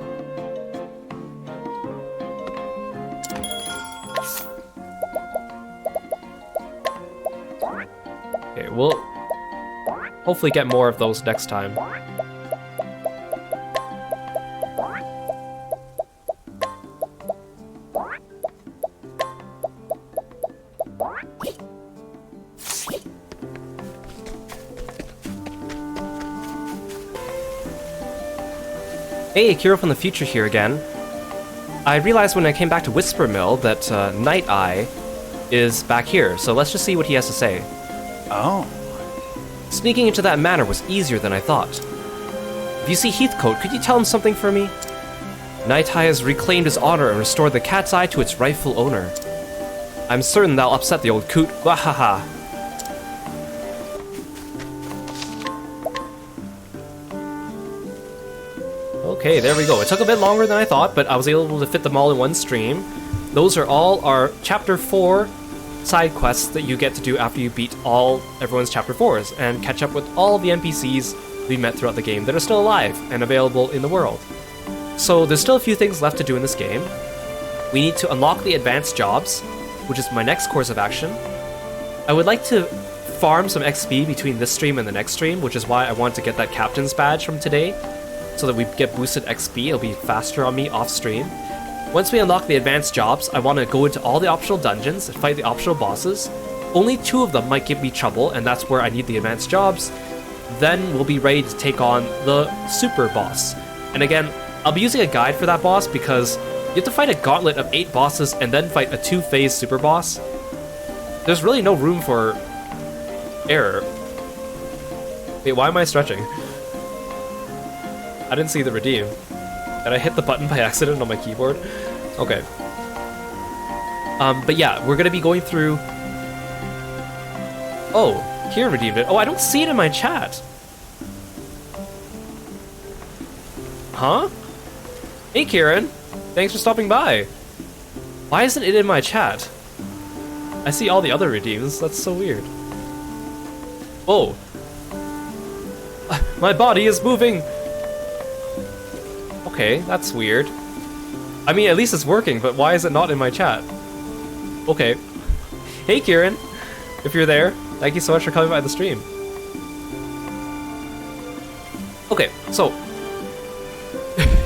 Okay, we'll hopefully get more of those next time. Hey, Kiro from the future here again. I realized when I came back to Whisper Mill that Night Eye is back here, so let's just see what he has to say. Oh. Sneaking into that manor was easier than I thought. If you see Heathcote, could you tell him something for me? Night Eye has reclaimed his honor and restored the cat's eye to its rightful owner. I'm certain that'll upset the old coot. Wahaha. Okay, there we go. It took a bit longer than I thought, but I was able to fit them all in one stream. Those are all our Chapter 4 side quests that you get to do after you beat everyone's Chapter 4s and catch up with all the NPCs we met throughout the game that are still alive and available in the world. So there's still a few things left to do in this game. We need to unlock the advanced jobs, which is my next course of action. I would like to farm some XP between this stream and the next stream, which is why I want to get that captain's badge from today, so that we get boosted XP. It'll be faster on me off stream. Once we unlock the advanced jobs, I want to go into all the optional dungeons and fight the optional bosses. Only 2 of them might give me trouble, and that's where I need the advanced jobs. Then we'll be ready to take on the super boss. And again, I'll be using a guide for that boss because you have to fight a gauntlet of 8 bosses and then fight a 2-phase super boss. There's really no room for error. Wait, why am I stretching? I didn't see the redeem. Did I hit the button by accident on my keyboard? Okay. But yeah, we're gonna be going through... Oh, Kieran redeemed it. Oh, I don't see it in my chat. Huh? Hey, Kieran. Thanks for stopping by. Why isn't it in my chat? I see all the other redeems. That's so weird. Oh. My body is moving. Okay, that's weird. I mean, at least it's working, but why is it not in my chat? Okay. Hey, Kieran. If you're there, thank you so much for coming by the stream. Okay, so...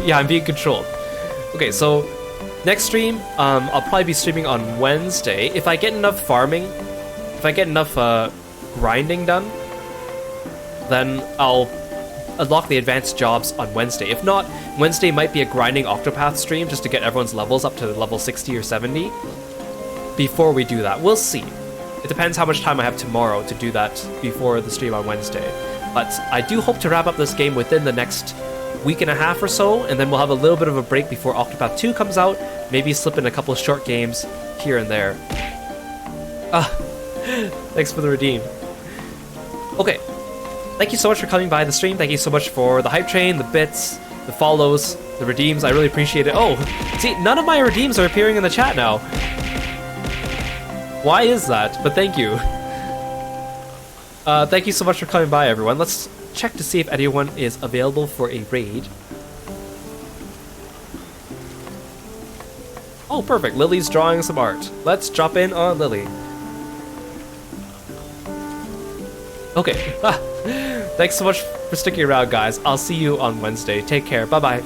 yeah, I'm being controlled. Okay, so... next stream, I'll probably be streaming on Wednesday. If I get enough farming, if I get enough grinding done, then I'll unlock the advanced jobs on Wednesday. If not, Wednesday might be a grinding Octopath stream just to get everyone's levels up to level 60 or 70. Before we do that, we'll see. It depends how much time I have tomorrow to do that before the stream on Wednesday. But I do hope to wrap up this game within the next week and a half or so, and then we'll have a little bit of a break before Octopath 2 comes out. Maybe slip in a couple of short games here and there. Thanks for the redeem. Okay. Thank you so much for coming by the stream. Thank you so much for the hype train, the bits, the follows, the redeems. I really appreciate it. Oh, see, none of my redeems are appearing in the chat now. Why is that? But thank you. Thank you so much for coming by, everyone. Let's check to see if anyone is available for a raid. Oh, perfect. Lily's drawing some art. Let's drop in on Lily. Okay. Thanks so much for sticking around, guys. I'll see you on Wednesday. Take care. Bye-bye.